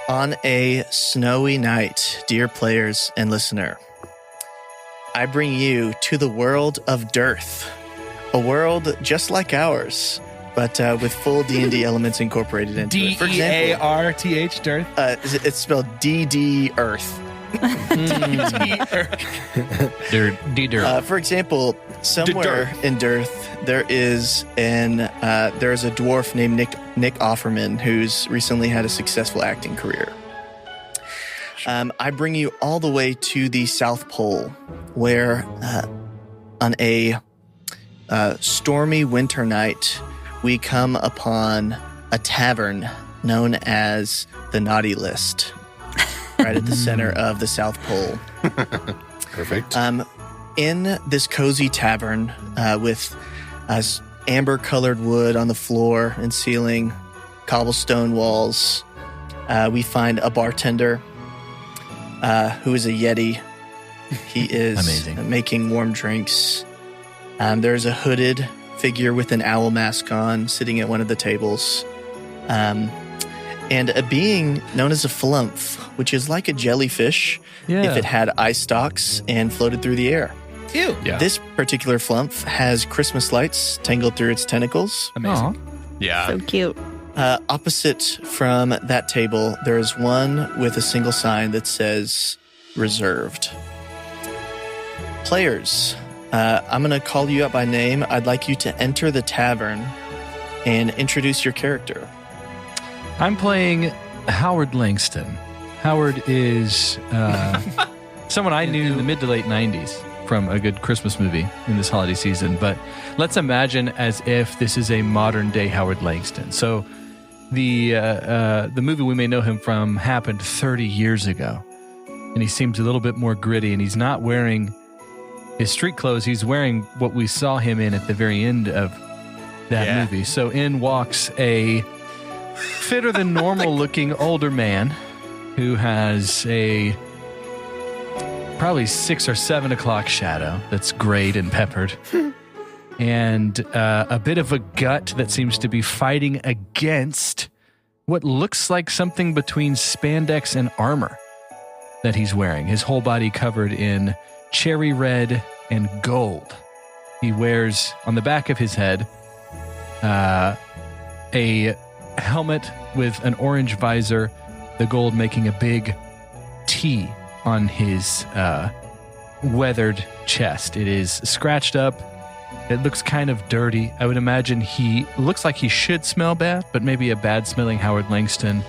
On a snowy night, dear players and listener, I bring you to the world of Dearth, a world just like ours, but with full D&D elements incorporated into it. For example, D-E-A-R-T-H, Dearth? It's spelled D-D Earth. D-D Earth. D-Dirt. For example, somewhere in Dearth, there is a dwarf named Nick Offerman who's recently had a successful acting career. I bring you all the way to the South Pole, where on a stormy winter night, we come upon a tavern known as the Naughty List, right at the center of the South Pole. Perfect. In this cozy tavern with amber-colored wood on the floor and ceiling, cobblestone walls, we find a bartender who is a Yeti. He is amazing, making warm drinks. There's a hooded figure with an owl mask on sitting at one of the tables. And a being known as a flumph, which is like a jellyfish if it had eye stalks and floated through the air. Ew. Yeah. This particular flumph has Christmas lights tangled through its tentacles. Amazing. Yeah. So cute. Opposite from that table, there is one with a single sign that says reserved. Players, I'm going to call you up by name. I'd like you to enter the tavern and introduce your character. I'm playing Howard Langston. Howard is someone I knew in the mid to late 90s from a good Christmas movie in this holiday season. But let's imagine as if this is a modern day Howard Langston. So the movie we may know him from happened 30 years ago. And he seems a little bit more gritty, and he's not wearing his street clothes. He's wearing what we saw him in at the very end of that movie. So in walks a fitter than normal looking older man who has a probably 6 or 7 o'clock shadow that's grayed and peppered and a bit of a gut that seems to be fighting against what looks like something between spandex and armor that he's wearing. His whole body covered in cherry red and gold. He wears on the back of his head a helmet with an orange visor, the gold making a big T on his weathered chest. It is scratched up. It looks kind of dirty. I would imagine he looks like he should smell bad, but maybe a bad-smelling Howard Langston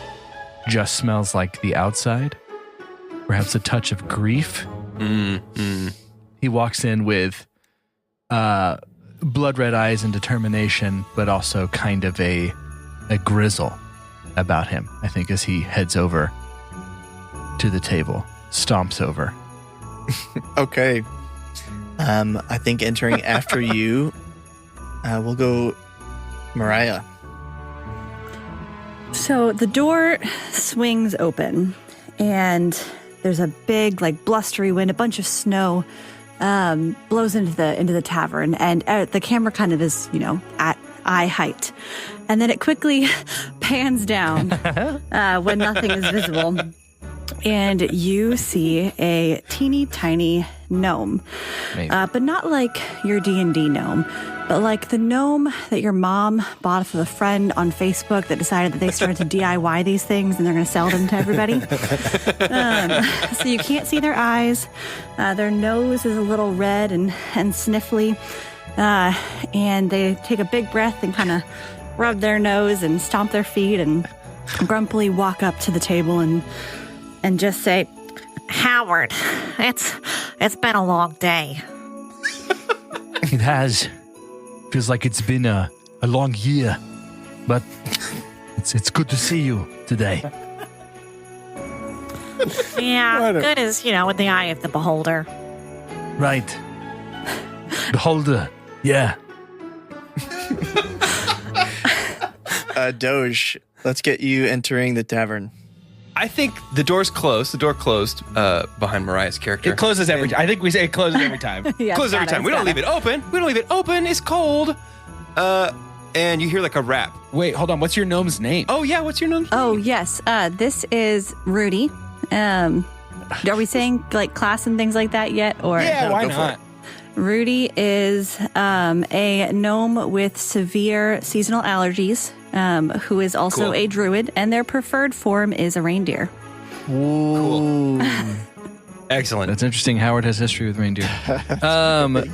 just smells like the outside. Perhaps a touch of grief. He walks in with blood red eyes and determination, but also kind of a grizzle about him, I think, as he heads over to the table, stomps over. Okay. I think entering after you, we'll go Mariah. So the door swings open, and there's a big, blustery wind. A bunch of snow blows into the tavern, and the camera kind of is, at eye height. And then it quickly pans down when nothing is visible. And you see a teeny tiny gnome, but not like your D&D gnome, but like the gnome that your mom bought for a friend on Facebook that decided that they started to DIY these things and they're going to sell them to everybody. So you can't see their eyes. Their nose is a little red and sniffly. And they take a big breath and kind of rub their nose and stomp their feet and grumpily walk up to the table and just say, Howard, it's been a long day. It has. Feels like it's been a long year, but it's good to see you today. Yeah, good as, in the eye of the beholder. Right. Beholder, yeah. Doge, let's get you entering the tavern. I think the door's closed. The door closed behind Mariah's character. It closes every time. I think we say it closes every time. yeah, Closes every time. We don't leave it open. We don't leave it open. It's cold. and you hear like a rap. Wait, hold on. What's your gnome's name? Oh, yeah, what's your name? Oh, yes. This is Rudy. Are we saying like class and things like that yet? Or yeah, why go for not? Rudy is a gnome with severe seasonal allergies, who is also Cool. a druid, and their preferred form is a reindeer. Ooh. Excellent. That's interesting. Howard has history with reindeer. Howard.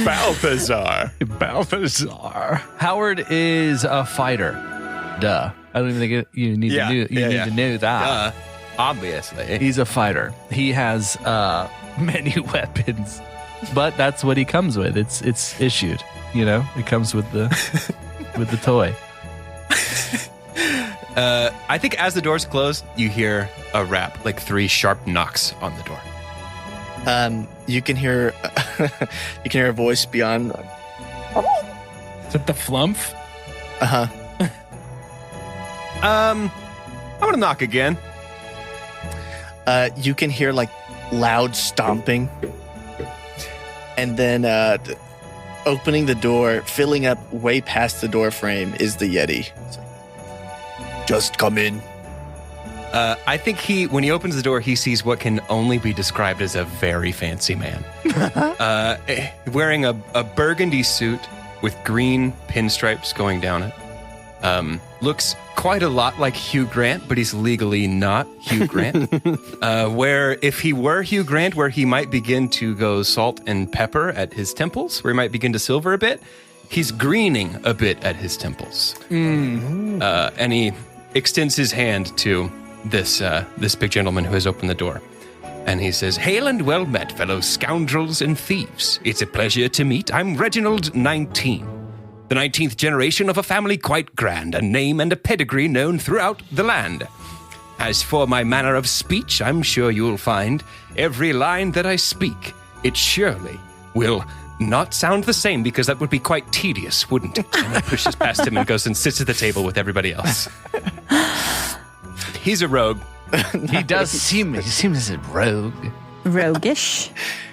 Balthazar. Howard is a fighter. Duh. I don't even think you need to know. You need to know that. Obviously. He's a fighter. He has many weapons, but that's what he comes with. It's issued. You know, it comes with the with the toy. I think as the doors close, you hear a rap, like 3 sharp knocks on the door. You can hear a voice beyond. Is it the Flumph? I'm gonna knock again. You can hear like loud stomping, and then opening the door, filling up way past the door frame, is the Yeti. It's like, just come in. I think when he opens the door, he sees what can only be described as a very fancy man. Wearing a burgundy suit with green pinstripes going down it. Looks quite a lot like Hugh Grant, but he's legally not Hugh Grant. Where if he were Hugh Grant, where he might begin to go salt and pepper at his temples, where he might begin to silver a bit, he's greening a bit at his temples. And he extends his hand to this big gentleman who has opened the door. And he says, "Hail and well met, fellow scoundrels and thieves. It's a pleasure to meet. I'm Reginald 19. The 19th generation of a family quite grand, a name and a pedigree known throughout the land. As for my manner of speech, I'm sure you'll find every line that I speak, it surely will not sound the same, because that would be quite tedious, wouldn't it?" And he pushes past him and goes and sits at the table with everybody else. He's a rogue. He seems a rogue. Roguish.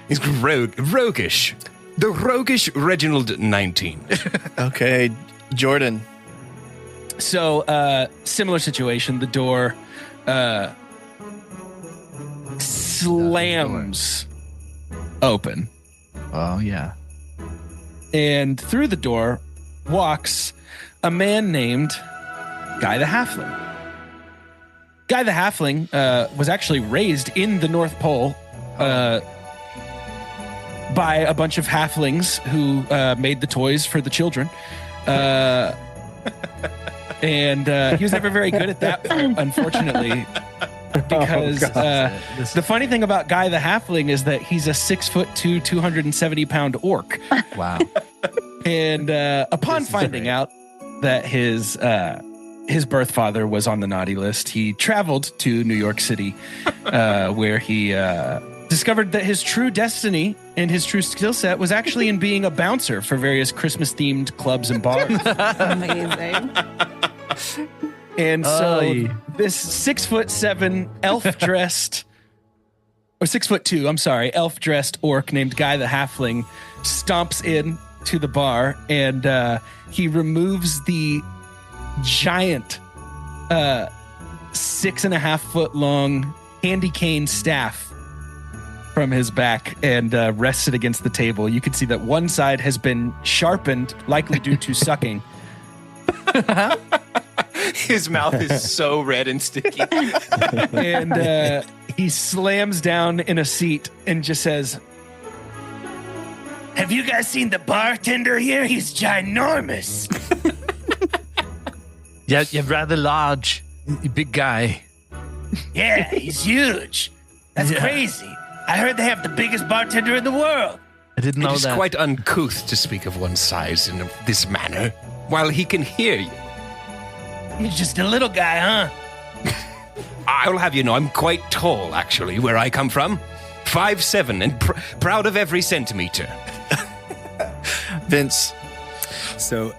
He's roguish. The roguish Reginald 19. Okay, Jordan. So, similar situation. The door slams open. Oh yeah. And through the door walks a man named Guy the Halfling. Guy the Halfling was actually raised in the North Pole by a bunch of halflings who made the toys for the children. And he was never very good at that part, unfortunately. Because the funny thing about Guy the Halfling is that he's a 6'2", 270-pound orc. Wow. And upon finding out that his birth father was on the naughty list, he traveled to New York City, where he discovered that his true destiny and his true skill set was actually in being a bouncer for various Christmas-themed clubs and bars. Amazing. And so this 6'7" elf-dressed, or 6'2", I'm sorry, elf-dressed orc named Guy the Halfling stomps in to the bar, and he removes the giant 6.5-foot long candy cane staff from his back and rests it against the table. You can see that one side has been sharpened, likely due to sucking. His mouth is so red and sticky. And he slams down in a seat and just says, "Have you guys seen the bartender here? He's ginormous." Yeah, you're rather large, big guy. "Yeah, he's huge. That's crazy. I heard they have the biggest bartender in the world." I didn't know It is that. quite uncouth to speak of one's size in this manner, while he can hear you. "He's just a little guy, huh?" I'll have you know, I'm quite tall, actually, where I come from. 5'7", and proud of every centimeter. Vince. So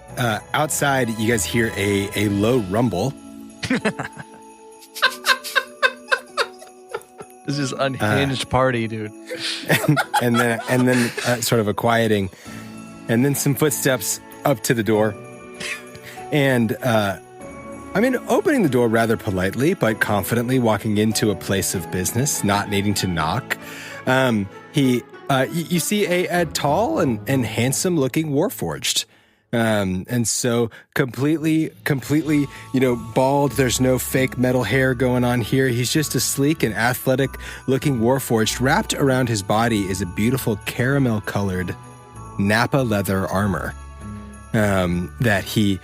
outside, you guys hear a low rumble. This is unhinged party, dude. and then sort of a quieting. and then some footsteps up to the door. And, opening the door rather politely, but confidently walking into a place of business, not needing to knock. You see a tall and handsome-looking warforged. And so completely, bald. There's no fake metal hair going on here. He's just a sleek and athletic-looking warforged. Wrapped around his body is a beautiful caramel-colored Napa leather armor. That he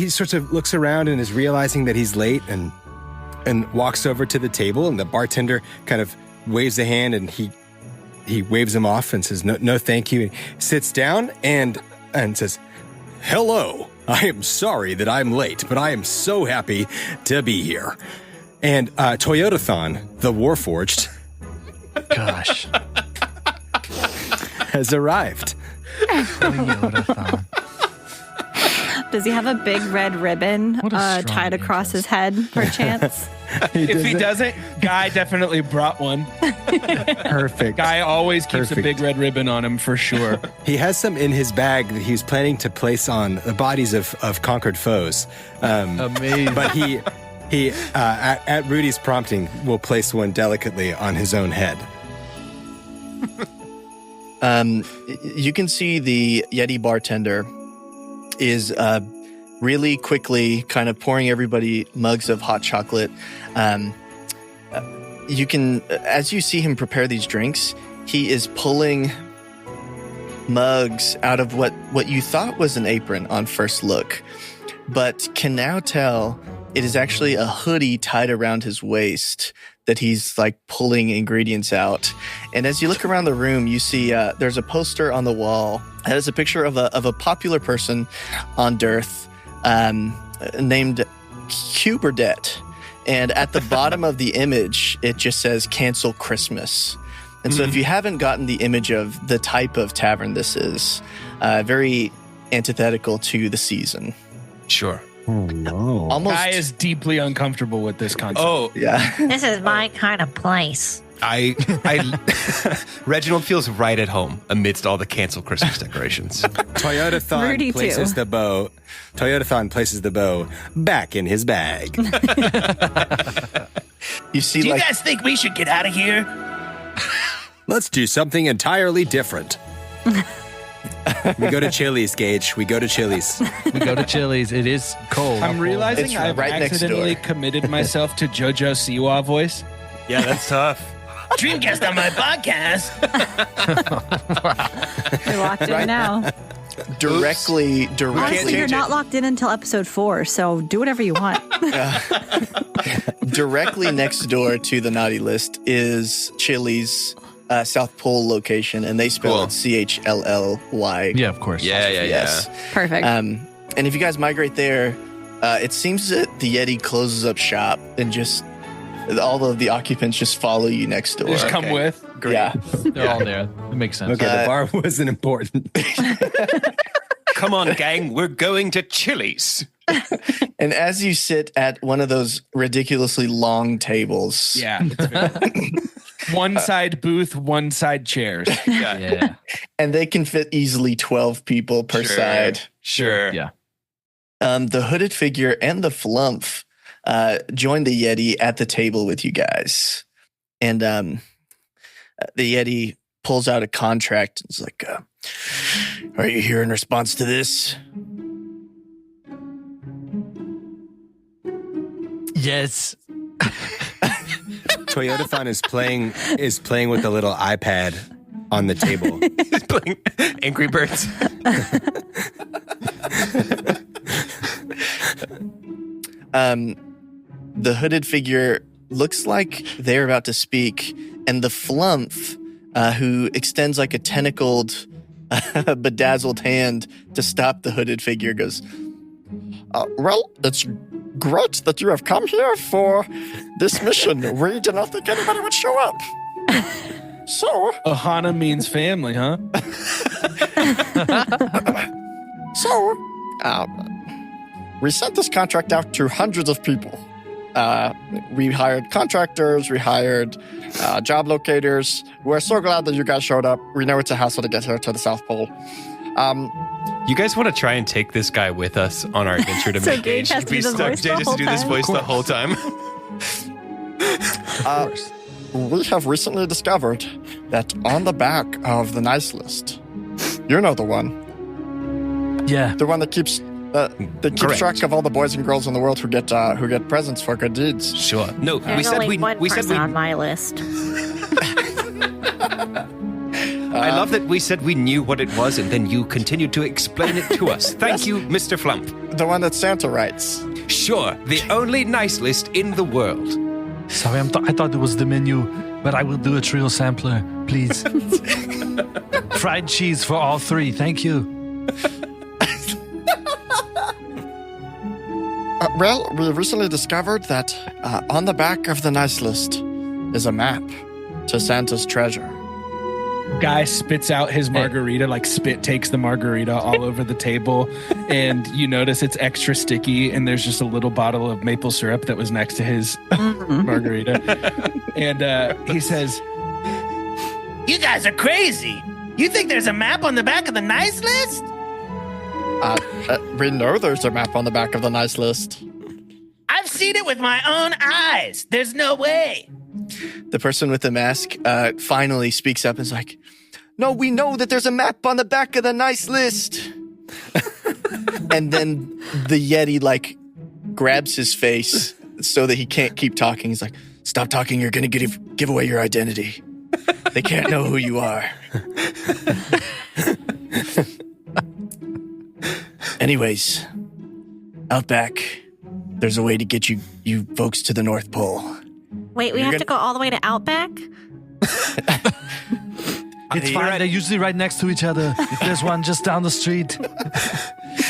sort of looks around and is realizing that he's late and walks over to the table, and the bartender kind of waves a hand, and he waves him off and says, no, thank you. And sits down and says, hello, I am sorry that I'm late, but I am so happy to be here. And Toyotathon, the Warforged, Gosh. has arrived. Toyotathon. Does he have a big red ribbon What a strong tied across entrance. his head, perchance? If he doesn't, Guy definitely brought one. Perfect. Guy always keeps Perfect. a big red ribbon on him for sure. He has some in his bag that he's planning to place on the bodies of conquered foes. Amazing. But he at Rudy's prompting, will place one delicately on his own head. You can see the Yeti bartender is really quickly kind of pouring everybody mugs of hot chocolate. You can, as you see him prepare these drinks, he is pulling mugs out of what you thought was an apron on first look, but can now tell it is actually a hoodie tied around his waist that he's like pulling ingredients out. And as you look around the room, you see there's a poster on the wall that has a picture of a popular person on Dearth named Huberdette. And at the bottom of the image, it just says cancel Christmas. And so if you haven't gotten the image of the type of tavern this is, very antithetical to the season. Sure. Oh, no. Almost, Guy is deeply uncomfortable with this concept. Oh, yeah. This is my kind of place. I Reginald feels right at home amidst all the cancel Christmas decorations. Rudy, Toyotathon places too. the bow. Toyotathon places the bow back in his bag. You see, Do you like, guys think we should get out of here? Let's do something entirely different. We go to Chili's, Gage. We go to Chili's. We go to Chili's. It is cold. I'm realizing It's I've right next accidentally door. committed myself to JoJo Siwa voice. Yeah, that's tough. Dreamcast on my podcast. You're locked in now. directly. Honestly, you're change not it. locked in until episode 4, so do whatever you want. Directly next door to the naughty list is Chili's South Pole location, and they spell Cool. it CHLLY. Yeah, of course. Yes. Perfect. And if you guys migrate there, it seems that the Yeti closes up shop and just all of the occupants just follow you next door. Just come with. Yeah. They're all there. It makes sense. Okay, the bar wasn't important. Come on, gang, we're going to Chili's. And as you sit at one of those ridiculously long tables, Yeah. One side booth, one side chairs. Yeah. and they can fit easily 12 people per side. Sure. Yeah. The hooded figure and the flump join the Yeti at the table with you guys. And the Yeti pulls out a contract. It's like, are you here in response to this? Yes. Toyotathon is playing with a little iPad on the table. He's playing Angry Birds. The hooded figure looks like they're about to speak, and the flump, who extends like a tentacled, bedazzled hand to stop the hooded figure, goes, well, it's great that you have come here for this mission. We did not think anybody would show up. So, Ohana means family, huh? we sent this contract out to hundreds of people. We hired contractors, we hired job locators. We're so glad that you guys showed up. We know it's a hassle to get here to the South Pole. You guys want to try and take this guy with us on our adventure to So make Gage has to be the voice the Gage has to whole do this time? voice the whole time. We have recently discovered that on the back of the nice list, you know the one. Yeah. The one that keeps Correct. track of all the boys and girls in the world who get presents for good deeds. Sure. No, There's only one person on my list. I love that we said we knew what it was, and then you continued to explain it to us. Thank you, Mr. Flump. The one that Santa writes. Sure, the only nice list in the world. Sorry, I thought it was the menu, but I will do a trio sampler, please. Fried cheese for all three, thank you. Well, we recently discovered that on the back of the nice list is a map to Santa's treasure. Guy spits out his margarita, like spit takes the margarita all over the table, and you notice it's extra sticky, and there's just a little bottle of maple syrup that was next to his margarita. And he says, You guys are crazy. You think there's a map on the back of the nice list? We know there's a map on the back of the nice list. I've seen it with my own eyes. There's no way. The person with the mask finally speaks up and is like, no, we know that there's a map on the back of the nice list. And then the Yeti, like, grabs his face so that he can't keep talking. He's like, stop talking, you're going to give away your identity. They can't know who you are. Anyways, out back, there's a way to get you folks to the North Pole. Wait, we have to go all the way to Outback? It's fine, they're usually right next to each other. There's one just down the street.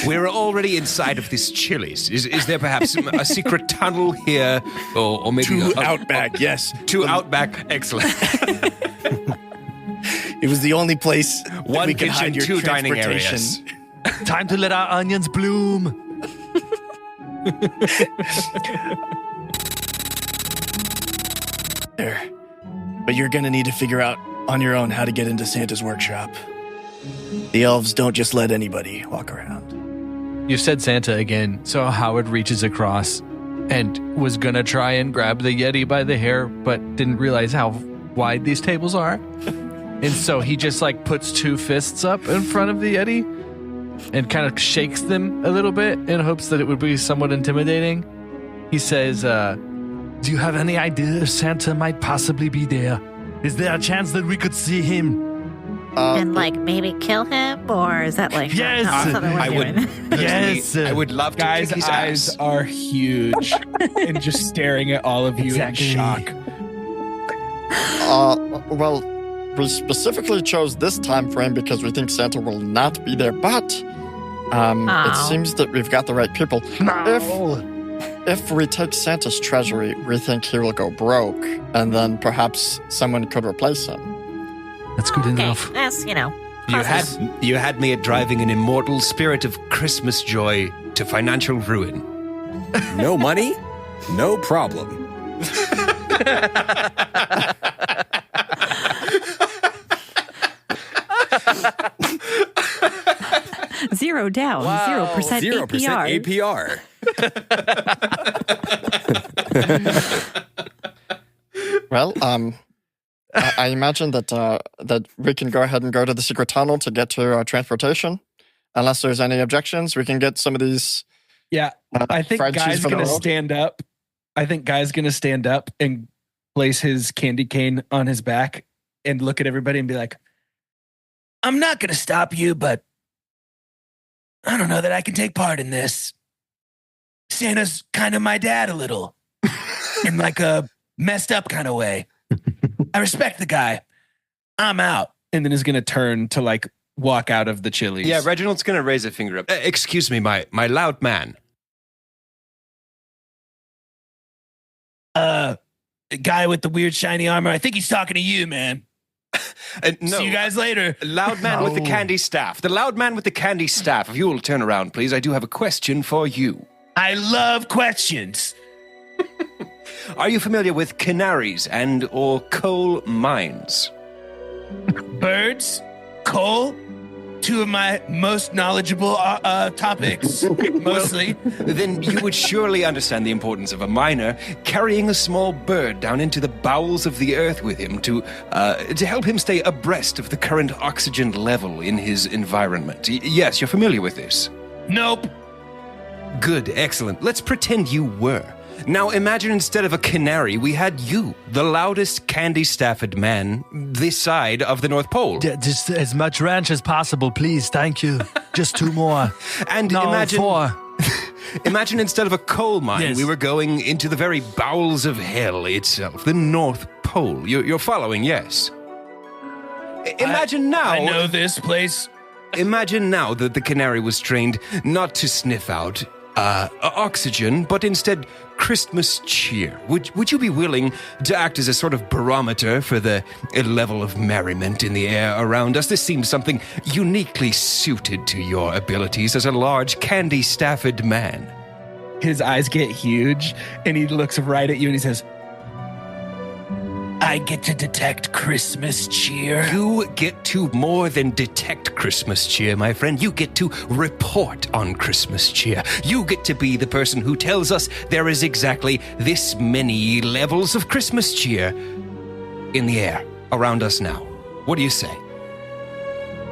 We're already inside of this Chili's. Is there perhaps a secret tunnel here? Or maybe To Outback, yes. To Outback, excellent. It was the only place One we could kitchen, hide your two dining transportation. areas. Time to let our onions bloom. There. But you're gonna need to figure out on your own how to get into Santa's workshop. The elves don't just let anybody walk around. You've said Santa again, so Howard reaches across and was gonna try and grab the Yeti by the hair, but didn't realize how wide these tables are. And so he just like puts two fists up in front of the Yeti and kind of shakes them a little bit in hopes that it would be somewhat intimidating. He says, do you have any idea if Santa might possibly be there? Is there a chance that we could see him? And like maybe kill him? Or is that like Yes! not something we're I would, doing? Yes! I would love to Guy's kick his eyes ass. are huge and just staring at all of you Exactly. in shock. Well, we specifically chose this time frame because we think Santa will not be there, but it seems that we've got the right people. If we take Santa's treasury, we think he will go broke, and then perhaps someone could replace him. That's good Okay, enough. that's, You had me at driving an immortal spirit of Christmas joy to financial ruin. No money, no problem. Zero down, 0% 0% APR. APR. Well, I imagine that we can go ahead and go to the secret tunnel to get to our transportation. Unless there's any objections, we can get some of these. Yeah, I think fried cheese Guy's for the going to road. stand up. I think Guy's going to stand up and place his candy cane on his back and look at everybody and be like, I'm not going to stop you, but I don't know that I can take part in this. Santa's kind of my dad a little in like a messed up kind of way. I respect the guy. I'm out. And then is going to turn to like walk out of the Chili's. Yeah, Reginald's going to raise a finger up. Excuse me, my loud man. Guy with the weird shiny armor. I think he's talking to you, man. No, See you guys later. Loud man with the candy staff. The loud man with the candy staff. If you will turn around, please, I do have a question for you. I love questions. Are you familiar with canaries and or coal mines? Birds? Coal? two of my most knowledgeable topics, mostly. Then you would surely understand the importance of a miner carrying a small bird down into the bowels of the earth with him to help him stay abreast of the current oxygen level in his environment. Yes, you're familiar with this. Nope. Good, excellent. Let's pretend you were. Now imagine instead of a canary, we had you, the loudest candy-staffed man this side of the North Pole. Just as much ranch as possible, please. Thank you. Just 2 more. And No, imagine 4. Imagine instead of a coal mine, Yes. we were going into the very bowels of hell itself, the North Pole. You're following, yes? Imagine now. I know this place. Imagine now that the canary was trained not to sniff out oxygen, but instead Christmas cheer. Would you be willing to act as a sort of barometer for the level of merriment in the air around us? This seems something uniquely suited to your abilities as a large candy-staffed man. His eyes get huge, and he looks right at you and he says, I get to detect Christmas cheer. You get to more than detect Christmas cheer, my friend. You get to report on Christmas cheer. You get to be the person who tells us there is exactly this many levels of Christmas cheer in the air around us now. What do you say?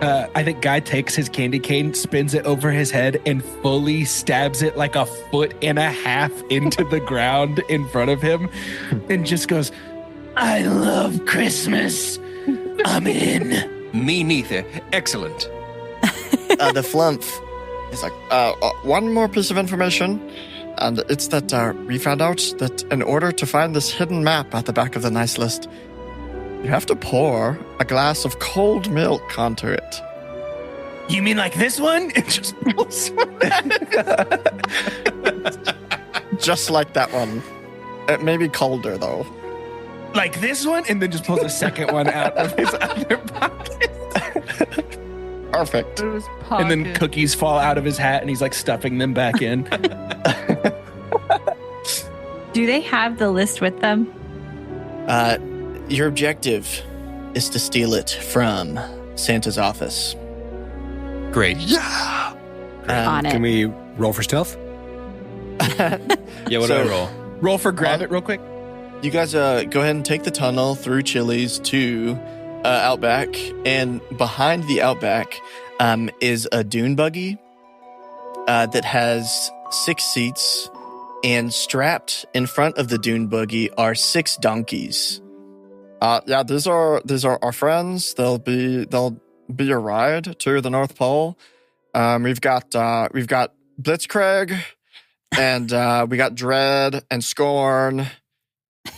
I think Guy takes his candy cane, spins it over his head, and fully stabs it like 1.5 feet into the ground in front of him, and just goes, I love Christmas. I'm in. Me neither. Excellent. The flump is like, one more piece of information, and it's that we found out that in order to find this hidden map at the back of the nice list, you have to pour a glass of cold milk onto it. You mean like this one? It just pulls Just like that one. It may be colder, though. like this one? and then just pulls a second one out of his other pocket. Perfect. And then cookies fall out of his hat, and he's like stuffing them back in. Do they have the list with them? Your objective is to steal it from Santa's office. Great. On it. Can we roll for stealth? Yeah, what do I roll? Roll for grab it real quick. You guys go ahead and take the tunnel through Chili's to Outback, and behind the Outback is a dune buggy that has 6 seats, and strapped in front of the dune buggy are 6 donkeys. Yeah, these are our friends. They'll be a ride to the North Pole. We've got Blitzkrieg, and we got Dread and Scorn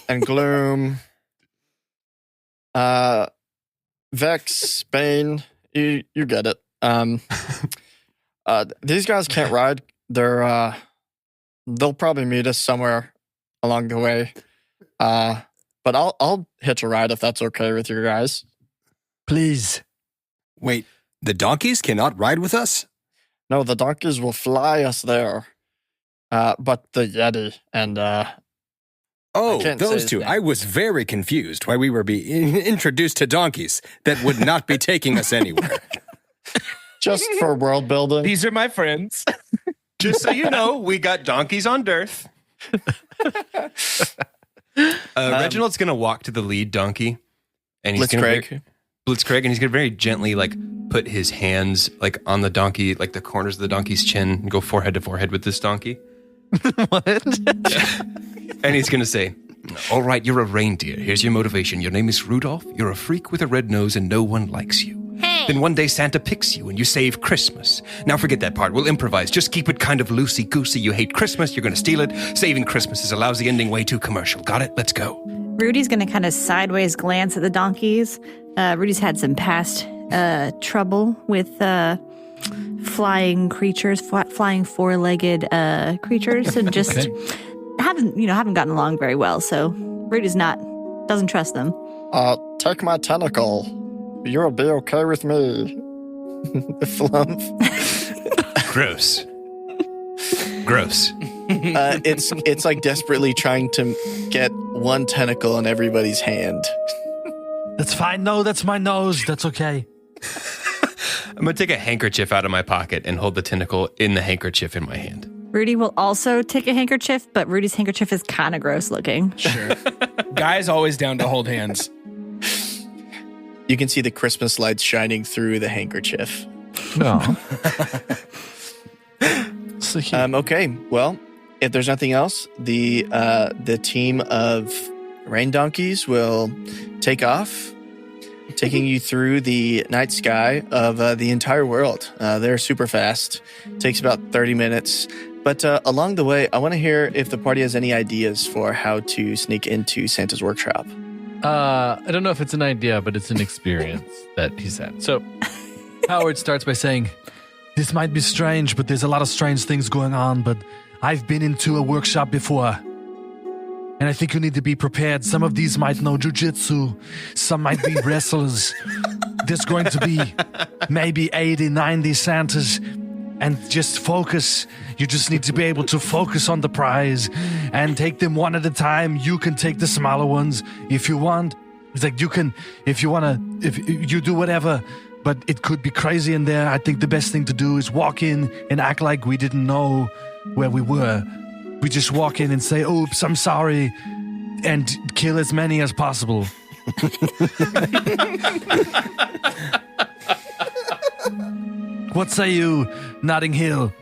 and Gloom. Vex, Bane, you get it. These guys can't ride. They'll probably meet us somewhere along the way. But I'll hitch a ride if that's okay with you guys. Please. Wait, the donkeys cannot ride with us? No, the donkeys will fly us there. But the Yeti and Oh, I can't say those his two. name. I was very confused why we were being introduced to donkeys that would not be taking us anywhere. just for world building. These are my friends. Just so you know, we got donkeys on Dearth. Reginald's going to walk to the lead donkey. And he's Blitzkrieg. Blitzkrieg, and he's going to very gently put his hands on the donkey, like the corners of the donkey's chin, and go forehead to forehead with this donkey. What? And he's going to say, all right, you're a reindeer. Here's your motivation. Your name is Rudolph. You're a freak with a red nose and no one likes you. Hey. Then one day Santa picks you and you save Christmas. Now forget that part. We'll improvise. Just keep it kind of loosey-goosey. You hate Christmas. You're going to steal it. Saving Christmas is a lousy ending way too commercial. Got it? Let's go. Rudy's going to kind of sideways glance at the donkeys. Rudy's had some past trouble with flying creatures, flying 4-legged creatures, and just haven't gotten along very well. So Rudy's doesn't trust them. Take my tentacle. You'll be okay with me. The flump. Gross. Gross. It's like desperately trying to get one tentacle in everybody's hand. That's fine. No, that's my nose. That's okay. I'm going to take a handkerchief out of my pocket and hold the tentacle in the handkerchief in my hand. Rudy will also take a handkerchief, but Rudy's handkerchief is kind of gross looking. Sure. Guy's always down to hold hands. You can see the Christmas lights shining through the handkerchief. No. So Okay, well, if there's nothing else, the team of rain donkeys will take off, taking you through the night sky of the entire world. They're super fast. Takes about 30 minutes. But along the way, I want to hear if the party has any ideas for how to sneak into Santa's workshop. I don't know if it's an idea, but it's an experience that he's had. So Howard starts by saying, "This might be strange, but there's a lot of strange things going on, but I've been into a workshop before. And I think you need to be prepared. Some of these might know jujitsu. Some might be wrestlers. There's going to be maybe 80, 90 Santas. And just focus. You just need to be able to focus on the prize and take them one at a time. You can take the smaller ones if you want. It's like if you do whatever, but it could be crazy in there. I think the best thing to do is walk in and act like we didn't know where we were. We just walk in and say, oops, I'm sorry, and kill as many as possible." What say you, Notting Hill?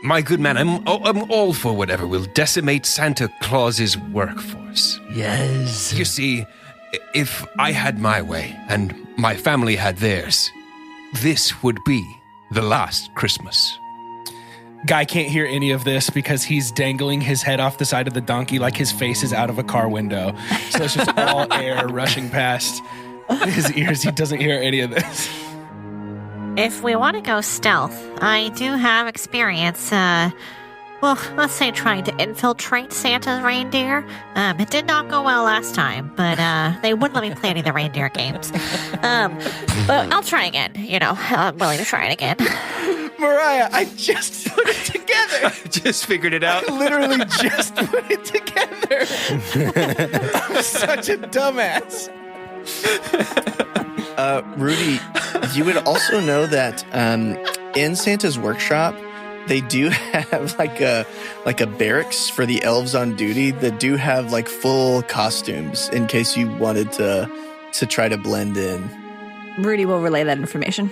My good man, I'm all for whatever will decimate Santa Claus's workforce. Yes. You see, if I had my way and my family had theirs, this would be the last Christmas. Guy can't hear any of this because he's dangling his head off the side of the donkey like his face is out of a car window. So it's just all air rushing past his ears. He doesn't hear any of this. If we want to go stealth, I do have experience, let's say trying to infiltrate Santa's reindeer. It did not go well last time, but they wouldn't let me play any of the reindeer games. But I'll try again. I'm willing to try it again. Mariah, I just put it together. I just figured it out. I literally just put it together. I'm such a dumbass. Rudy, you would also know that in Santa's workshop, they do have like a barracks for the elves on duty that do have like full costumes in case you wanted to try to blend in. Rudy will relay that information.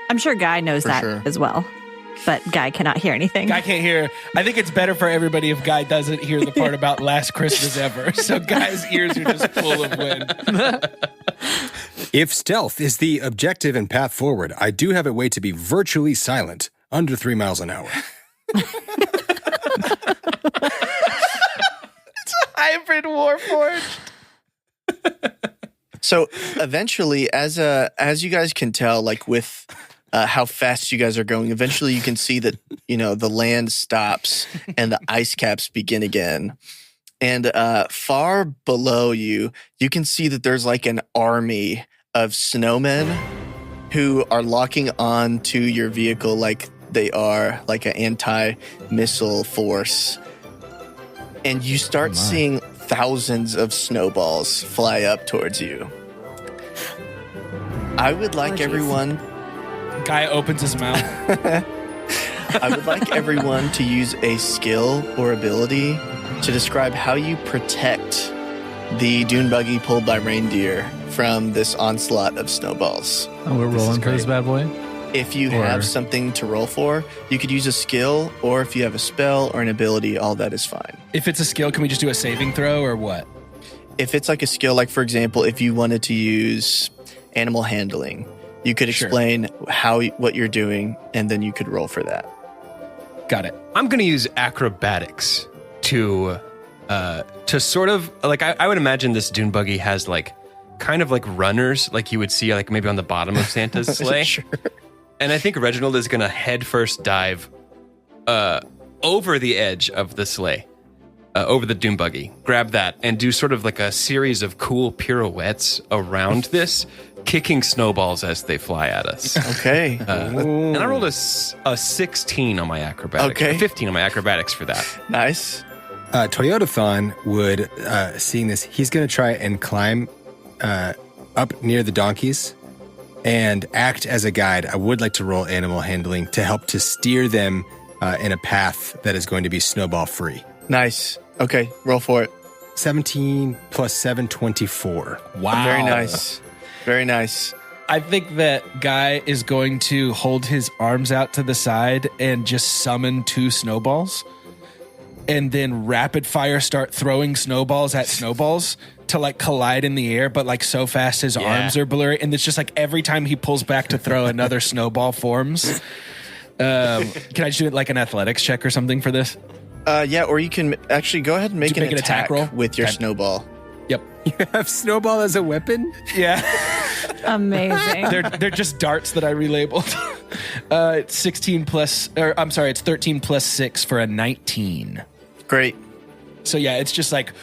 I'm sure Guy knows that as well, but Guy cannot hear anything. Guy can't hear. I think it's better for everybody if Guy doesn't hear the part about last Christmas ever. So Guy's ears are just full of wind. If stealth is the objective and path forward, I do have a way to be virtually silent, under 3 miles an hour. It's a hybrid warforged. So eventually, as you guys can tell, like with how fast you guys are going, eventually you can see that, the land stops and the ice caps begin again. And far below you, you can see that there's like an army of snowmen who are locking on to your vehicle like they are like an anti-missile force. And you start seeing thousands of snowballs fly up towards you. I would like everyone... Guy opens his mouth. I would like everyone to use a skill or ability to describe how you protect the dune buggy pulled by reindeer from this onslaught of snowballs. Oh, we're rolling for this bad boy? If you have something to roll for, you could use a skill, or if you have a spell or an ability, all that is fine. If it's a skill, can we just do a saving throw or what? If it's like a skill, like for example, if you wanted to use animal handling, you could explain what you're doing, and then you could roll for that. Got it. I'm going to use acrobatics to sort of like I would imagine this dune buggy has like kind of like runners, like you would see like maybe on the bottom of Santa's sleigh. Sure. And I think Reginald is going to head first dive over the edge of the sleigh, over the dune buggy, grab that, and do sort of like a series of cool pirouettes around this, kicking snowballs as they fly at us. Okay. And I rolled a 16 on my acrobatics. Okay. 15 on my acrobatics for that. Nice. Toyotathon would, seeing this, he's going to try and climb up near the donkeys and act as a guide. I would like to roll animal handling to help to steer them in a path that is going to be snowball free. Nice. Okay, roll for it. 17 plus 7, 24. Wow. Very nice. Very nice. I think that guy is going to hold his arms out to the side and just summon 2 snowballs and then rapid fire start throwing snowballs at snowballs to like collide in the air, but like so fast his arms are blurry. And it's just like every time he pulls back to throw, another snowball forms. Can I just do it like an athletics check or something for this? Yeah, or you can actually go ahead and make an attack roll with your snowball. Yep. You have snowball as a weapon? Yeah. Amazing. They're just darts that I relabeled. It's 16 plus, or I'm sorry, it's 13 plus 6 for a 19. Great. So yeah, it's just like,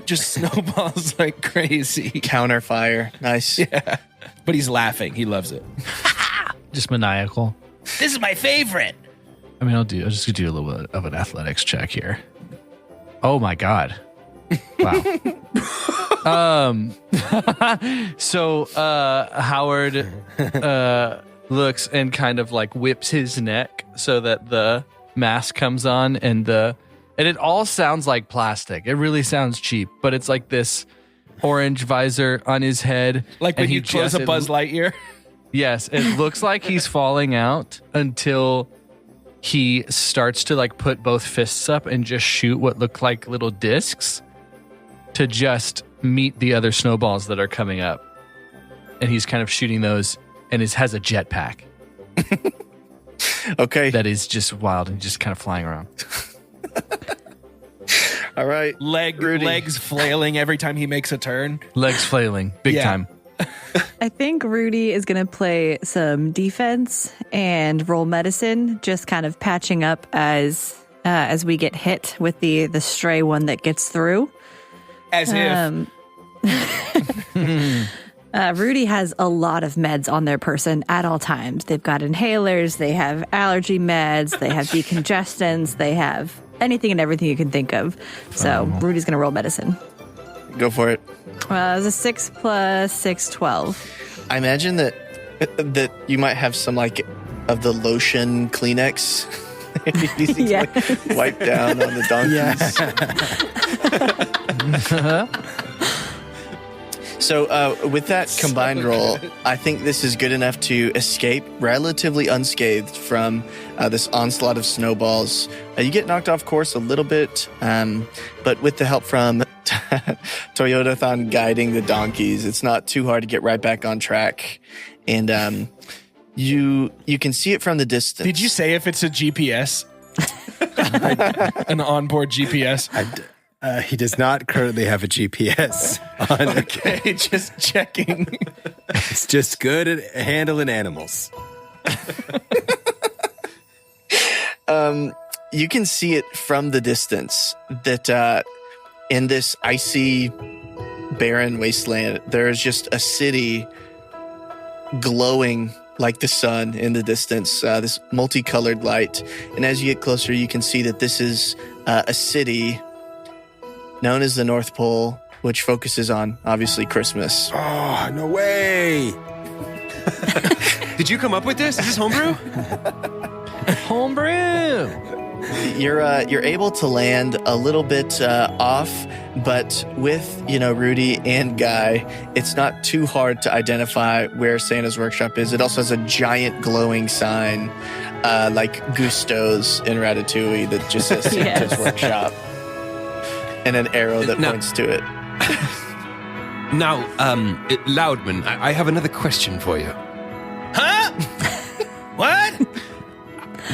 just snowballs like crazy. Counter fire. Nice. Yeah. But he's laughing. He loves it. Just maniacal. This is my favorite. I mean, I'll just do a little bit of an athletics check here. Oh my god! Wow. So Howard looks and kind of like whips his neck so that the mask comes on, and it all sounds like plastic. It really sounds cheap, but it's like this orange visor on his head, Like when you close a Buzz Lightyear. Yes, it looks like he's falling out until he starts to like put both fists up and just shoot what look like little discs to just meet the other snowballs that are coming up. And he's kind of shooting those and has a jetpack. Okay. That is just wild and just kind of flying around. All right. Rudy. Legs flailing every time he makes a turn. Legs flailing, big time. I think Rudy is going to play some defense and roll medicine, just kind of patching up as we get hit with the stray one that gets through. As if. Rudy has a lot of meds on their person at all times. They've got inhalers, they have allergy meds, they have decongestants, they have anything and everything you can think of. So Rudy's going to roll medicine. Go for it. It was a 6 plus 6, 12. I imagine that you might have some like of the lotion Kleenex. These things like wipe down on the donkeys. So with that combined roll, I think this is good enough to escape relatively unscathed from this onslaught of snowballs. You get knocked off course a little bit, but with the help from Toyotathon guiding the donkeys, it's not too hard to get right back on track. And you can see it from the distance. Did you say if it's a GPS? An onboard GPS? He does not currently have a GPS on. Okay, just checking. It's just good at handling animals. You can see it from the distance that in this icy, barren wasteland, there is just a city glowing like the sun in the distance, this multicolored light. And as you get closer, you can see that this is a city known as the North Pole, which focuses on, obviously, Christmas. Oh, no way. Did you come up with this? Is this homebrew? Homebrew! You're able to land a little bit off, but with, Rudy and Guy, it's not too hard to identify where Santa's workshop is. It also has a giant glowing sign, like Gusto's in Ratatouille, that just says Santa's workshop, and an arrow that points to it. Now, Loudman, I have another question for you. Huh? What?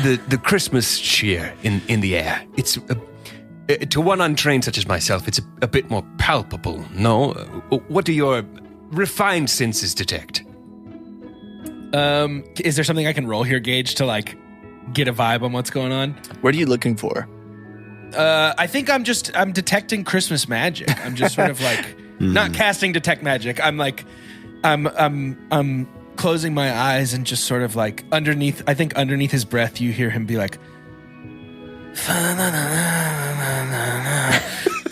The Christmas cheer in the air. It's to one untrained such as myself, it's a bit more palpable. No, what do your refined senses detect? Is there something I can roll here, Gage, to like get a vibe on what's going on? What are you looking for? I think I'm detecting Christmas magic. I'm just sort of like not casting detect magic. I'm like, I'm closing my eyes and just sort of like underneath his breath, you hear him be like,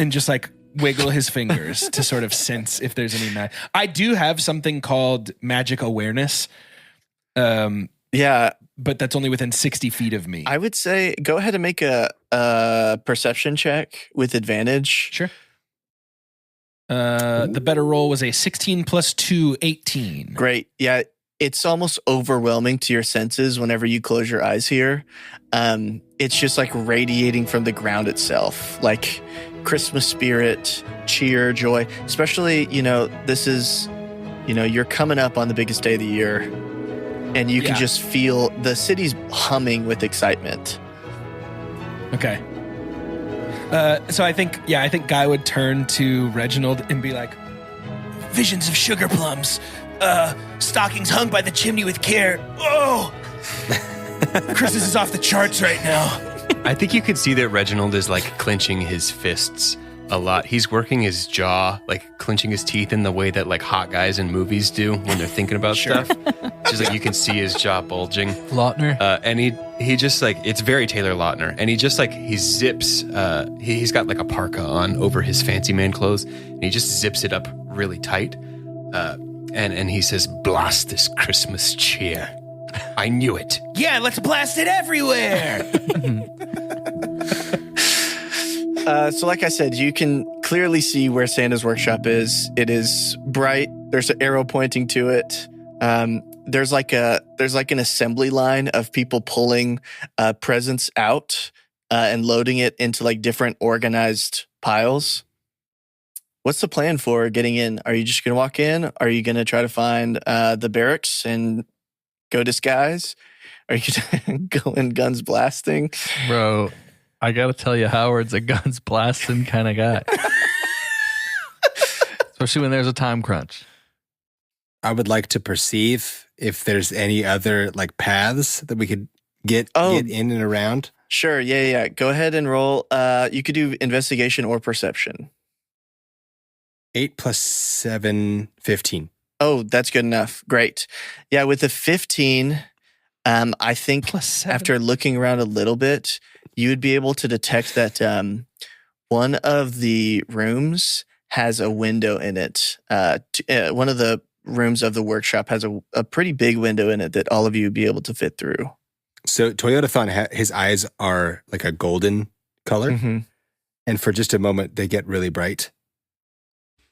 and just like wiggle his fingers to sort of sense if there's any magic. I do have something called magic awareness. Yeah, but that's only within 60 feet of me. I would say go ahead and make a perception check with advantage. Sure. The better roll was a 16 plus 2, 18. Great. Yeah, it's almost overwhelming to your senses whenever you close your eyes here. It's just like radiating from the ground itself, like Christmas spirit, cheer, joy. Especially, this is, you're coming up on the biggest day of the year, and you can just feel the city's humming with excitement. Okay. So I think Guy would turn to Reginald and be like, Visions of sugar plums. Stockings hung by the chimney with care. Oh! Christmas is off the charts right now. I think you can see that Reginald is like clenching his fists a lot. He's working his jaw, like clenching his teeth in the way that like hot guys in movies do when they're thinking about stuff. Just like you can see his jaw bulging. Lautner. And he just like, it's very Taylor Lautner. And he just like, he zips, he's got like a parka on over his fancy man clothes. And he just zips it up really tight. And he says, blast this Christmas cheer. I knew it. Yeah, let's blast it everywhere. So like I said, you can clearly see where Santa's workshop is. It is bright. There's an arrow pointing to it. There's like an assembly line of people pulling presents out and loading it into like different organized piles. What's the plan for getting in? Are you just going to walk in? Are you going to try to find the barracks and go disguise? Are you going to go in guns blasting? Bro, I got to tell you, Howard's a guns blasting kind of guy. Especially when there's a time crunch. I would like to perceive if there's any other like paths that we could get in and around. Sure. Yeah. Go ahead and roll. You could do investigation or perception. 8 plus 7, 15. Oh, that's good enough. Great. Yeah, with the 15, I think after looking around a little bit, you would be able to detect that one of the rooms has a window in it. One of the rooms of the workshop has a pretty big window in it that all of you would be able to fit through. So Toyotathon, his eyes are like a golden color. Mm-hmm. And for just a moment, they get really bright.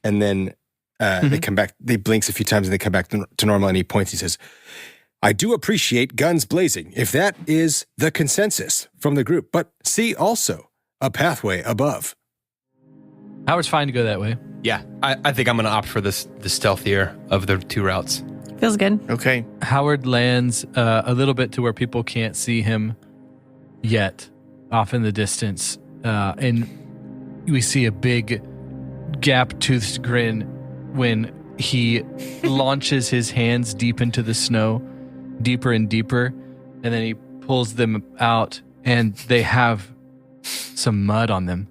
And then they come back, they blinks a few times and they come back to normal. And he points, he says, I do appreciate guns blazing, if that is the consensus from the group. But see also a pathway above. Howard's fine to go that way. Yeah, I think I'm going to opt for the stealthier of the two routes. Feels good. Okay. Howard lands a little bit to where people can't see him yet, off in the distance. And we see a big gap-toothed grin when he launches his hands deep into the snow, deeper and deeper, and then he pulls them out, and they have some mud on them.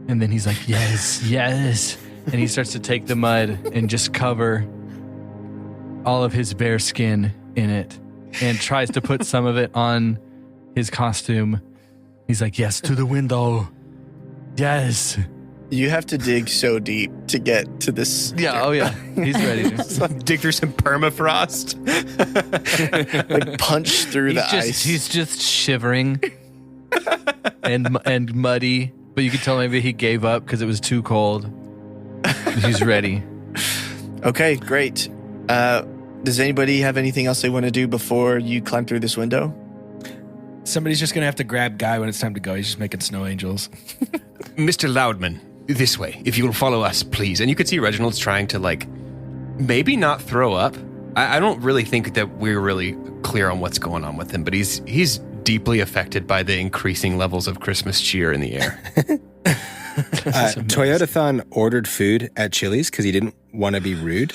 And then he's like, yes. And he starts to take the mud and just cover all of his bare skin in it and tries to put some of it on his costume. He's like, yes, to the window. Yes. You have to dig so deep to get to this. Yeah, oh yeah. He's ready to. Dig through some permafrost. Like punch through the ice. He's just shivering and muddy, but you can tell maybe he gave up because it was too cold. He's ready. Okay, great. Does anybody have anything else they want to do before you climb through this window? Somebody's just going to have to grab Guy when it's time to go. He's just making snow angels. Mr. Loudman, this way, if you'll follow us, please. And you could see Reginald's trying to, like, maybe not throw up. I don't really think that we're really clear on what's going on with him, but he's deeply affected by the increasing levels of Christmas cheer in the air. Toyotathon ordered food at Chili's because he didn't want to be rude,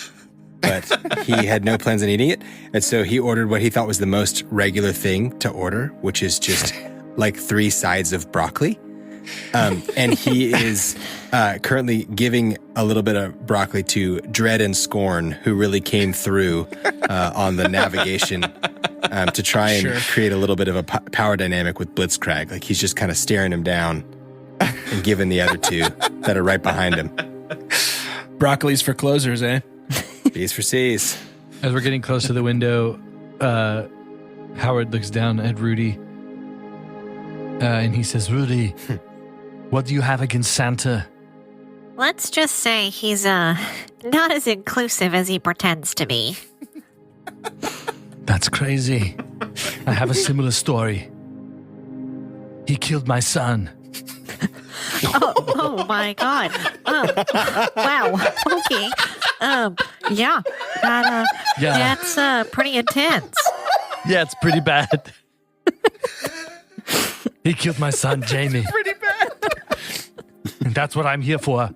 but he had no plans on eating it. And so he ordered what he thought was the most regular thing to order, which is just like 3 sides of broccoli. And he is currently giving a little bit of broccoli to Dread and Scorn, who really came through on the navigation to try and create a little bit of a power dynamic with Blitzcrank. Like he's just kind of staring him down and giving the other two that are right behind him. Broccoli's for closers, eh? B's for C's. As we're getting close to the window, Howard looks down at Rudy and he says, Rudy, what do you have against Santa? Let's just say he's not as inclusive as he pretends to be. That's crazy. I have a similar story. He killed my son. Oh my God. Wow. Okay. Yeah. That's pretty intense. Yeah, it's pretty bad. He killed my son, Jamie. Pretty bad. And that's what I'm here for.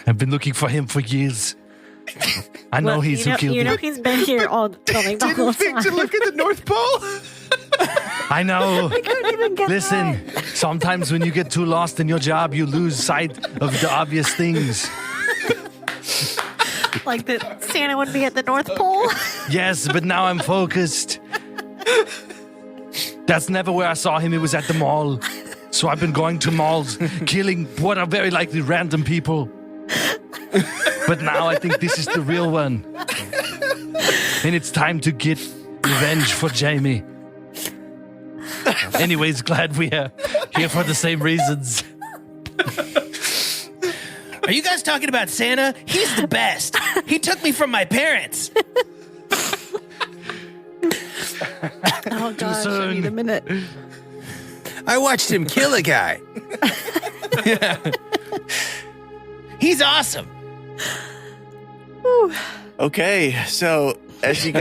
I've been looking for him for years. I know he's who killed him. He's been here all the whole time. To look at the North Pole. I know. I couldn't even get Listen, sometimes when you get too lost in your job, you lose sight of the obvious things. Like that Santa would be at the North Pole. Yes, but now I'm focused. That's never where I saw him. It was at the mall. So I've been going to malls, killing what are very likely random people. But now I think this is the real one. And it's time to get revenge for Jamie. Anyways, glad we are here for the same reasons. Are you guys talking about Santa? He's the best. He took me from my parents. Oh gosh, I need a minute. I watched him kill a guy. He's awesome. Okay, so as you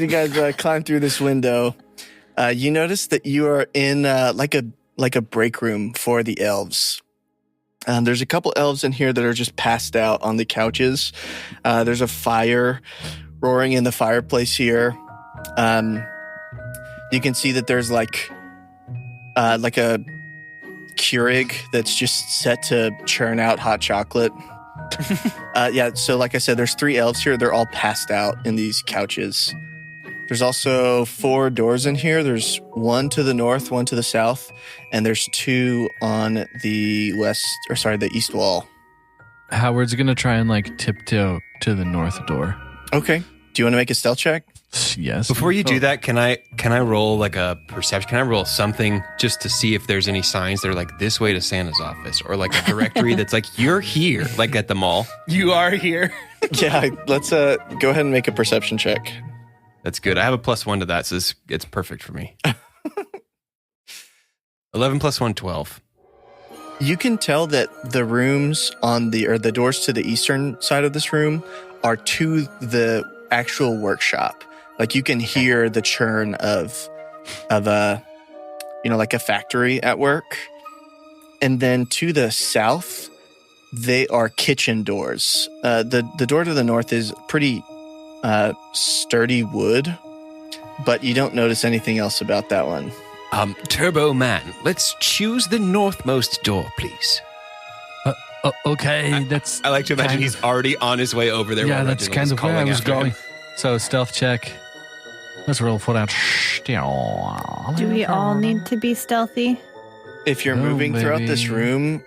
guys, climb through this window, you notice that you are in like a break room for the elves. There's a couple elves in here that are just passed out on the couches. There's a fire roaring in the fireplace here. You can see that there's like a Keurig that's just set to churn out hot chocolate. So like I said, there's 3 elves here. They're all passed out in these couches. There's also 4 doors in here. There's 1 to the north, 1 to the south, and there's 2 on the the east wall. Howard's gonna try and like tiptoe to the north door. Okay. Do you want to make a stealth check? Yes. Before you do that, can I roll like a perception? Can I roll something just to see if there's any signs that are like this way to Santa's office, or like a directory that's like you're here, like at the mall? You are here. Yeah, let's go ahead and make a perception check. That's good. I have a +1 to that, so it's perfect for me. 11 + 1, 12. You can tell that the rooms on the doors to the eastern side of this room are to the actual workshop. Like you can hear the churn of a like a factory at work. And then to the south, they are kitchen doors. The door to the north is pretty sturdy wood, but you don't notice anything else about that one. Turbo Man, let's choose the northmost door, please. Okay, that's. I like to imagine he's already on his way over there. Yeah, while that's Reginald kind is of where I calling was after going. him. So stealth check. Let's roll for that. Do we all need to be stealthy? If you're Oh, moving throughout this baby. room,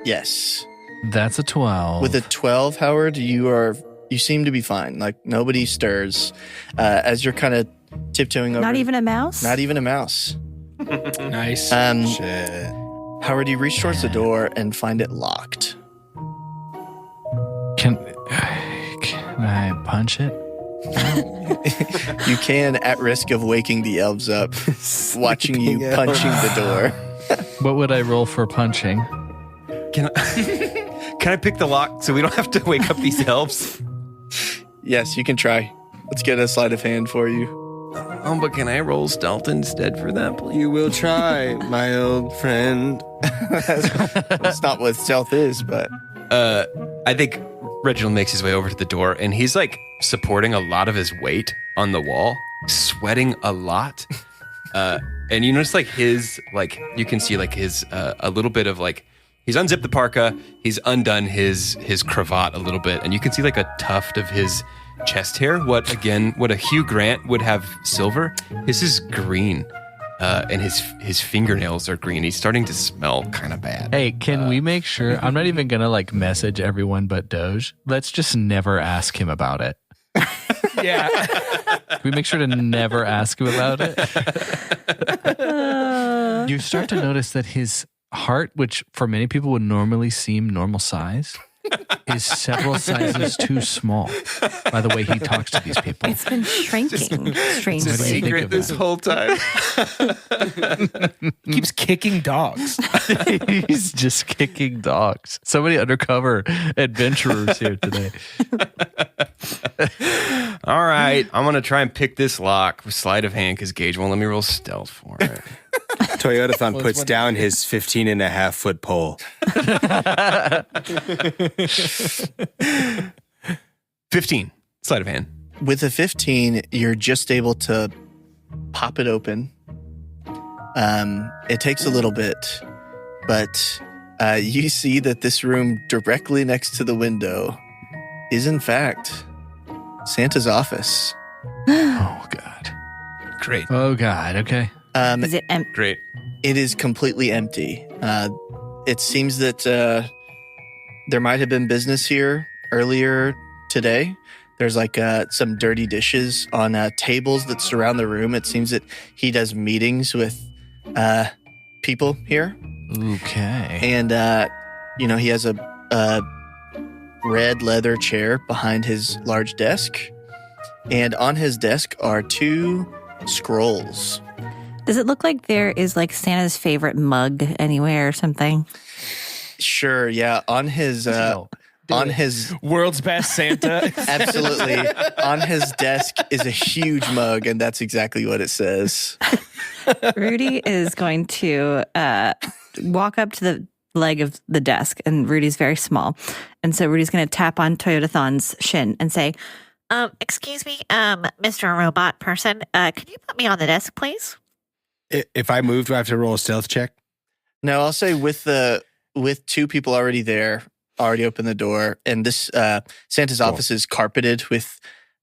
yes. That's a 12. With a 12, Howard, you seem to be fine. Like nobody stirs as you're kind of tiptoeing over. Not even a mouse? Not even a mouse. Nice. Shit. Howard, you reach towards the door and find it locked. Can I punch it? You can, at risk of waking the elves up, watching you punching the door. What would I roll for punching? Can I pick the lock so we don't have to wake up these elves? Yes, you can try. Let's get a sleight of hand for you. But can I roll stealth instead for that, please? You will try, my old friend. That's not what stealth is, but I think Reginald makes his way over to the door, and he's like supporting a lot of his weight on the wall, sweating a lot. And you notice like his, like, you can see like his, a little bit of like, he's unzipped the parka, he's undone his cravat a little bit, and you can see like a tuft of his chest hair. What a Hugh Grant would have silver, his is green. and his fingernails are green. He's starting to smell kind of bad. Hey, can we make sure? I'm not even gonna like message everyone but Doge. Let's just never ask him about it. Yeah. Can we make sure to never ask him about it? You start to notice that his heart, which for many people would normally seem normal size, is several sizes too small by the way he talks to these people. It's been shrinking It's a strangely. secret this whole time. Keeps kicking dogs. He's just kicking dogs. So many undercover adventurers here today. All right, I'm going to try and pick this lock with sleight of hand because Gage won't let me roll stealth for it. Toyotathon puts down his 15.5-foot pole. 15, sleight of hand. With a 15, you're just able to pop it open. It takes a little bit, but you see that this room directly next to the window is, in fact, Santa's office. Oh, God. Great. Oh, God. Okay. Is it Great. It is completely empty. It seems that there might have been business here earlier today. There's like some dirty dishes on tables that surround the room. It seems that he does meetings with people here. Okay. And, he has a red leather chair behind his large desk. And on his desk are 2 scrolls. Does it look like there is like Santa's favorite mug anywhere or something? Sure, yeah. On his his World's best Santa. absolutely on his desk is a huge mug, and that's exactly what it says. Rudy is going to walk up to the leg of the desk, and Rudy's very small. And so Rudy's going to tap on Toyotathon's shin and say, Excuse me, Mr. Robot Person, could you put me on the desk, please? If I move, do I have to roll a stealth check? No, I'll say with 2 people already there, already opened the door, and this Santa's office is carpeted with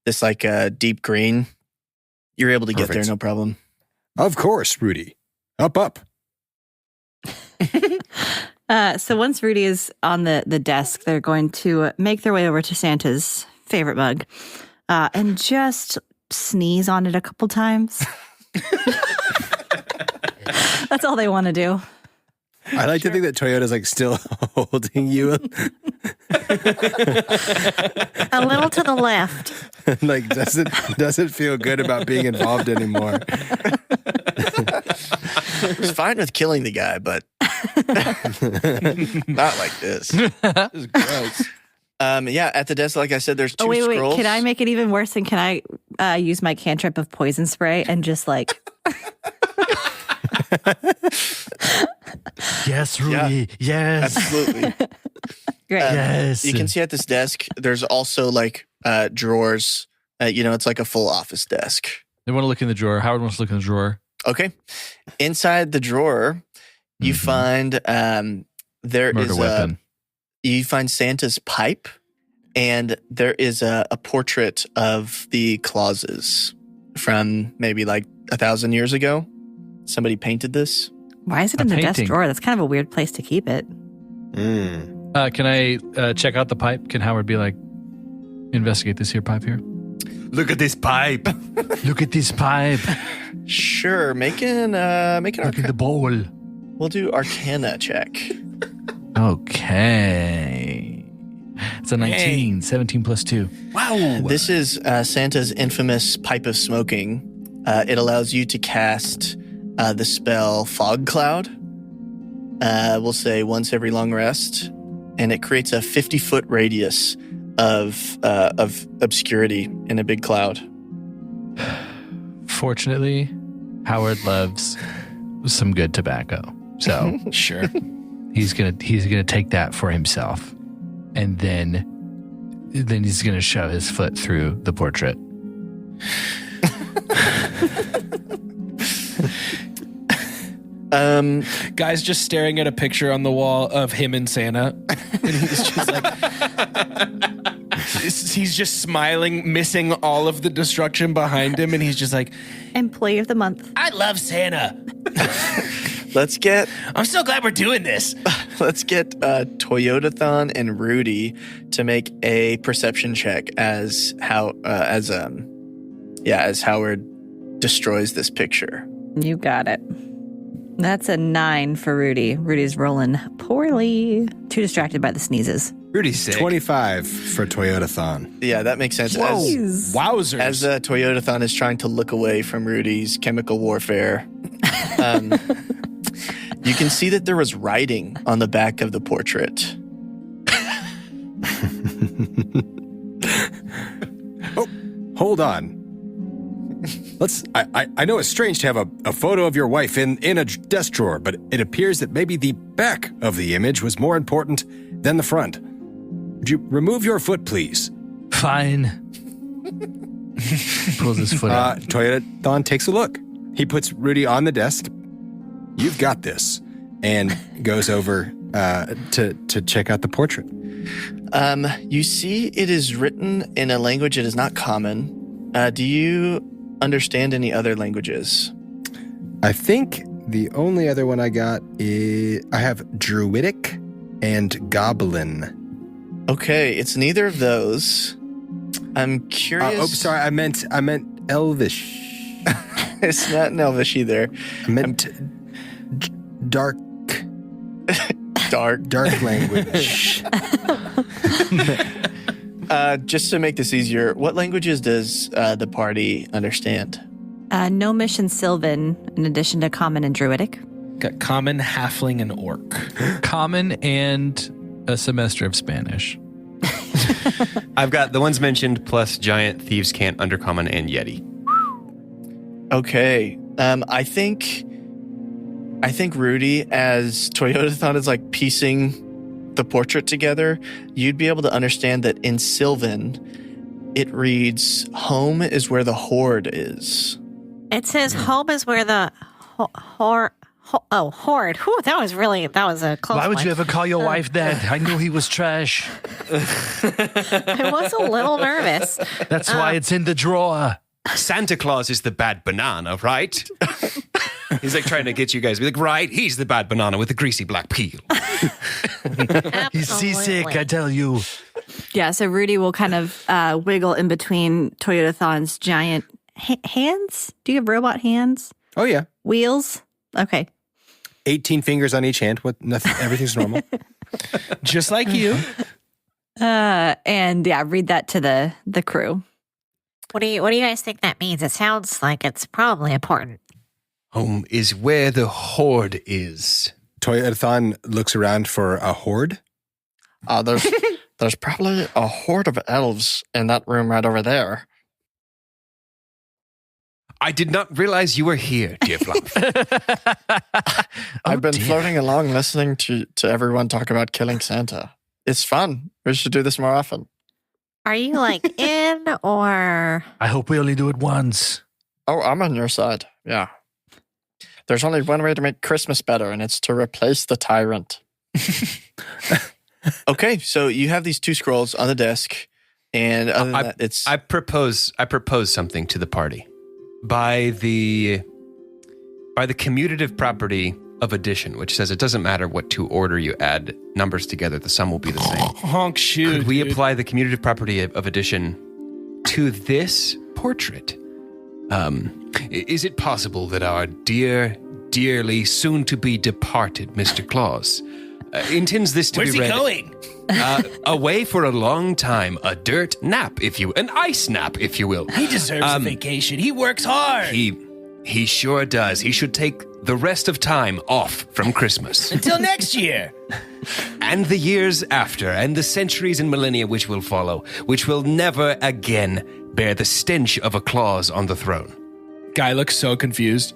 this like deep green. You're able to get there, no problem. Of course, Rudy. Up. So once Rudy is on the desk, they're going to make their way over to Santa's favorite mug and just sneeze on it a couple times. That's all they want to do. I like to think that Toyota's like still holding you. A little to the left. Like doesn't feel good about being involved anymore. He's fine with killing the guy, but not like this. This is gross. Yeah, at the desk, like I said, there's 2 wait. scrolls. Can I make it even worse? And can I use my cantrip of poison spray and just like... Yes, Rudy. Yes. Absolutely. Great. Yes. You can see at this desk, there's also like drawers. It's like a full office desk. They want to look in the drawer. Howard wants to look in the drawer. Okay. Inside the drawer, you find there Murder is weapon. you find Santa's pipe, and there is a portrait of the Clauses from maybe like 1,000 years ago. Somebody painted this. Why is it A in the desk painting. drawer? That's kind of a weird place to keep it. Can I check out the pipe? Can Howard be like, investigate this here pipe here? Look at this pipe. Look at this pipe. Sure, make an Look at the bowl. We'll do Arcana check. Okay. It's a 19. 17 plus 2. Wow. This is Santa's infamous pipe of smoking. It allows you to cast the spell Fog Cloud. We'll say once every long rest, and it creates a 50-foot radius of obscurity in a big cloud. Fortunately, Howard loves some good tobacco, so Sure. he's gonna take that for himself, and then he's gonna shove his foot through the portrait. Guy's just staring at a picture on the wall of him and Santa. And he's just like, He's just smiling, missing all of the destruction behind him, and he's just like, Employee of the month. I love Santa. I'm so glad we're doing this. Let's get Toyotathon and Rudy to make a perception check as Howard destroys this picture. You got it. That's a 9 for Rudy. Rudy's rolling poorly. Too distracted by the sneezes. Rudy's sick. 25 for Toyotathon. Yeah, that makes sense. wowzers. As Toyotathon is trying to look away from Rudy's chemical warfare, you can see that there was writing on the back of the portrait. Oh, hold on. I know it's strange to have a photo of your wife in a desk drawer, but it appears that maybe the back of the image was more important than the front. Would you remove your foot, please? Fine. Pulls his foot out. Toyotathon takes a look. He puts Rudy on the desk. You've got this. And goes over to check out the portrait. You see it is written in a language that is not common. Do you understand any other languages? I think the only other one I got is I have Druidic and Goblin. Okay, it's neither of those. I'm curious. Sorry, I meant Elvish. It's not in Elvish either. I meant dark language. Just to make this easier, what languages does the party understand? Gnomish and Sylvan, in addition to Common and Druidic. Got Common, Halfling, and Orc. Common and a semester of Spanish. I've got the ones mentioned plus giant, thieves, can't, undercommon, and yeti. Okay. I think Rudy, as Toyotathon is like piecing the portrait together, you'd be able to understand that in Sylvan, it reads, "Home is where the horde is." It says home is where the horde. Whew, that was a close Why would one. you ever call your wife that? I knew he was trash. I was a little nervous. That's why it's in the drawer. Santa Claus is the bad banana, right? He's like trying to get you guys to be like, right? He's the bad banana with the greasy black peel. He's seasick, I tell you. Yeah, so Rudy will kind of wiggle in between Toyotathon's giant hands. Do you have robot hands? Oh, yeah. Wheels? Okay. 18 fingers on each hand. Nothing. Everything's normal. Just like you. And yeah, read that to the crew. What do you guys think that means? It sounds like it's probably important. Home is where the horde is. Toyotathon looks around for a horde. There's probably a horde of elves in that room right over there. I did not realize you were here, dear Fluff. I've been floating along listening to everyone talk about killing Santa. It's fun. We should do this more often. Are you like in or? I hope we only do it once. Oh, I'm on your side. Yeah. There's only one way to make Christmas better, and it's to replace the tyrant. Okay, so you have these two scrolls on the desk, and other than that, it's... I propose something to the party. By the commutative property of addition, which says it doesn't matter what to order you add numbers together, the sum will be the same. Honk shoot. Could we apply the commutative property of addition to this portrait? Is it possible that our dearly soon-to-be departed Mr. Claus intends this to Where's be read... he going? Away for a long time, a dirt nap, an ice nap, if you will. He deserves a vacation. He works hard. He sure does. He should take the rest of time off from Christmas. Until next year. And the years after, and the centuries and millennia which will follow, which will never again bear the stench of a Claus on the throne. Guy looks so confused.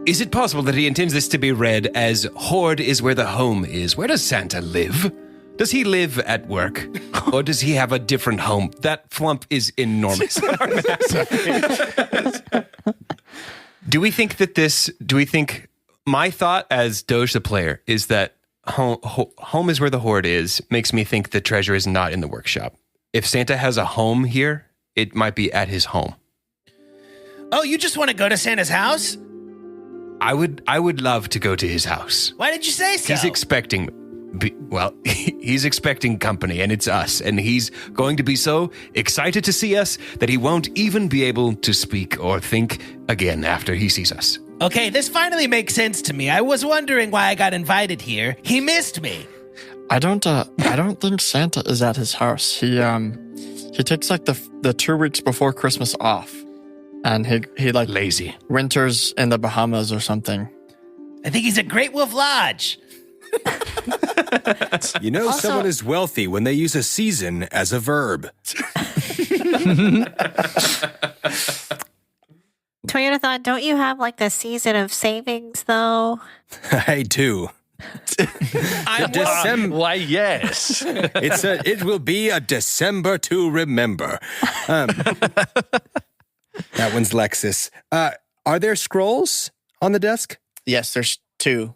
Is it possible that he intends this to be read as horde is where the home is? Where does Santa live? Does he live at work? Or does he have a different home? That flump is enormous. Do we think my thought as Doge the player is that home is where the horde is, makes me think the treasure is not in the workshop. if Santa has a home here, it might be at his home. Oh, you just want to go to Santa's house? I would love to go to his house. Why did you say so? He's expecting he's expecting company, and it's us, and he's going to be so excited to see us that he won't even be able to speak or think again after he sees us. Okay, this finally makes sense to me. I was wondering why I got invited here. He missed me. I don't think Santa is at his house. He takes like the 2 weeks before Christmas off, and he like lazy winters in the Bahamas or something. I think he's at Great Wolf Lodge. Someone is wealthy when they use a season as a verb. Toyotathon, don't you have like a season of savings though? I do. Why, yes. It will be a December to remember. That one's Lexus. Are there scrolls on the desk? Yes, there's 2.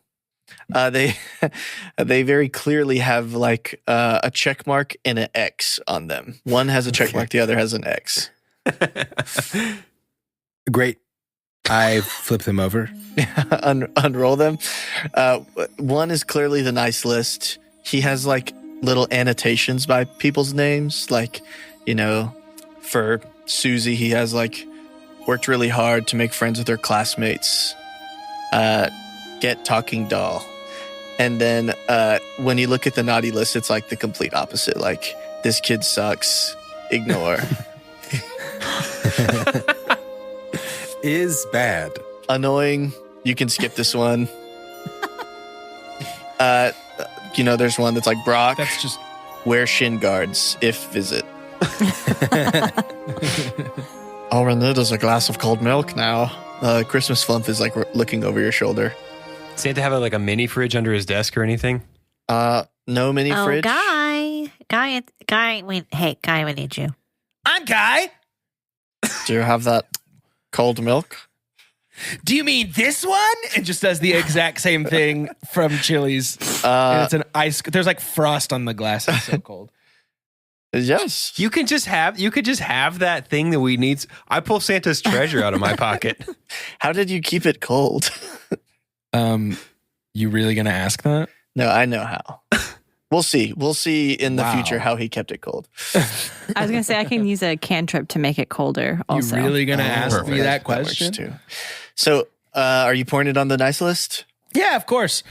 They very clearly have like a check mark and an X on them. One has a check mark, the other has an X. Great. I flip them over. Unroll them. One is clearly the nice list. He has like little annotations by people's names. Like, for Susie, he has like worked really hard to make friends with her classmates. Get talking doll. And then when you look at the naughty list, it's like the complete opposite. Like, this kid sucks. Ignore. Is bad. Annoying. You can skip this one. There's one that's like Brock. That's just wear shin guards if visit. All I need is a glass of cold milk now. Christmas Flump is like looking over your shoulder. Santa have like a mini fridge under his desk or anything? No mini fridge. Guy, we need you. I'm Guy. Do you have that cold milk? Do you mean this one? it just does the exact same thing from Chili's. And it's an ice. There's like frost on the glass. It's so cold. Yes. You could just have that thing that we need. I pull Santa's treasure out of my pocket. How did you keep it cold? You really gonna ask that? No, I know how. We'll see. We'll see in the future how he kept it cold. I was gonna say I can use a cantrip to make it colder. Also, You really gonna ask me that That works question? too. So, are you pointed on the nice list? Yeah, of course.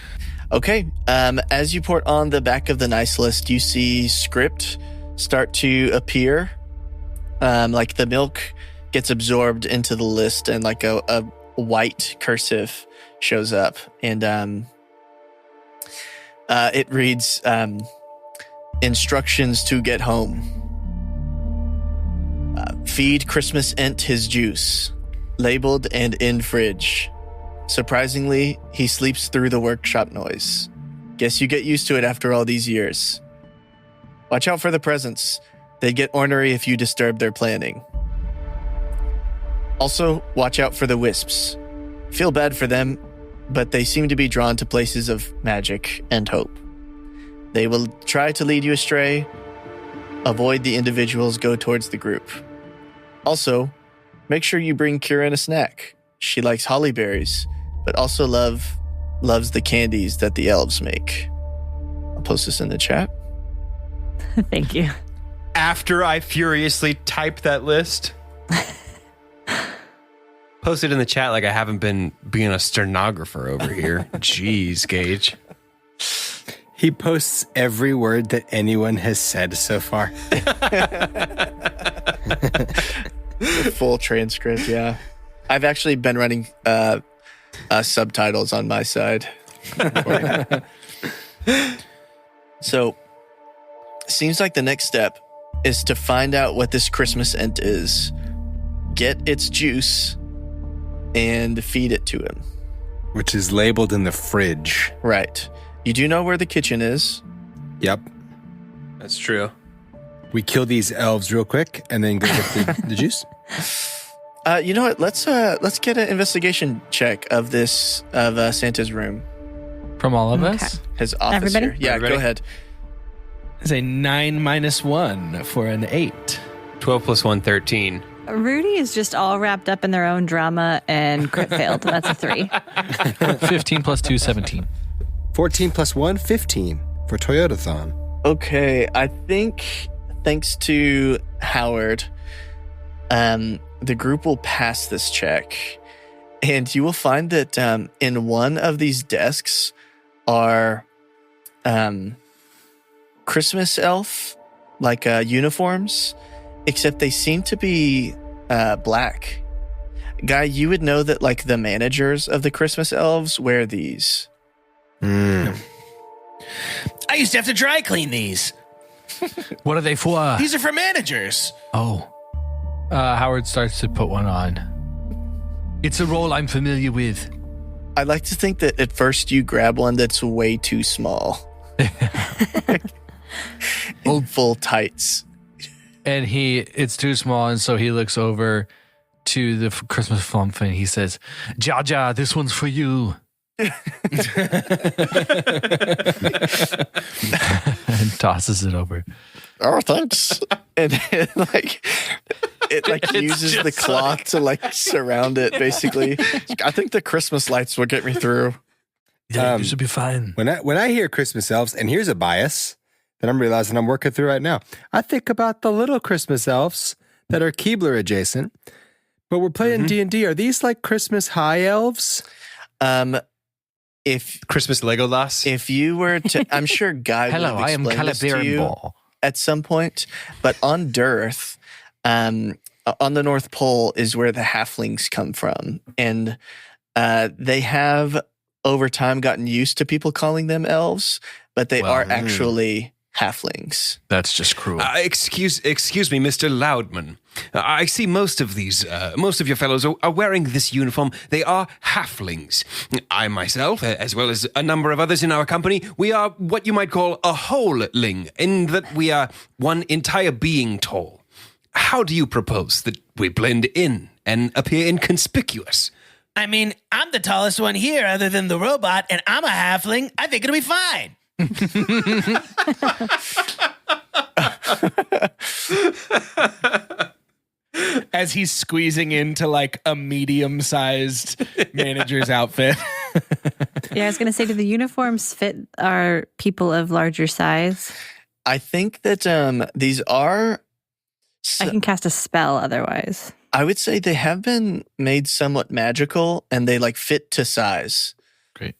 Okay. As you port on the back of the nice list, you see script start to appear. Like the milk gets absorbed into the list, and like a white cursive shows up, and it reads instructions to get home. Feed Christmas Ent his juice, labeled and in fridge. Surprisingly, he sleeps through the workshop noise. Guess you get used to it after all these years. Watch out for the presents. They get ornery if you disturb their planning. Also, watch out for the wisps. Feel bad for them, but they seem to be drawn to places of magic and hope. They will try to lead you astray. Avoid the individuals, go towards the group. Also, make sure you bring Kieran a snack. She likes holly berries, but also loves the candies that the elves make. I'll post this in the chat. Thank you. After I furiously type that list, post it in the chat like I haven't been being a stenographer over here. Jeez, Gage. He posts every word that anyone has said so far. The full transcript, yeah. I've actually been running subtitles on my side. So, seems like the next step is to find out what this Christmas Ent is, get its juice, and feed it to him. Which is labeled in the fridge. Right. You do know where the kitchen is. Yep. That's true. We kill these elves real quick and then go get the juice. You know what? Let's get an investigation check of Santa's room. From all of Okay. us? His office Everybody? here. Yeah, Everybody? go ahead. It's a 9 minus 1 for an 8. 12 plus 1, 13. Rudy is just all wrapped up in their own drama and crit failed. That's a 3. 15 plus 2, 17. 14 plus 1, 15 for Toyotathon. Okay, I think thanks to Howard, the group will pass this check. And you will find that in one of these desks are Christmas elf, uniforms, except they seem to be black. Guy, you would know that the managers of the Christmas elves wear these. I used to have to dry clean these. What are they for? These are for managers. Oh. Howard starts to put one on. It's a role I'm familiar with. I like to think that at first you grab one that's way too small. In full tights. And it's too small, and so he looks over to the Christmas flump and he says, Jaja, this one's for you. And tosses it over. Oh, thanks. And it uses the cloth to surround it, basically. I think the Christmas lights will get me through. Yeah, you should be fine. When I hear Christmas elves, and here's a bias that I'm realizing I'm working through right now, I think about the little Christmas elves that are Keebler adjacent, but we're playing D&D. Are these Christmas high elves? If Christmas Legolas? If you were to, I'm sure Guy Hello, would I have am explained this to you Calabarin at some point, but on Dearth, on the North Pole is where the halflings come from, and they have over time gotten used to people calling them elves, but they are actually halflings. That's just cruel. Excuse me, Mr. Loudman. I see most of your fellows are wearing this uniform. They are halflings. I myself, as well as a number of others in our company, we are what you might call a wholeling, in that we are one entire being tall. How do you propose that we blend in and appear inconspicuous? I mean, I'm the tallest one here other than the robot, and I'm a halfling. I think it'll be fine. As he's squeezing into a medium-sized manager's outfit. Yeah, I was going to say, do the uniforms fit our people of larger size? I think that these are... I can cast a spell otherwise. I would say they have been made somewhat magical, and they fit to size. Great.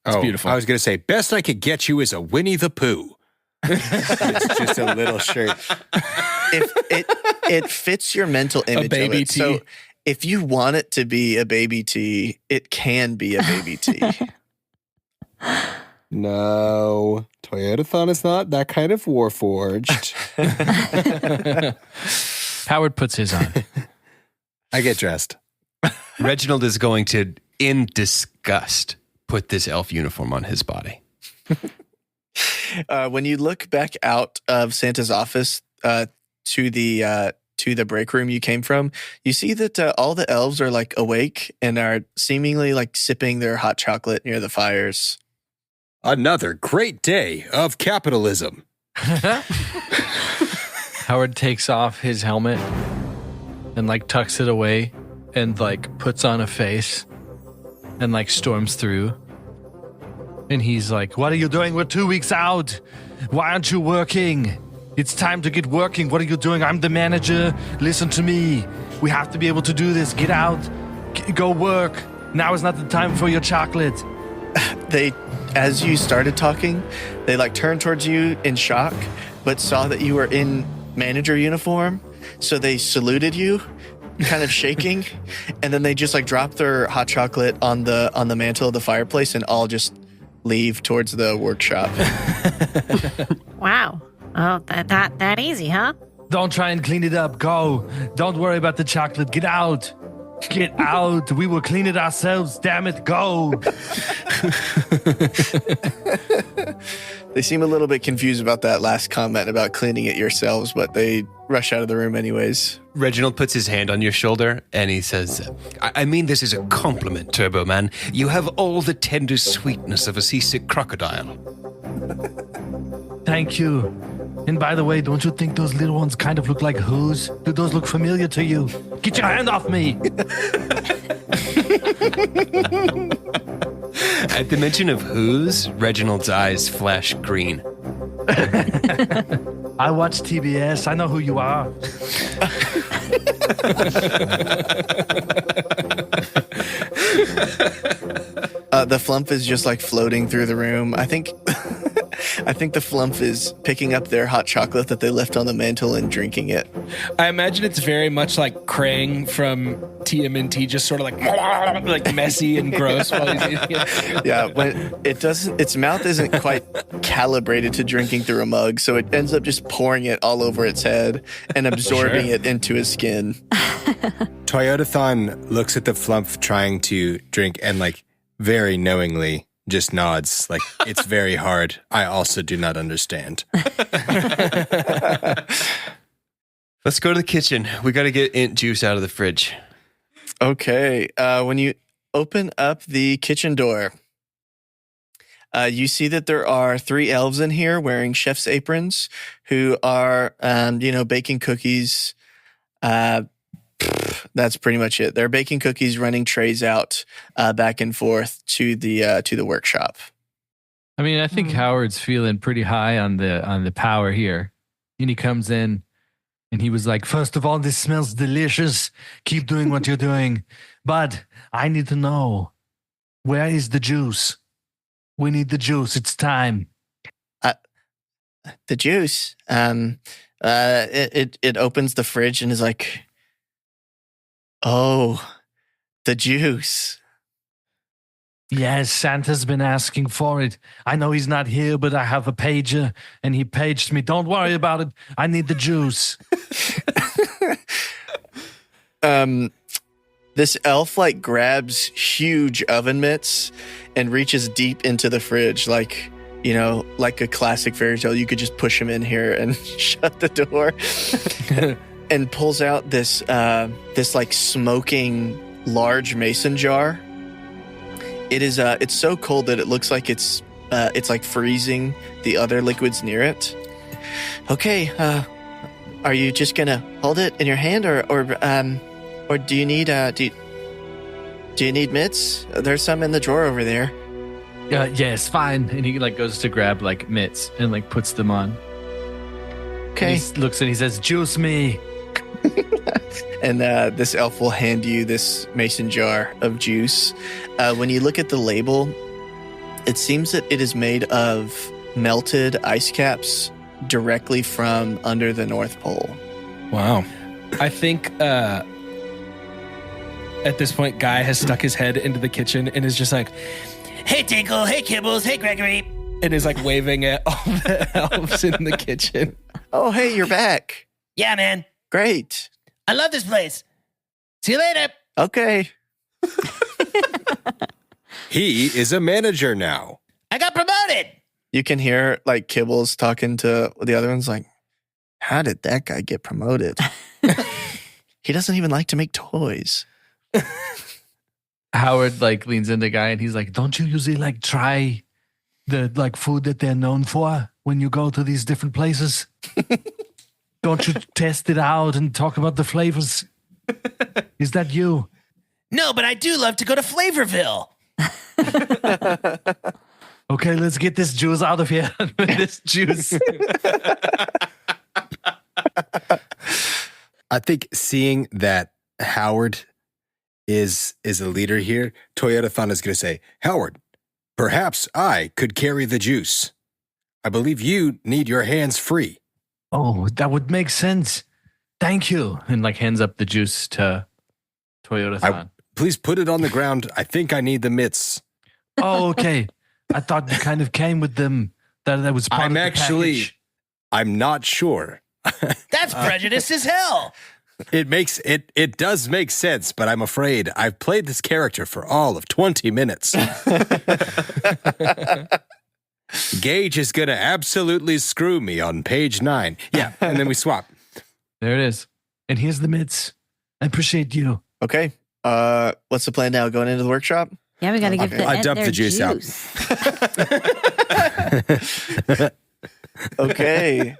It's beautiful. I was going to say, best I could get you is a Winnie the Pooh. It's just a little shirt. If it fits your mental image, a baby of it. tee. So if you want it to be a baby tee, it can be a baby tee. No, Toyotathon is not that kind of warforged. Howard puts his on. I get dressed. Reginald is going to, in disgust, put this elf uniform on his body. When you look back out of Santa's office to the break room you came from, you see that all the elves are awake and are seemingly sipping their hot chocolate near the fires. Another great day of capitalism. Howard takes off his helmet and tucks it away and puts on a face and storms through. And he's like, what are you doing? We're 2 weeks out. Why aren't you working? It's time to get working. What are you doing? I'm the manager. Listen to me. We have to be able to do this. Get out. Go work. Now is not the time for your chocolate. As you started talking, they turned towards you in shock, but saw that you were in manager uniform. So they saluted you, kind of shaking, and then they just like drop their hot chocolate on the mantle of the fireplace and all just leave towards the workshop. Wow. Oh, that easy, huh? Don't try and clean it up. Go. Don't worry about the chocolate. Get out. Get out. We will clean it ourselves. Damn it. Go. They seem a little bit confused about that last comment about cleaning it yourselves, but they rush out of the room anyways. Reginald puts his hand on your shoulder and he says, I mean this is a compliment, Turbo Man. You have all the tender sweetness of a seasick crocodile. Thank you. And by the way, don't you think those little ones kind of look like who's? Do those look familiar to you? Get your hand off me! At the mention of who's, Reginald's eyes flash green. I watch TBS. I know who you are. The flump is just like floating through the room. I think the flump is picking up their hot chocolate that they left on the mantle and drinking it. I imagine it's very much like Krang from TMNT, just sort of like messy and gross while he's eating it. Yeah, when its mouth isn't quite calibrated to drinking through a mug, so it ends up just pouring it all over its head and absorbing it into his skin. Toyotathon looks at the flump trying to drink and like very knowingly just nods like it's very hard. I also do not understand. Let's go to the kitchen. We got to get int juice out of the fridge. Okay, when you open up the kitchen door, you see that there are 3 elves in here wearing chef's aprons who are, baking cookies. That's pretty much it. They're baking cookies, running trays out back and forth to the workshop. I mean, I think Howard's feeling pretty high on the power here. And he comes in and he was like, first of all, this smells delicious. Keep doing what you're doing. But I need to know, where is the juice? We need the juice. It's time. The juice? It opens the fridge and is like, oh, the juice. Yes, Santa's been asking for it. I know he's not here, but I have a pager, and he paged me. Don't worry about it. I need the juice. This elf grabs huge oven mitts and reaches deep into the fridge, like a classic fairy tale. You could just push him in here and shut the door. And pulls out this smoking large mason jar. It is it's so cold that it looks like it's like freezing the other liquids near it. Okay, are you just gonna hold it in your hand, or do you need do you need mitts? There's some in the drawer over there. Yes, fine. And he goes to grab mitts and puts them on. Okay. And he looks and he says, "Juice me." And this elf will hand you this mason jar of juice. When you look at the label, it seems that it is made of melted ice caps directly from under the North Pole. Wow. I think at this point, Guy has stuck his head into the kitchen and is just like, Hey, Tinkle. Hey, Kibbles. Hey, Gregory. and is waving at all the elves in the kitchen. Oh, hey, you're back. Yeah, man. Great. I love this place. See you later. Okay. He is a manager now. I got promoted. You can hear Kibbles talking to the other ones how did that guy get promoted? He doesn't even like to make toys. Howard leans into Guy and he's like, don't you usually try the food that they're known for when you go to these different places? Don't you test it out and talk about the flavors? Is that you? No, but I do love to go to Flavorville. Okay, let's get this juice out of here. This juice. I think seeing that Howard is a leader here, Toyotathon is going to say, Howard, perhaps I could carry the juice. I believe you need your hands free. Oh, that would make sense. Thank you. And hands up the juice to Toyotathon. Please put it on the ground. I think I need the mitts. Oh, okay. I thought you kind of came with them. That was part of the package. I'm not sure. That's prejudice as hell. It does make sense, but I'm afraid I've played this character for all of 20 minutes. Gage is going to absolutely screw me on page 9. Yeah, and then we swap. There it is. And here's the mitts. I appreciate you. Okay. What's the plan now? Going into the workshop? Yeah, we got to give I dumped their the juice out. Okay.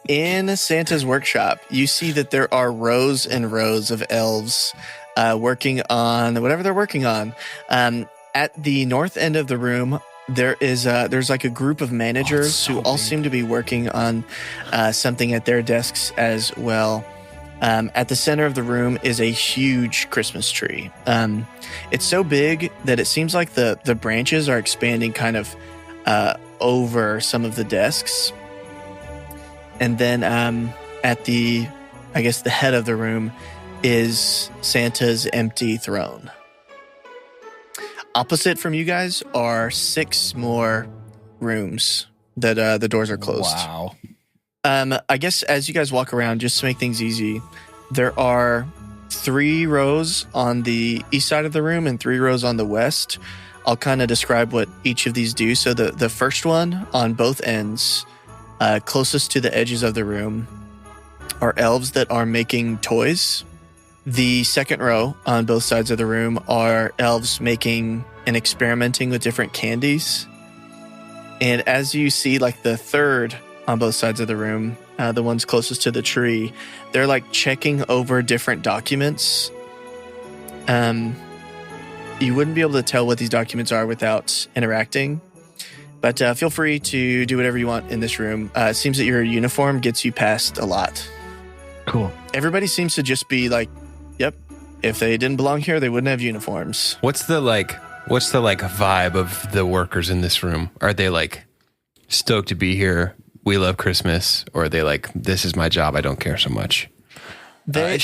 In Santa's workshop, you see that there are rows and rows of elves working on whatever they're working on. At the north end of the room, there's like a group of managers who all seem to be working on something at their desks as well. At the center of the room is a huge Christmas tree. It's so big that it seems like the branches are expanding kind of over some of the desks. And then at the head of the room is Santa's empty throne. Opposite from you guys are 6 more rooms that the doors are closed. Wow. I guess as you guys walk around, just to make things easy, there are 3 rows on the east side of the room and 3 rows on the west. I'll kind of describe what each of these do. So the first one on both ends, closest to the edges of the room, are elves that are making toys. The second row on both sides of the room are elves making and experimenting with different candies. And as you see, like the third on both sides of the room, the ones closest to the tree, they're like checking over different documents. You wouldn't be able to tell what these documents are without interacting. But feel free to do whatever you want in this room. It seems that your uniform gets you past a lot. Cool. Everybody seems to just be like, yep, if they didn't belong here, they wouldn't have uniforms. What's the vibe of the workers in this room? Are they like stoked to be here? We love Christmas, or are they like, this is my job, I don't care so much? And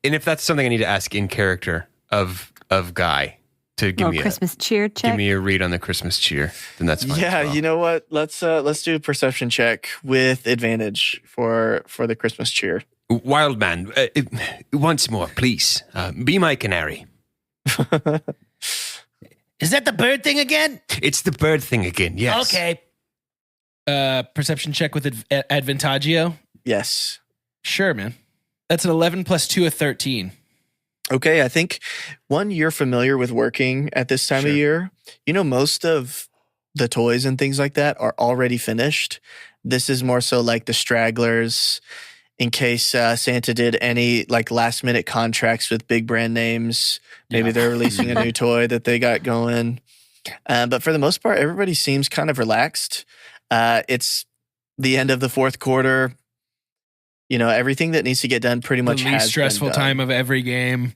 if that's something I need to ask in character of Guy to give me Christmas cheer check. Give me a read on the Christmas cheer, then that's fine. Yeah, as well. you know what? Let's do a perception check with advantage for the Christmas cheer. Wild man, once more, please. Be my canary. Is that the bird thing again? It's the bird thing again, yes. Okay. Perception check with advantagio. Yes. Sure, man. That's an 11 plus 2, a 13. Okay, I think you're familiar with working at this time of year. You know, most of the toys and things like that are already finished. This is more so like the stragglers, in case Santa did any like last minute contracts with big brand names. Maybe they're releasing a new toy that they got going. But for the most part, everybody seems kind of relaxed. It's the end of the fourth quarter. You know, everything that needs to get done pretty much the has least stressful been done. time of every game.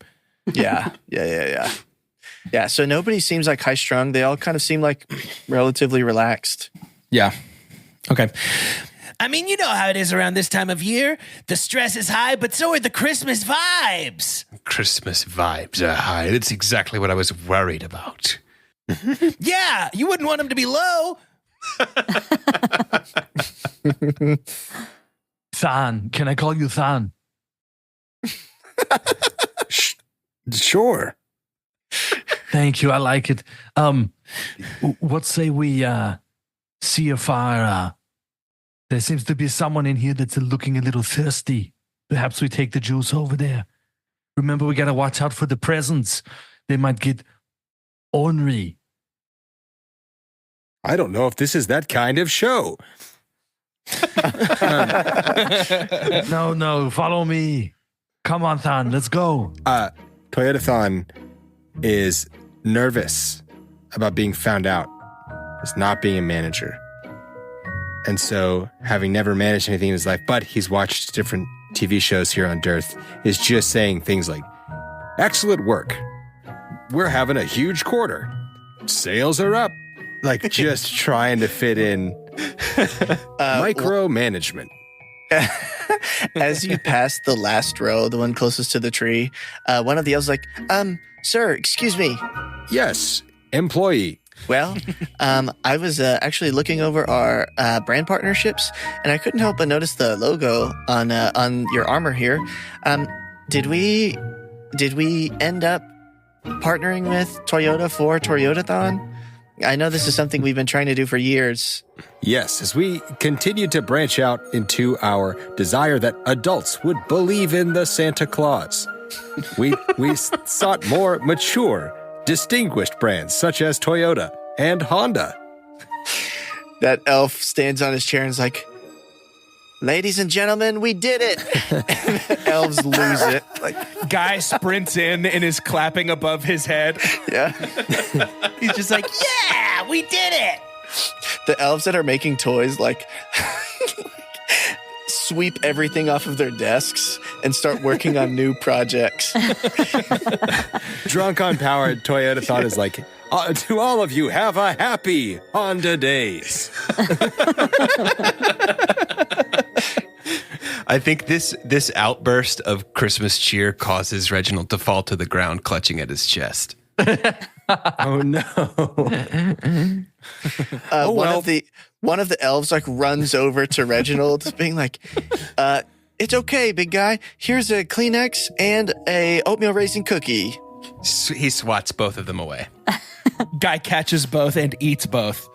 Yeah. Yeah, so nobody seems like high strung. They all kind of seem like relatively relaxed. Yeah. Okay. I mean, you know how it is around this time of year. The stress is high, but so are the Christmas vibes. Christmas vibes are high. That's exactly what I was worried about. Yeah, you wouldn't want them to be low. Than. Can I call you Than? Sure. Thank you. I like it. What say we see if there seems to be someone in here that's looking a little thirsty. Perhaps we take the juice over there. Remember, we got to watch out for the presents. They might get ornery. I don't know if this is that kind of show. No, follow me. Come on, Than, let's go. Toyotathon is nervous about being found out as not being a manager. And so, having never managed anything in his life, but he's watched different TV shows here on Dearth, is just saying things like, excellent work. We're having a huge quarter. Sales are up. Like, just trying to fit in micromanagement. As you pass the last row, the one closest to the tree, one of the elves is like, sir, excuse me. Yes, employee. Well, I was actually looking over our brand partnerships, and I couldn't help but notice the logo on your armor here. Did we end up partnering with Toyota for Toyotathon? I know this is something we've been trying to do for years. Yes, as we continue to branch out into our desire that adults would believe in the Santa Claus, we sought more mature, distinguished brands such as Toyota and Honda. That elf stands on his chair and is like, ladies and gentlemen, we did it. And the elves lose it. Like, Guy sprints in and is clapping above his head. yeah. He's just like, yeah, we did it. The elves that are making toys, like, sweep everything off of their desks and start working on new projects. Drunk on power, Toyotathon is like, to all of you, have a happy Honda Days. I think this outburst of Christmas cheer causes Reginald to fall to the ground, clutching at his chest. Oh no! One of the elves like runs over to Reginald, being like, "It's okay, big guy. Here's a Kleenex and a oatmeal raisin cookie." He swats both of them away. Guy catches both and eats both.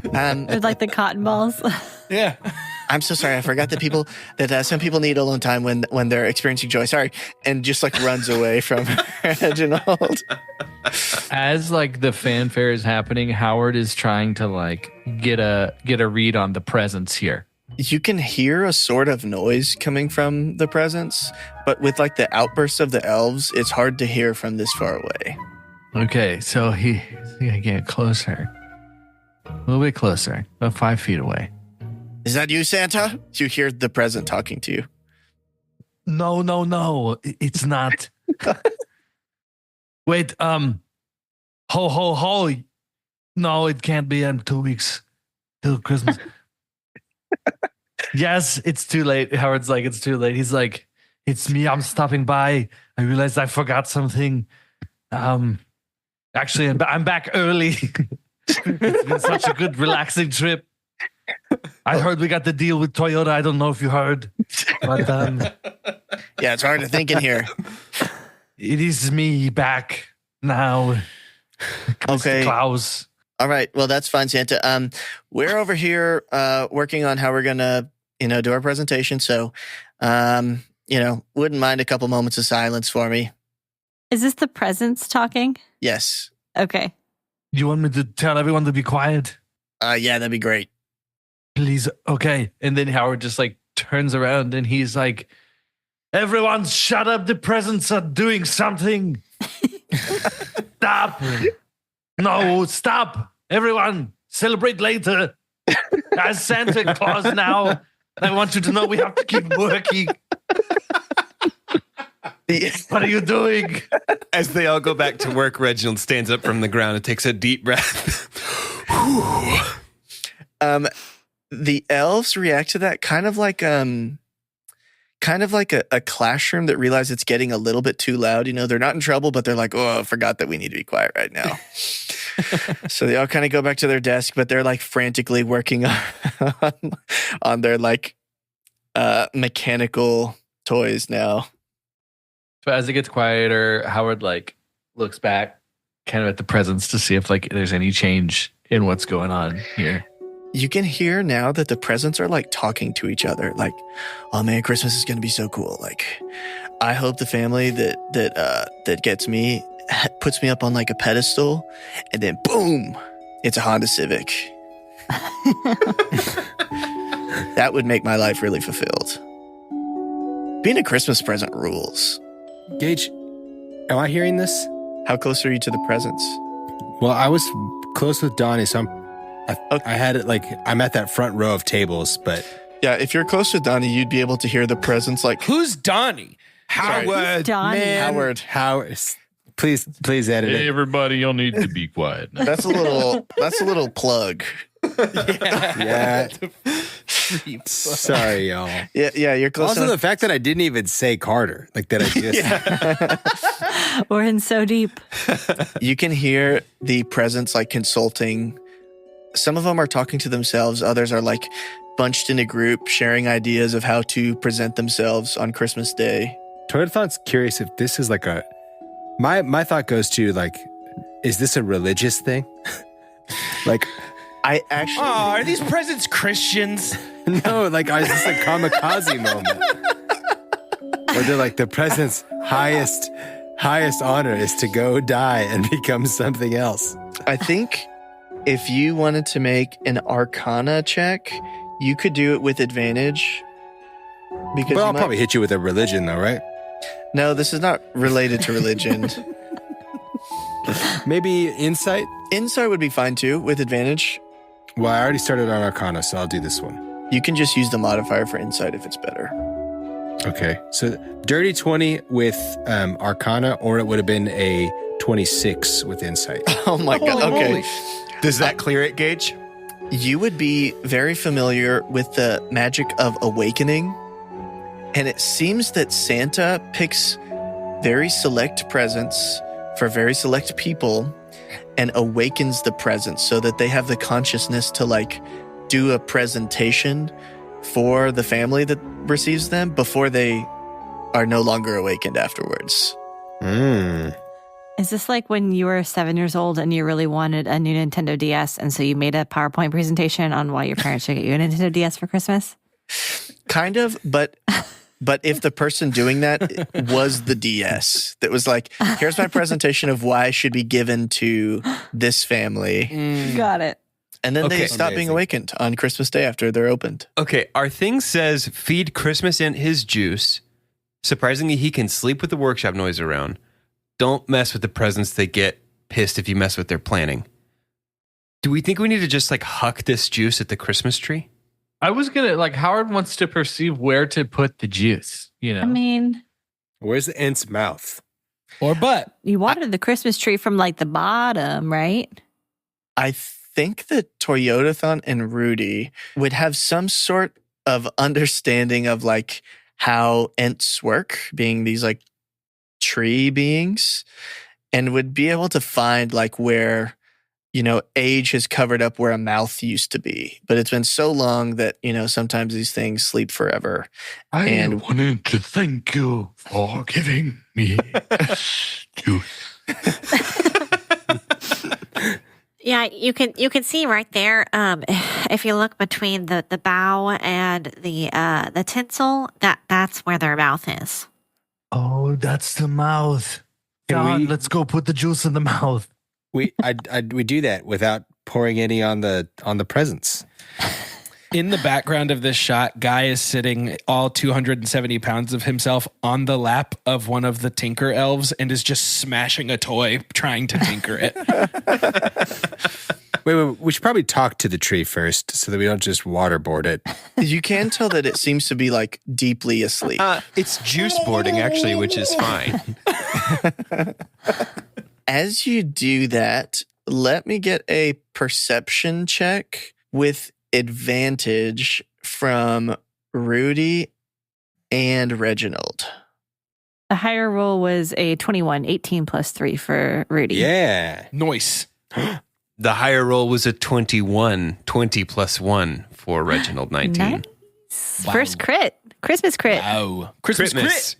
With like the cotton balls. Yeah. I'm so sorry. I forgot that some people need alone time when they're experiencing joy. Sorry, and just like runs away from Reginald. As like the fanfare is happening, Howard is trying to like get a read on the presence here. You can hear a sort of noise coming from the presence, but with like the outbursts of the elves, it's hard to hear from this far away. Okay, so he's gonna get closer. A little bit closer, about 5 feet away. Is that you, Santa? You hear the present talking to you. No, it's not. Wait, ho, ho. No, it can't be in 2 weeks till Christmas. Yes, it's too late. Howard's like, it's too late. He's like, it's me. I'm stopping by. I realized I forgot something. Actually, I'm back early. It's been such a good, relaxing trip. I heard we got the deal with Toyota. I don't know if you heard. But, yeah, it's hard to think in here. It is me back now. Okay. Mr. Klaus. All right. Well, that's fine, Santa. We're over here working on how we're gonna, do our presentation. So, wouldn't mind a couple moments of silence for me. Is this the presence talking? Yes. Okay. You want me to tell everyone to be quiet? Yeah, that'd be great. Please. Okay. And then Howard just like turns around and he's like, everyone shut up. The presents are doing something. Stop. No, stop. Everyone celebrate later. As Santa Claus now, I want you to know we have to keep working. What are you doing? As they all go back to work, Reginald stands up from the ground and takes a deep breath. The elves react to that kind of like a classroom that realizes it's getting a little bit too loud. They're not in trouble, but they're like, oh, I forgot that we need to be quiet right now. So they all kind of go back to their desk, but they're like frantically working on their like mechanical toys now. So as it gets quieter, Howard like looks back kind of at the presents to see if like there's any change in what's going on here. You can hear now that the presents are like talking to each other. Like, oh man, Christmas is going to be so cool. Like, I hope the family that gets me puts me up on like a pedestal, and then boom, it's a Honda Civic. That would make my life really fulfilled. Being a Christmas present rules. Gage, am I hearing this? How close are you to the presents? Well, I was close with Donnie, so I had it like I'm at that front row of tables, but yeah, if you're close to Donnie, you'd be able to hear the presents. Like, Who's Donnie? Howard. Donnie. Man, Howard. Please edit it. Hey, everybody, you'll need to be quiet now. That's a little plug. Yeah. Sorry, y'all. Yeah, you're close. Also, enough. the fact that I didn't even say Carter, like that I just. We're in so deep. You can hear the presents like consulting. Some of them are talking to themselves. Others are like bunched in a group, sharing ideas of how to present themselves on Christmas Day. Toyotathon's curious if this is like a. My thought goes to like, is this a religious thing? Like, I actually. Oh, are these presents Christians? no, like is this a kamikaze moment? Or they're like the present's highest highest honor is to go die and become something else. I think if you wanted to make an Arcana check, you could do it with advantage. Because But I'll probably hit you with a religion, though, right? No, this is not related to religion. Maybe insight? Insight would be fine too, with advantage. Well, I already started on Arcana, so I'll do this one. You can just use the modifier for insight if it's better. Okay, so dirty 20 with Arcana, or it would have been a 26 with insight. Oh my god, okay. Does that clear it, Gage? You would be very familiar with the magic of awakening, and it seems that Santa picks very select presents for very select people and awakens the presents so that they have the consciousness to like do a presentation for the family that receives them before they are no longer awakened afterwards. Is this like when you were 7 years old and you really wanted a new Nintendo DS, and so you made a PowerPoint presentation on why your parents should get you a Nintendo DS for Christmas? Kind of, but if the person doing that was the DS that was like, here's my presentation of why I should be given to this family. Got it. And then they Okay. stop being awakened on Christmas Day after they're opened. Okay, our thing says feed Christmas and his juice. Surprisingly, he can sleep with the workshop noise around. Don't mess with the presents. They get pissed if you mess with their planning. Do we think we need to just like huck this juice at the Christmas tree? I was gonna like Howard wants to perceive where to put the juice. You know, I mean, Where's the ent's mouth? Or butt. you watered the Christmas tree from like the bottom, right? I think that Toyotathon and Rudy would have some sort of understanding of like how Ents work, being these like tree beings, and would be able to find like where, you know, age has covered up where a mouth used to be. But it's been so long that, you know, sometimes these things sleep forever. I wanted to thank you for giving me juice. Yeah, you can see right there. If you look between the bow and the tinsel, that's where their mouth is. Oh, that's the mouth. Can John, we- let's go put the juice in the mouth. We do that without pouring any on the presents. In the background of this shot, Guy is sitting all 270 pounds of himself on the lap of one of the tinker elves and is just smashing a toy, trying to tinker it. Wait, we should probably talk to the tree first so that we don't just waterboard it. You can tell that it seems to be like deeply asleep. It's juice boarding, actually, which is fine. As you do that, let me get a perception check with advantage from Rudy and Reginald. The higher roll was a 21, 18 plus 3 for Rudy. Yeah. Nice. The higher roll was a 21, 20 plus 1 for Reginald, 19. Nice. First crit. Christmas crit. Wow. Christmas Christmas.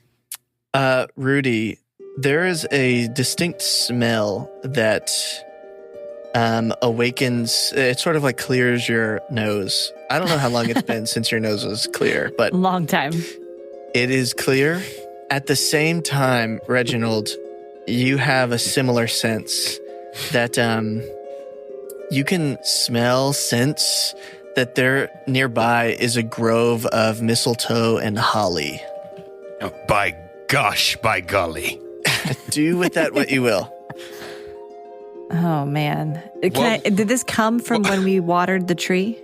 crit. Rudy, there is a distinct smell that awakens. It sort of like clears your nose. I don't know how long it's been since your nose was clear, but Long time. it is clear. At the same time, Reginald, you have a similar sense that you can sense that there nearby is a grove of mistletoe and holly. Oh, by gosh, by golly. Do with that what you will. Oh, man. Did this come from when we watered the tree?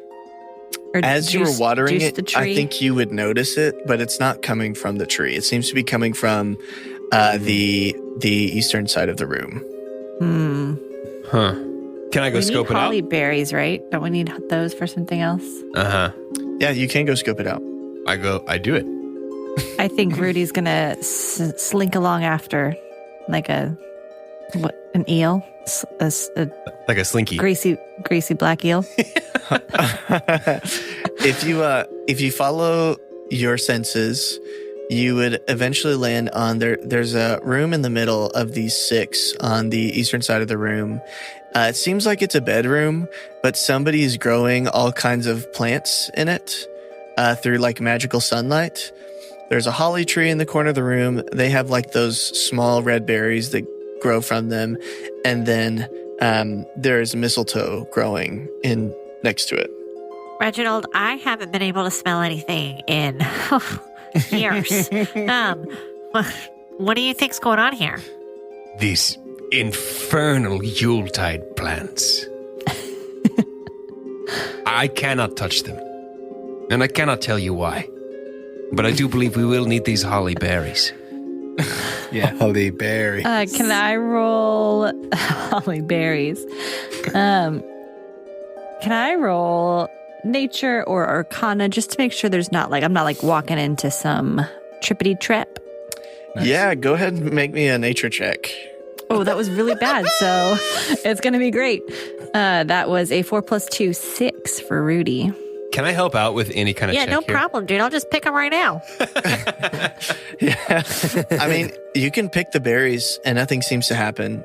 Or As you were watering juiced it, the tree? I think you would notice it, but it's not coming from the tree. It seems to be coming from the eastern side of the room. Huh. Can I go we scope need it holly out? berries, right? Don't we need those for something else? Uh-huh. Yeah, you can go scope it out. I do it. I think Rudy's going to slink along after like an eel? Like a slinky. Greasy black eel? If you follow your senses, you would eventually land on there's a room in the middle of these 6 on the eastern side of the room. It seems like it's a bedroom, but somebody is growing all kinds of plants in it through like magical sunlight. There's a holly tree in the corner of the room. They have like those small red berries that grow from them. And then there's mistletoe growing in next to it. Reginald, I haven't been able to smell anything in years. What do you think's going on here? These infernal Yuletide plants. I cannot touch them. And I cannot tell you why. But I do believe we will need these holly berries. Yeah. Holly berry. Can I roll holly berries? Can I roll nature or arcana just to make sure there's not like, I'm not like walking into some trippity trap? Nice. Yeah, go ahead and make me a nature check. Oh, that was really bad. So it's going to be great. That was a 4 + 2, 6 for Rudy. Can I help out with any kind of check no here? problem, dude. I'll just pick them right now. Yeah. I mean, you can pick the berries and nothing seems to happen.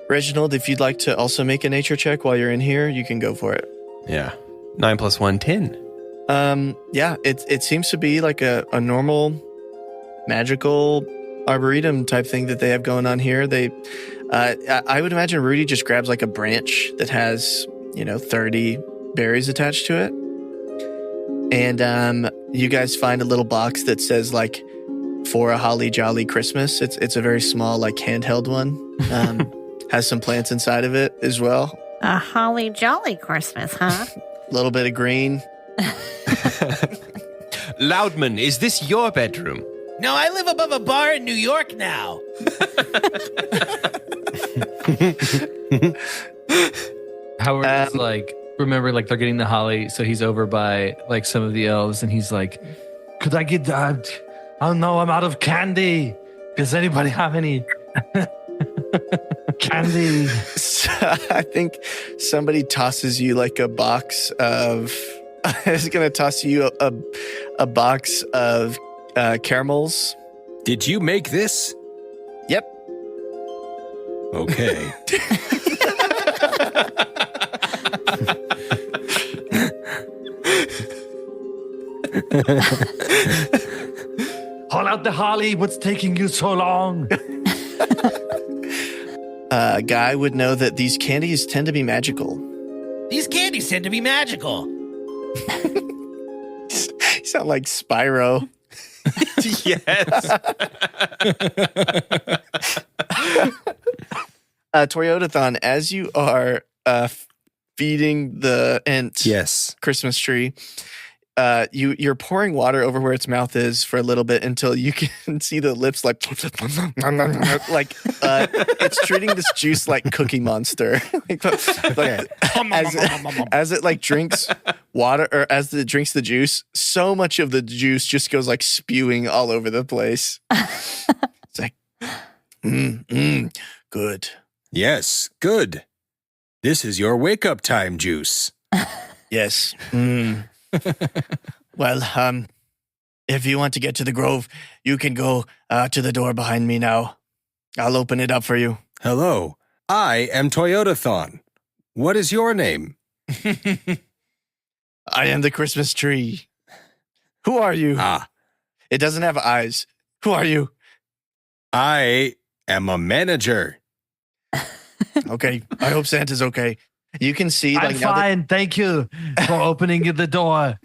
Reginald, if you'd like to also make a nature check while you're in here, you can go for it. Yeah. 9 + 1, 10. Yeah, it seems to be like a normal magical arboretum type thing that they have going on here. I would imagine Rudy just grabs like a branch that has, 30 berries attached to it. And you guys find a little box that says like, for a holly jolly Christmas. It's a very small, like handheld one. Has some plants inside of it as well. A holly jolly Christmas, huh? A little bit of green. Loudman, is this your bedroom? No, I live above a bar in New York now. Howard is like, remember, like they're getting the holly, so he's over by like some of the elves, and he's like, "Could I get that? Oh no, I'm out of candy. Does anybody have any candy?" So I think somebody tosses you like a box of. Is going to toss you a box of caramels. Did you make this? Yep. Okay. Haul out the holly. What's taking you so long? A guy would know that these candies tend to be magical. These candies tend to be magical. You sound like Spyro. Yes. Toyotathon, as you are feeding the Ent Christmas tree, you're pouring water over where its mouth is for a little bit until you can see the lips like it's treating this juice like Cookie Monster. As it like drinks water, or as it drinks the juice, so much of the juice just goes like spewing all over the place. It's like, good. Yes, good. This is your wake-up time juice. Yes. Well, if you want to get to the grove, you can go to the door behind me now. I'll open it up for you. Hello, I am Toyotathon. What is your name? I am the Christmas tree. Who are you? It doesn't have eyes. Who are you? I am a manager. Okay, I hope Santa's okay. You can see, like, I'm fine. Thank you for opening the door.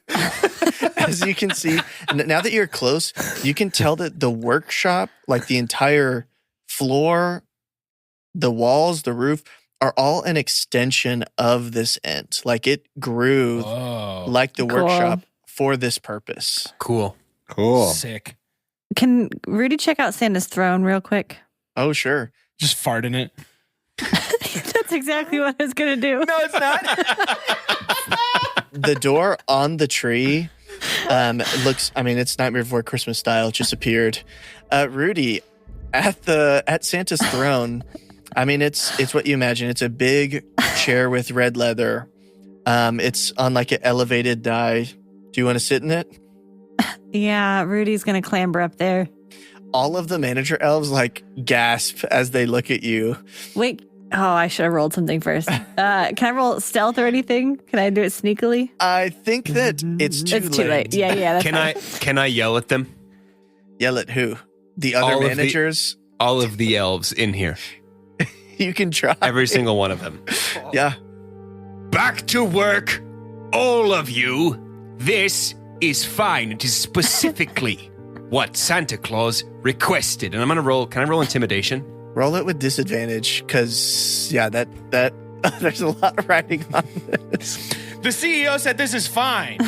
As you can see, now that you're close, you can tell that the workshop, like the entire floor, the walls, the roof, are all an extension of this Ent. Like it grew like the workshop for this purpose. Cool. Sick. Can Rudy check out Santa's throne real quick? Oh, sure. Just fart in it. That's exactly what I was going to do. No, it's not. The door on the tree looks, I mean, it's Nightmare Before Christmas style. It just appeared. Rudy, at Santa's throne, I mean, it's what you imagine. It's a big chair with red leather. It's on like an elevated die. Do you want to sit in it? Yeah, Rudy's going to clamber up there. All of the manager elves like gasp as they look at you. Wait. Oh, I should have rolled something first. Can I roll stealth or anything? Can I do it sneakily? I think that it's too late. Yeah, that's Can I yell at them? Yell at who? The other managers? All of the elves in here. You can try. Every single one of them. Yeah. Back to work, all of you. This is fine. It is specifically what Santa Claus requested. And I'm going to roll. Can I roll intimidation? Roll it with disadvantage, because, that there's a lot of writing on this. The CEO said this is fine.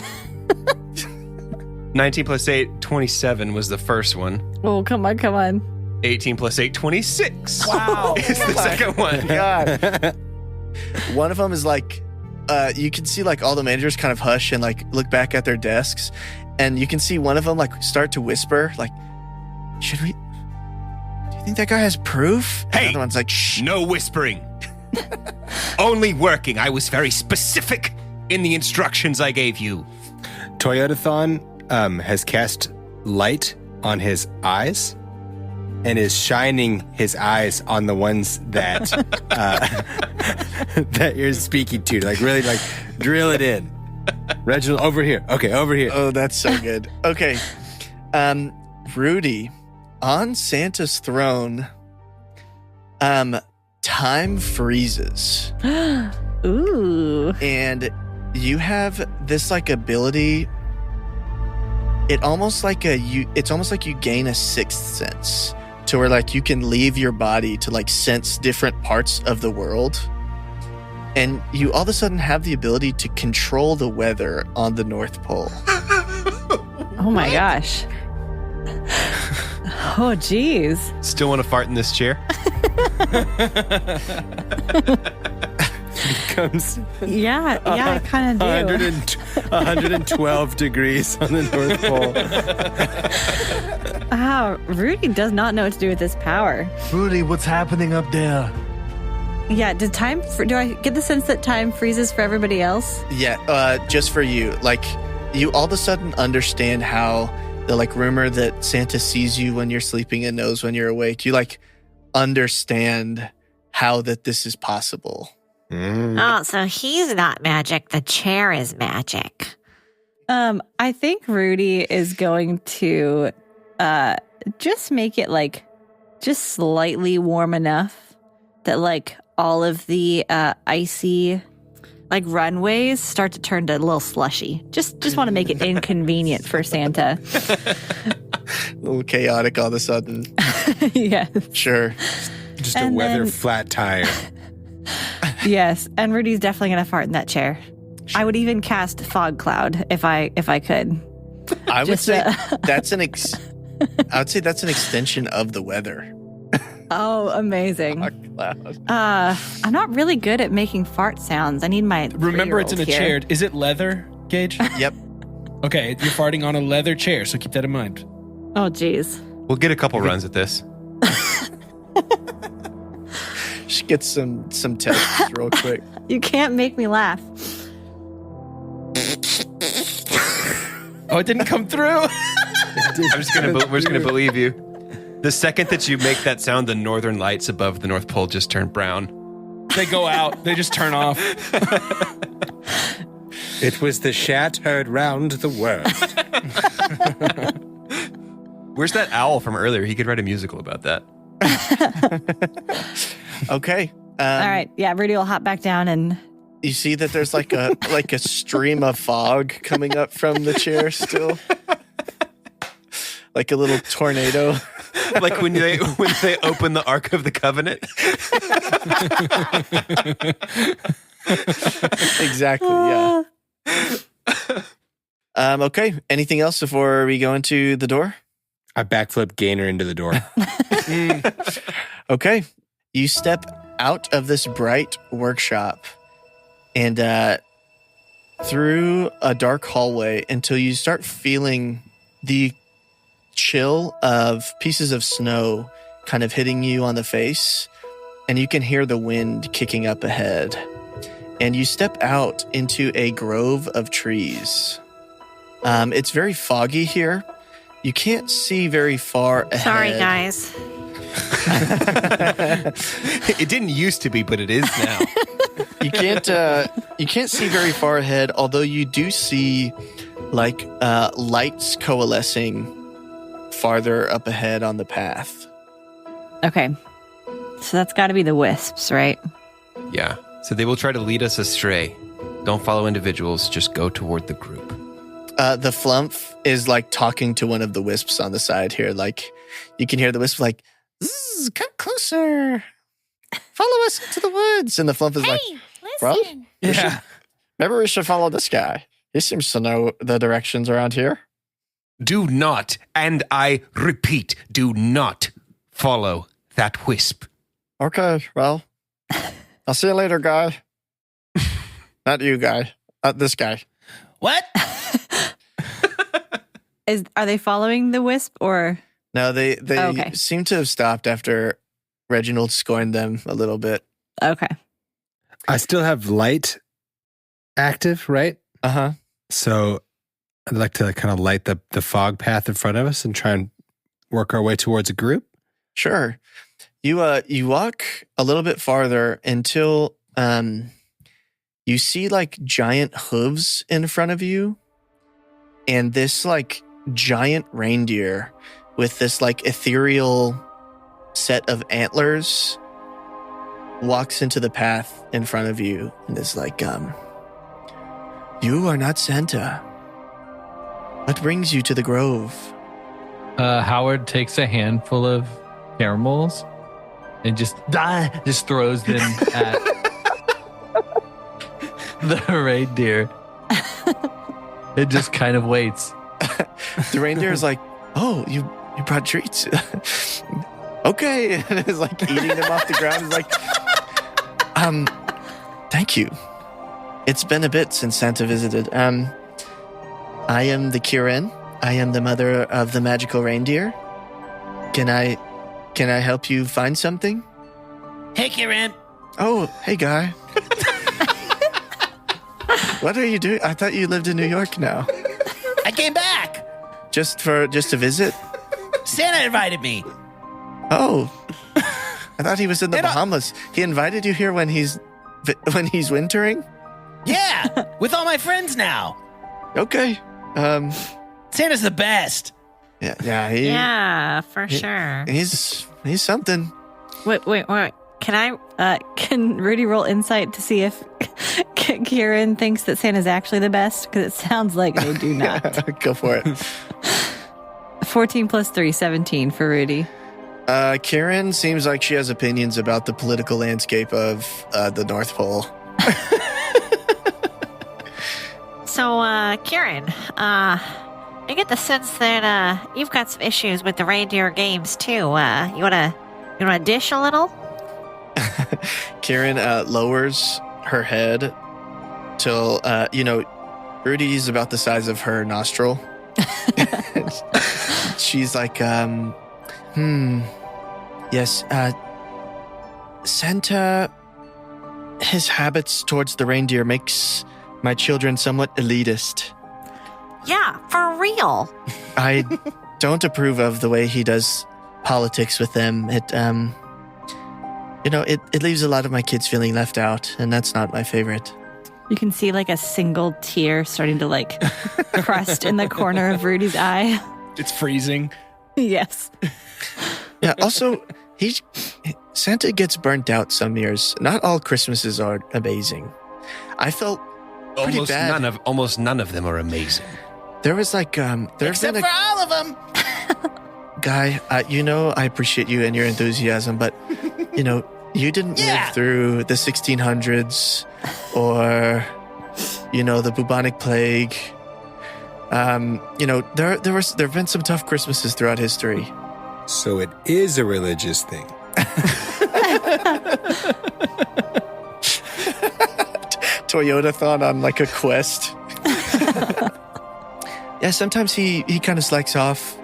19 plus 8, 27 was the first one. Oh, come on. 18 plus 8, 26. Wow. Is the second one. God. One of them is like, you can see like all the managers kind of hush and like look back at their desks, and you can see one of them like start to whisper, like, do you think that guy has proof? And Hey, the other one's like, shh. no whispering. Only working. I was very specific in the instructions I gave you. Toyotathon has cast light on his eyes and is shining his eyes on the ones that that you're speaking to. Like really, like drill it in. Reginald, over here. Okay, over here. Oh, that's so good. Okay. Rudy, on Santa's throne, time freezes. Ooh. And you have this like ability. It's almost like you gain a sixth sense to where like you can leave your body to like sense different parts of the world. And you all of a sudden have the ability to control the weather on the North Pole. Oh my gosh. Oh, geez. Still want to fart in this chair? Becomes Yeah, I kind of do. 112 degrees on the North Pole. Wow, Rudy does not know what to do with this power. Rudy, what's happening up there? Yeah, do I get the sense that time freezes for everybody else? Yeah, just for you. Like, you all of a sudden understand how the like rumor that Santa sees you when you're sleeping and knows when you're awake. You like understand how that this is possible. Oh, so he's not magic. The chair is magic. I think Rudy is going to just make it like just slightly warm enough that like all of the icy like runways start to turn to a little slushy. Just want to make it inconvenient for Santa. A little chaotic all of a sudden. Yes. Sure. Just And a weather then- flat tire. Yes, and Rudy's definitely going to fart in that chair. I would even cast fog cloud if I could. I would Just, say that's an extension of the weather. Oh, amazing. Cloud. I'm not really good at making fart sounds. I need my Remember, it's in a 3-year-old chair. here. Is it leather, Gage? Yep. Okay, you're farting on a leather chair, so keep that in mind. Oh, geez. We'll get a couple runs at this. Just get some tests real quick. You can't make me laugh. Oh, it didn't come through? We're just gonna believe you. The second that you make that sound, the northern lights above the North Pole just turn brown. They go out. They just turn off. It was the shat heard round the world. Where's that owl from earlier? He could write a musical about that. Okay. All right. Yeah, Rudy will hop back down and You see that there's like a stream of fog coming up from the chair still. Like a little tornado. Like when they open the Ark of the Covenant. Exactly, yeah. Okay. Anything else before we go into the door? I backflip Gainer into the door. Okay. You step out of this bright workshop and through a dark hallway until you start feeling the chill of pieces of snow kind of hitting you on the face, and you can hear the wind kicking up ahead. And you step out into a grove of trees. It's very foggy here. You can't see very far ahead. Sorry, guys. It didn't used to be, but it is now. You can't see very far ahead, although you do see like lights coalescing farther up ahead on the path. Okay. So that's got to be the wisps, right? Yeah. So they will try to lead us astray. Don't follow individuals, just go toward the group. The flump is like talking to one of the wisps on the side here. Like you can hear the wisp like, "Zzz, come closer. Follow us into the woods." And the flump is like, Listen. Yeah. maybe we should follow this guy. He seems to know the directions around here. Do not, and I repeat, do not follow that wisp. Okay, well, I'll see you later, guy. Not you, guy. This guy. What? Are they following the wisp or? No, they Okay. seem to have stopped after Reginald scorned them a little bit. Okay. I still have light active, right? Uh-huh. So I'd like to kind of light the fog path in front of us and try and work our way towards a group. Sure. You walk a little bit farther until you see like giant hooves in front of you, and this like giant reindeer with this like ethereal set of antlers walks into the path in front of you and is like, "You are not Santa. What brings you to the grove?" Howard takes a handful of caramels and just throws them at the reindeer. It just kind of waits. The reindeer is like, "Oh, you brought treats." Okay. And is like eating them off the ground. Is like, thank you. It's been a bit since Santa visited. I am the Kieran. I am the mother of the magical reindeer. Can I help you find something? Hey, Kieran. Oh, hey, guy. What are you doing? I thought you lived in New York now. I came back. Just to visit? Santa invited me. Oh. I thought he was in the Bahamas. He invited you here when he's wintering? Yeah, with all my friends now. Okay. Santa's the best. Yeah, Yeah, for sure. He's something. Wait. Can Rudy roll insight to see if Kieran thinks that Santa's actually the best? Because it sounds like they do not. Go for it. 14 plus 3, 17 for Rudy. Karen seems like she has opinions about the political landscape of the North Pole. So, Kieran, I get the sense that you've got some issues with the reindeer games too. You wanna dish a little? Karen lowers her head till Rudy's about the size of her nostril. She's like, yes, Santa, his habits towards the reindeer makes my children somewhat elitist. Yeah, for real. I don't approve of the way he does politics with them. It leaves a lot of my kids feeling left out, and that's not my favorite. You can see like a single tear starting to like crust in the corner of Rudy's eye. It's freezing. Yes. Yeah, also, Santa gets burnt out some years. Not all Christmases are amazing. I felt pretty bad. Almost none of them are amazing. There was like, Except for all of them. Guy, I appreciate you and your enthusiasm, but, you didn't live through the 1600s or, the bubonic plague. There have been some tough Christmases throughout history. So it is a religious thing. Toyotathon on like a quest. Yeah, sometimes he kind of slacks off,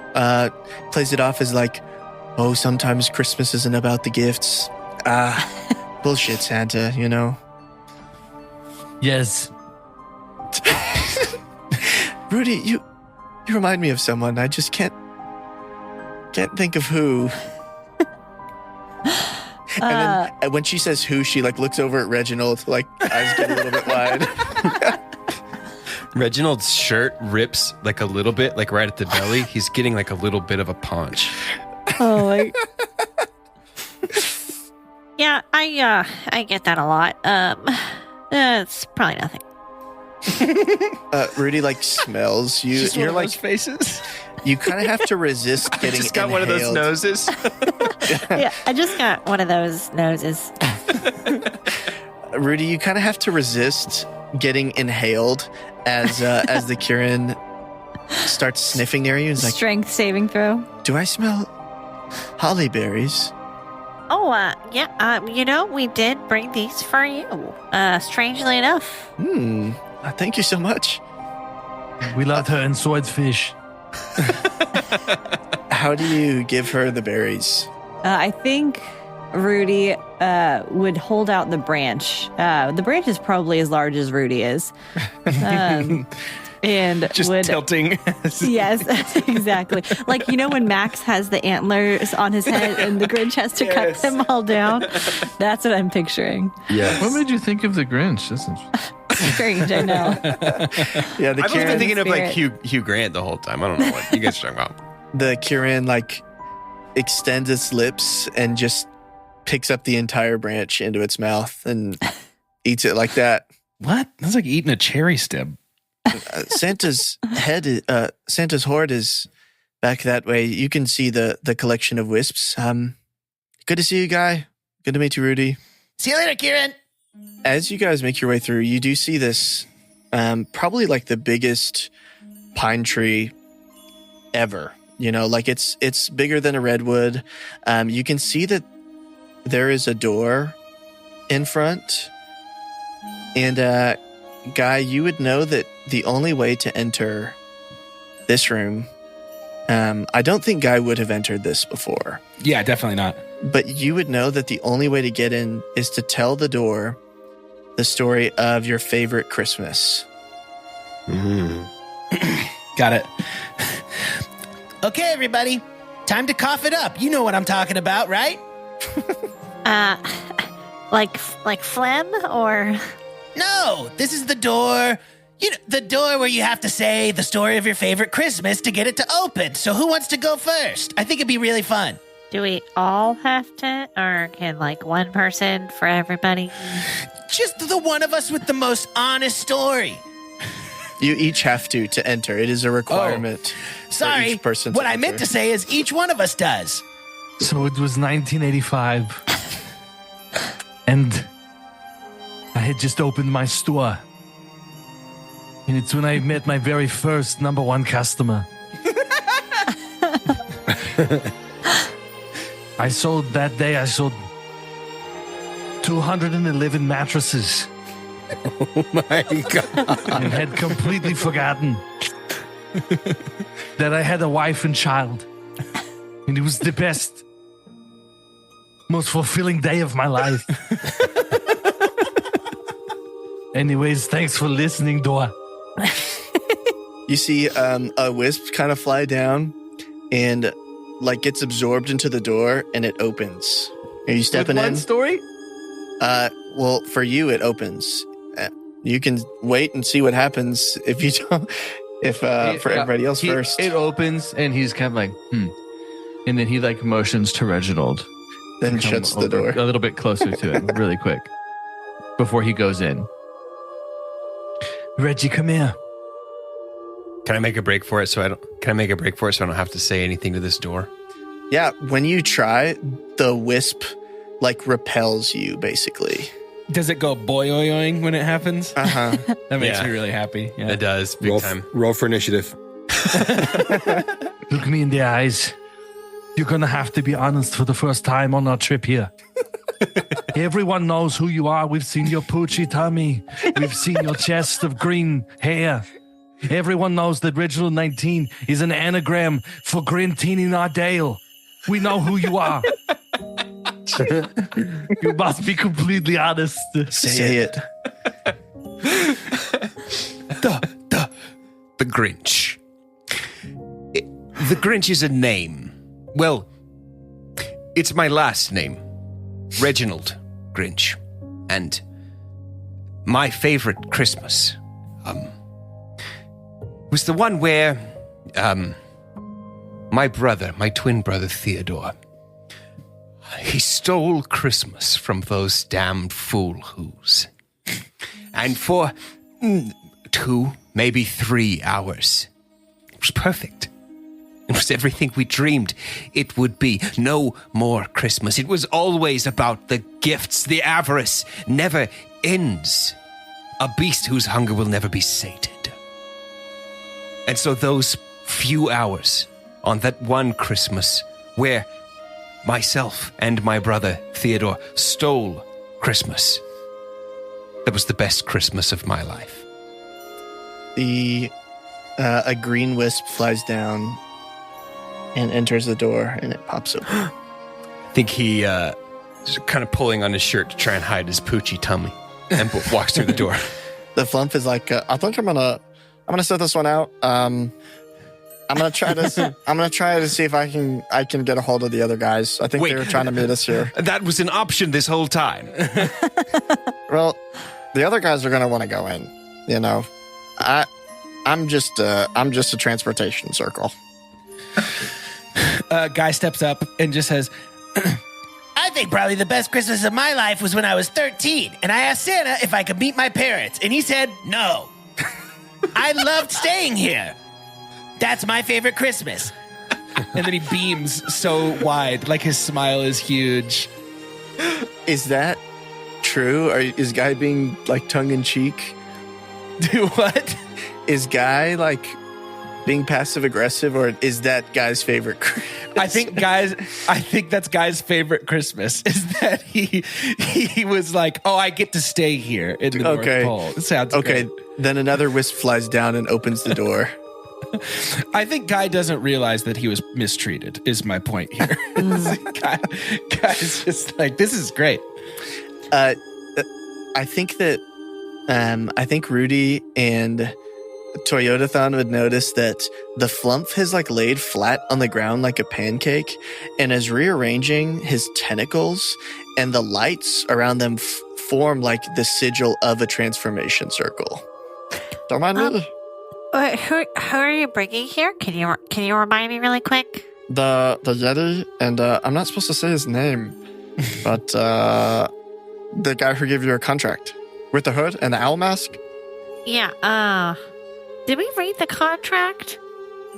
plays it off as like, oh, sometimes Christmas isn't about the gifts. Bullshit, Santa, Yes. Rudy, you remind me of someone. I just can't think of who. And then when she says who, she like looks over at Reginald, like eyes get a little bit wide. Reginald's shirt rips like a little bit, like right at the belly. He's getting like a little bit of a paunch. Oh my. Yeah, I get that a lot. It's probably nothing. Rudy like smells you. Just You're one of like those faces. you kind of have to resist getting. Just got one of those inhaled. noses. Yeah, I just got one of those noses. Rudy, you kind of have to resist getting inhaled as the Kieran starts sniffing near you. He's like, Strength saving throw. "Do I smell holly berries?" Oh, yeah, we did bring these for you. Strangely enough. Thank you so much. We loved her in swordfish. How do you give her the berries? I think Rudy would hold out the branch. The branch is probably as large as Rudy is. And Just tilting. Yes, exactly. Like, when Max has the antlers on his head and the Grinch has to cut them all down? That's what I'm picturing. Yes. What made you think of the Grinch? That's interesting. Strange, I know. Yeah, the I've just Kieran, been thinking of like Spirit. Hugh Grant the whole time. I don't know what you guys are talking about. the Kieran like extends its lips and just picks up the entire branch into its mouth and eats it like that. What? That's like eating a cherry stem. Santa's Santa's hoard is back that way. You can see the collection of wisps. Good to see you, Guy. Good to meet you, Rudy. See you later, Kieran. As you guys make your way through, you do see this, probably like the biggest pine tree ever. Like it's bigger than a redwood. You can see that there is a door in front, and Guy, you would know that the only way to enter this room, I don't think Guy would have entered this before, Yeah, definitely not. but you would know that the only way to get in is to tell the door the story of your favorite Christmas. Got it. Okay, everybody. Time to cough it up. You know what I'm talking about, right? Like phlegm or... No, this is the door. The door where you have to say the story of your favorite Christmas to get it to open. So who wants to go first? I think it'd be really fun. Do we all have to, or can one person for everybody? Just the one of us with the most honest story. You each have to enter. It is a requirement. for Sorry. each person What to I meant enter. to say is each one of us does. So it was 1985. And I had just opened my store. And it's when I met my very first number one customer. I sold 211 mattresses. Oh my God. And had completely forgotten that I had a wife and child. And it was the best, most fulfilling day of my life. Anyways, thanks for listening, Dora. You see a wisp kind of fly down and gets absorbed into the door and it opens. Are you stepping in? story? Well, for you, it opens. You can wait and see what happens if you don't. For everybody else first. It opens and he's kind of like, And then he motions to Reginald. Then to come shuts the over door. a little bit closer to it, really quick, before he goes in. Reggie, come here. Can I make a break for it so I don't have to say anything to this door? Yeah, when you try, the wisp repels you basically. Does it go boyoing when it happens? Uh-huh. That makes Yeah. me really happy. Yeah. It does, big time. Roll for initiative. Look me in the eyes. You're gonna have to be honest for the first time on our trip here. Everyone knows who you are. We've seen your poochy tummy. We've seen your chest of green hair. Everyone knows that Reginald 19 is an anagram for Grintini Nardale. We know who you are. You must be completely honest. Say it. The Grinch. The Grinch is a name. Well, it's my last name, Reginald Grinch. And my favorite Christmas. was the one where my twin brother Theodore, he stole Christmas from those damned fool who's. And for 2, maybe 3 hours, it was perfect. It was everything we dreamed it would be. No more Christmas. It was always about the gifts. The avarice never ends. A beast whose hunger will never be sated. And so those few hours on that one Christmas where myself and my brother Theodore stole Christmas, that was the best Christmas of my life. A green wisp flies down and enters the door, and it pops open. I think he is kind of pulling on his shirt to try and hide his poochy tummy, and walks through the door. The flump is like, I think I'm gonna set this one out. I'm gonna try to see if I can get a hold of the other guys. I think they were trying to meet us here. That was an option this whole time. Well, the other guys are gonna want to go in. You know, I'm just a transportation circle. Guy steps up and just says, I think probably the best Christmas of my life was when I was 13, and I asked Santa if I could meet my parents, and he said no. I loved staying here. That's my favorite Christmas. and then he beams so wide, like his smile is huge. Is that true? Or is Guy being like tongue in cheek? Do what? Is Guy like being passive aggressive, or is that Guy's favorite Christmas? I think that's Guy's favorite Christmas, is that he was like, oh, I get to stay here in the North Pole. It sounds okay. great. Then another wisp flies down and opens the door. I think Guy doesn't realize that he was mistreated, is my point here. Guy's just like, this is great. I think Rudy and Toyotathon would notice that the flump has like laid flat on the ground like a pancake and is rearranging his tentacles, and the lights around them form like the sigil of a transformation circle. Don't mind me. Who are you bringing here? Can you remind me really quick? The Yeti, and I'm not supposed to say his name, but the guy who gave you a contract with the hood and the owl mask. Yeah. Did we read the contract?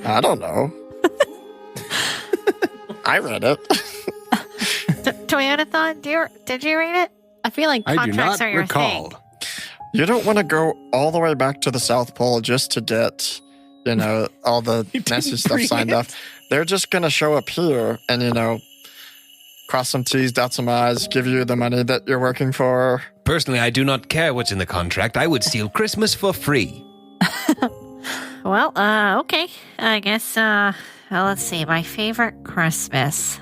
I don't know. I read it. Toyotathon, did you read it? I feel like contracts are your thing. You don't want to go all the way back to the South Pole just to get, all the messy stuff signed off. They're just going to show up here and, cross some T's, dot some I's, give you the money that you're working for. Personally, I do not care what's in the contract. I would steal Christmas for free. Well, okay. I guess, let's see. My favorite Christmas.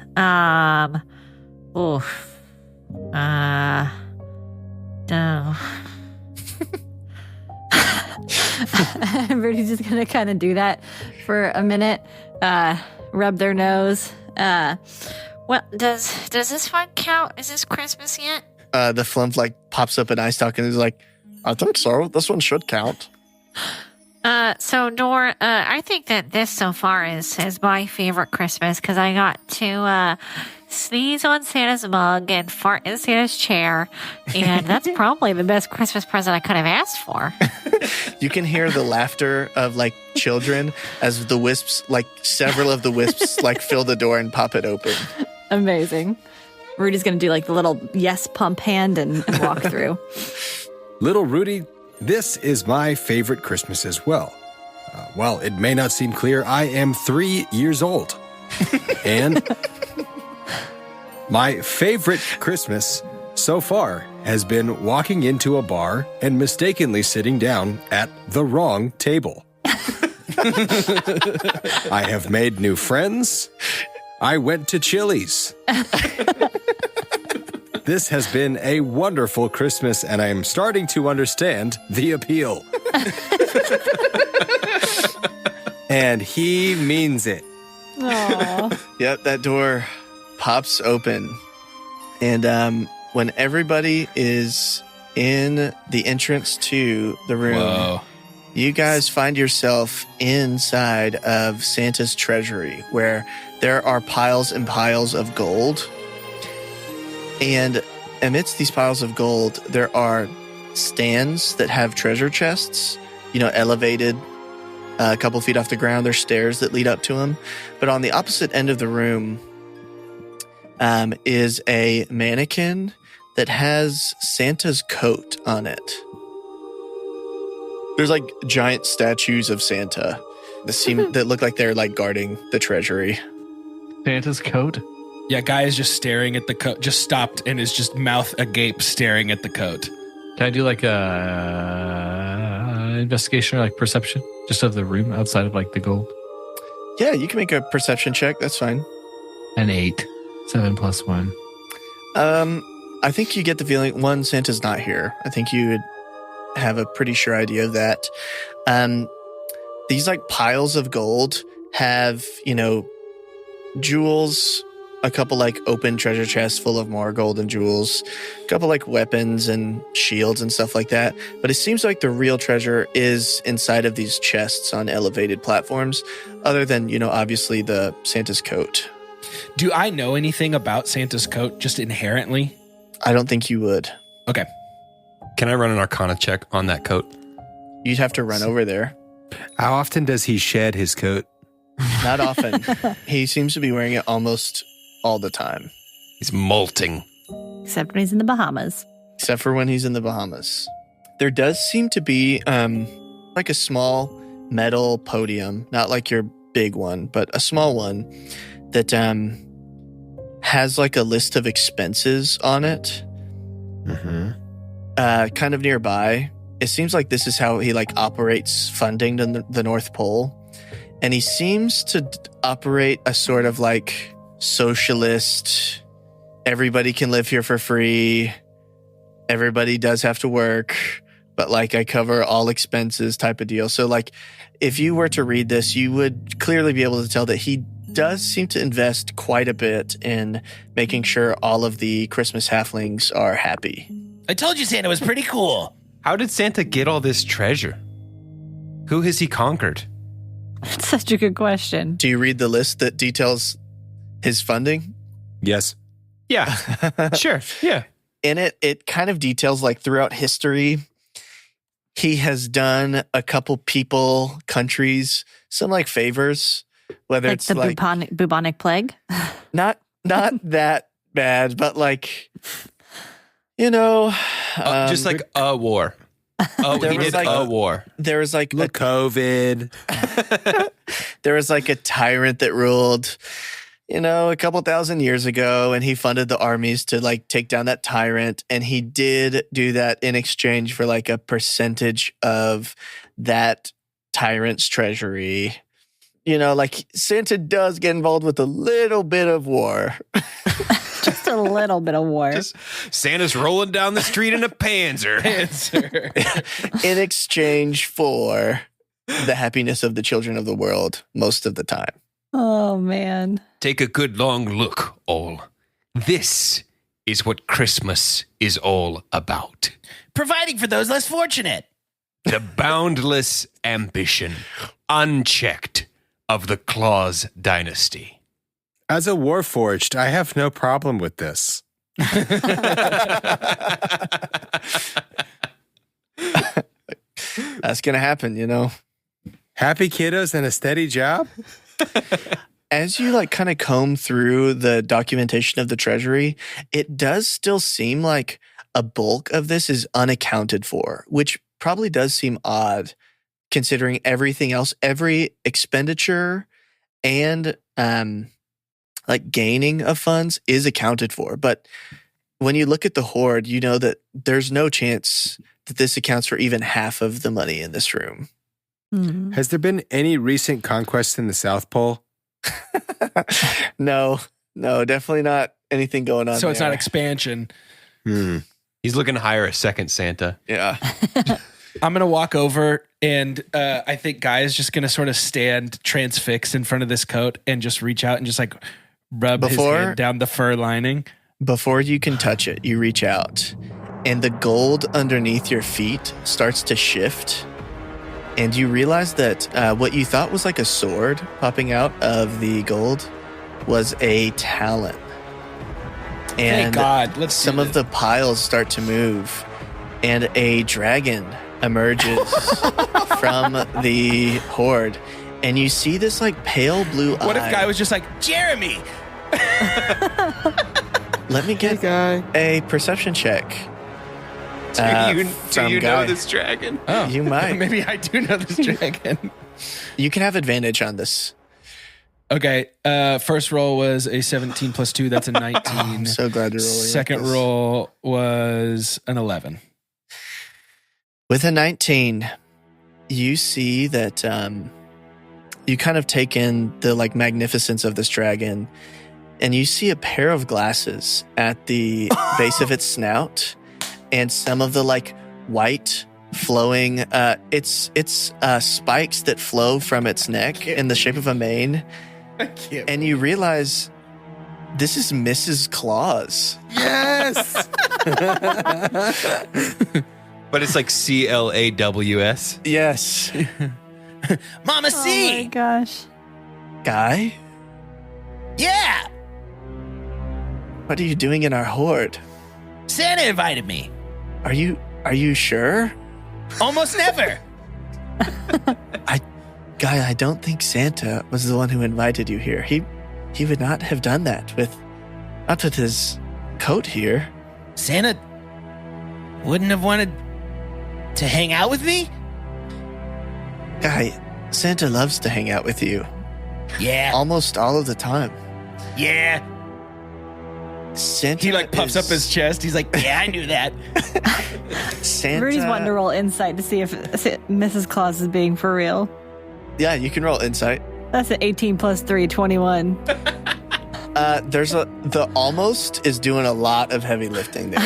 Rudy's just gonna kind of do that for a minute, rub their nose. Well, does this one count? Is this Christmas yet? The flump pops up an eye stalk and is like, I think so. This one should count. So Nor, I think that this so far is my favorite Christmas because I got to sneeze on Santa's mug and fart in Santa's chair, and that's probably the best Christmas present I could have asked for. You can hear the laughter of children as the wisps, several of the wisps, fill the door and pop it open. Amazing. Rudy's gonna do the little yes pump hand and walk through. Little Rudy, this is my favorite Christmas as well. While it may not seem clear, I am 3 years old. And my favorite Christmas so far has been walking into a bar and mistakenly sitting down at the wrong table. I have made new friends. I went to Chili's. This has been a wonderful Christmas, and I am starting to understand the appeal. And he means it. Aww. Yep, that door pops open. And when everybody is in the entrance to the room, You guys find yourself inside of Santa's treasury, where there are piles and piles of gold. And amidst these piles of gold, there are stands that have treasure chests, elevated a couple feet off the ground. There's stairs that lead up to them. But on the opposite end of the room is a mannequin that has Santa's coat on it. There's like giant statues of Santa that look like they're like guarding the treasury. Santa's coat? Yeah, guy is just staring at the coat, just stopped and is just mouth agape staring at the coat. Can I do like a investigation or like perception just of the room outside of like the gold? Yeah, you can make a perception check. That's fine. An 8. 7 plus 1. I think you get the feeling, one, Santa's not here. I think you would have a pretty sure idea of that. These like piles of gold have, jewels, a couple like open treasure chests full of more gold and jewels, a couple like weapons and shields and stuff like that. But it seems like the real treasure is inside of these chests on elevated platforms, other than, obviously the Santa's coat. Do I know anything about Santa's coat just inherently? I don't think you would. Okay. Can I run an Arcana check on that coat? You'd have to run over there. How often does he shed his coat? Not often. He seems to be wearing it almost all the time. He's molting. Except when he's in the Bahamas. Except for when he's in the Bahamas. There does seem to be like a small metal podium, not like your big one, but a small one that has like a list of expenses on it. Mm-hmm. Kind of nearby. It seems like this is how he like operates funding to the North Pole. And he seems to operate a sort of like socialist, everybody can live here for free, everybody does have to work, but like I cover all expenses type of deal. So like if you were to read this, you would clearly be able to tell that he does seem to invest quite a bit in making sure all of the Christmas halflings are happy. I told you Santa was pretty cool. How did Santa get all this treasure? Who has he conquered? That's such a good question. Do you read the list that details his funding? Yes. Yeah, sure. Yeah. In it kind of details like throughout history, he has done a couple people, countries, some like favors, whether Like it's the like bubonic plague? not that bad, but like, Just like a war. Oh, There he was did like a war. there was like Look, COVID. there was like a tyrant that ruled, a couple thousand years ago, and he funded the armies to like take down that tyrant. And he did do that in exchange for like a percentage of that tyrant's treasury. Like Santa does get involved with a little bit of war. Just a little bit of war. Santa's rolling down the street in a Panzer. In exchange for the happiness of the children of the world most of the time. Oh, man. Take a good long look, all. This is what Christmas is all about. Providing for those less fortunate. The boundless ambition, unchecked, of the Claus dynasty. As a Warforged, I have no problem with this. That's going to happen, Happy kiddos and a steady job? As you like kind of comb through the documentation of the treasury, it does still seem like a bulk of this is unaccounted for, which probably does seem odd considering everything else, every expenditure and like gaining of funds is accounted for. But when you look at the hoard, you know that there's no chance that this accounts for even half of the money in this room. Mm-hmm. Has there been any recent conquests in the South Pole? No, definitely not anything going on. So it's not there. expansion. He's looking to hire a second Santa. Yeah. I'm going to walk over and I think Guy is just going to sort of stand transfixed in front of this coat and just reach out and just like rub his hand down the fur lining. Before you can touch it, you reach out and the gold underneath your feet starts to shift and you realize that what you thought was like a sword popping out of the gold was a talon. And Thank God. Let's some of the piles start to move, and a dragon emerges from the horde. And you see this like pale blue eye. What if Guy was just like, Jeremy? Let me get a perception check. Do you from know Guy. this dragon? Oh, You might. Maybe I do know this dragon. You can have advantage on this. Okay. First roll was a 17 plus 2. That's a 19. I'm so glad you're rolling. Second like this. roll was an 11. With a 19, you see that you kind of take in the like magnificence of this dragon, and you see a pair of glasses at the base of its snout, and some of the like white flowing it's spikes that flow from its neck in the shape of a mane. And you realize this is Mrs. Claus. Yes. But it's like CLAWS. Yes. Mama Oh my C! gosh. Guy, Yeah! what are you doing in our horde? Santa invited me. Are you sure? Almost never. Guy, I don't think Santa was the one who invited you here. He would not have done that not with his coat here. Santa wouldn't have wanted to hang out with me? Guy, Santa loves to hang out with you Yeah. almost all of the time. Yeah. Santa He like puffs up his chest. He's like, Yeah, I knew that. Santa. Rudy's wanting to roll insight to see if Mrs. Claus is being for real. Yeah, you can roll insight. That's an 18 plus 3, 21. The almost is doing a lot of heavy lifting there.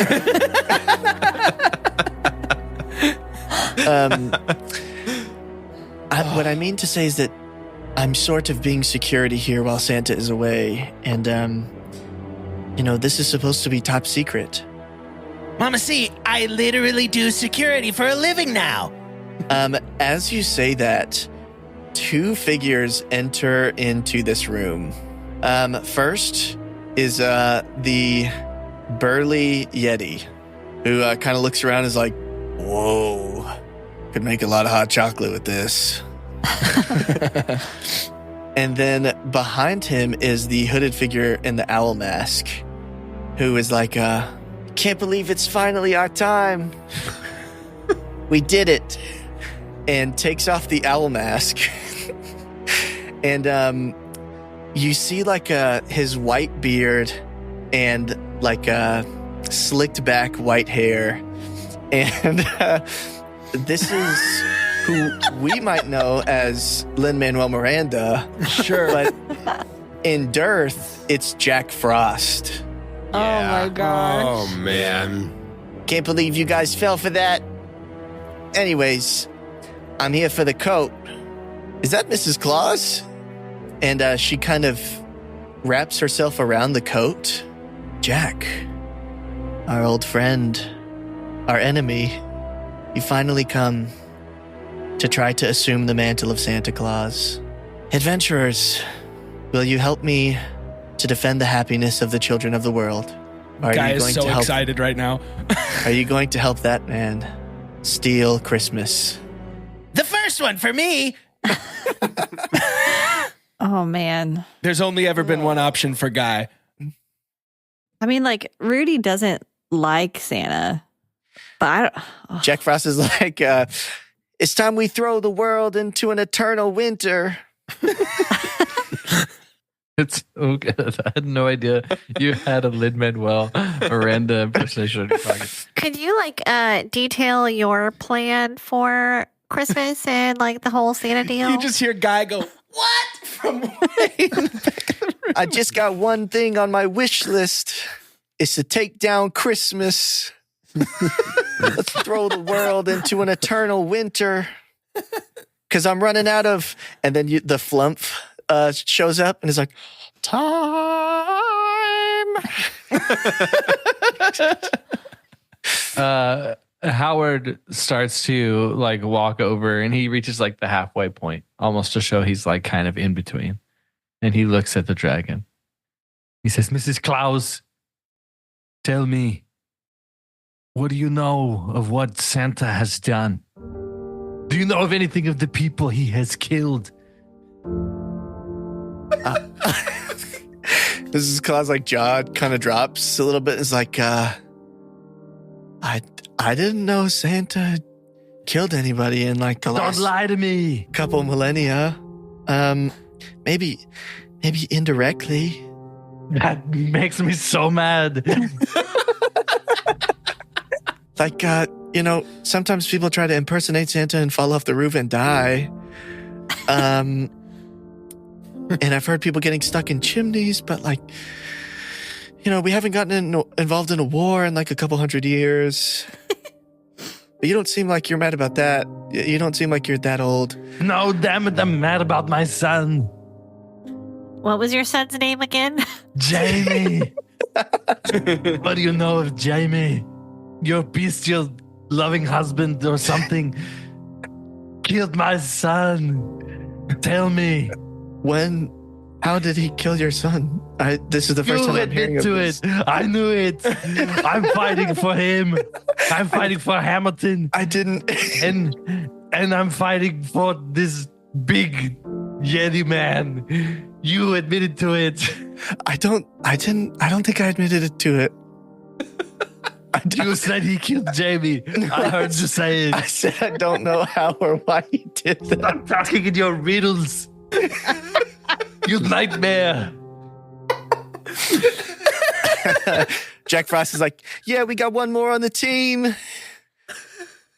What I mean to say is that I'm sort of being security here while Santa is away, and this is supposed to be top secret. Mama C, I literally do security for a living now. As you say that, two figures enter into this room. First is the burly Yeti, who kind of looks around and is like, whoa, could make a lot of hot chocolate with this. And then behind him is the hooded figure in the owl mask, who is like, can't believe it's finally our time. We did it. And takes off the owl mask. And you see like his white beard and like slicked back white hair. And this is who we might know as Lin-Manuel Miranda. sure. But in Dearth, it's Jack Frost. Oh my gosh. Oh man. Can't believe you guys fell for that. Anyways, I'm here for the coat. Is that Mrs. Claus? And she kind of wraps herself around the coat. Jack, our old friend, our enemy, you finally come to try to assume the mantle of Santa Claus. Adventurers, will you help me to defend the happiness of the children of the world? Or Guy are you is going so to help? excited right now. Are you going to help that man steal Christmas? The first one for me. Oh man. There's only ever been one option for Guy. I mean, like, Rudy doesn't like Santa, but I don't. Oh. Jack Frost is like, it's time we throw the world into an eternal winter. It's so good. I had no idea you had a Lin-Manuel Miranda impersonation in your pocket. Could you detail your plan for Christmas and like the whole Santa deal? You just hear Guy go, what? From way in the back of the room. I just got one thing on my wish list. It's to take down Christmas. Let's throw the world into an eternal winter. Because I'm running out of... And then the flump shows up and is like, time. Howard starts to like walk over and he reaches like the halfway point, almost to show he's like kind of in between. And he looks at the dragon. He says, Mrs. Claus, tell me, what do you know of what Santa has done? Do you know of anything of the people he has killed? Mrs. Claus like jaw kind of drops a little bit. It's like, I didn't know Santa killed anybody in like the last Don't lie to me. couple millennia. Maybe indirectly. That makes me so mad. Like, sometimes people try to impersonate Santa and fall off the roof and die. And I've heard people getting stuck in chimneys, but like, we haven't gotten involved in a war in like a couple hundred years. But you don't seem like you're mad about that. You don't seem like you're that old. No, damn it, I'm mad about my son. What was your son's name again? Jamie. What do you know of Jamie? Your bestial loving husband or something killed my son. Tell me. How did he kill your son? This is the first time I'm hearing of this. I knew it. I'm fighting for him. I'm fighting for Hamilton. I didn't. And I'm fighting for this big Yeti man. You admitted to it. I don't think I admitted to it. You said he killed Jamie. I heard you say it. I said I don't know how or why he did that. I'm talking in your riddles. You nightmare. Jack Frost is like, yeah, we got one more on the team.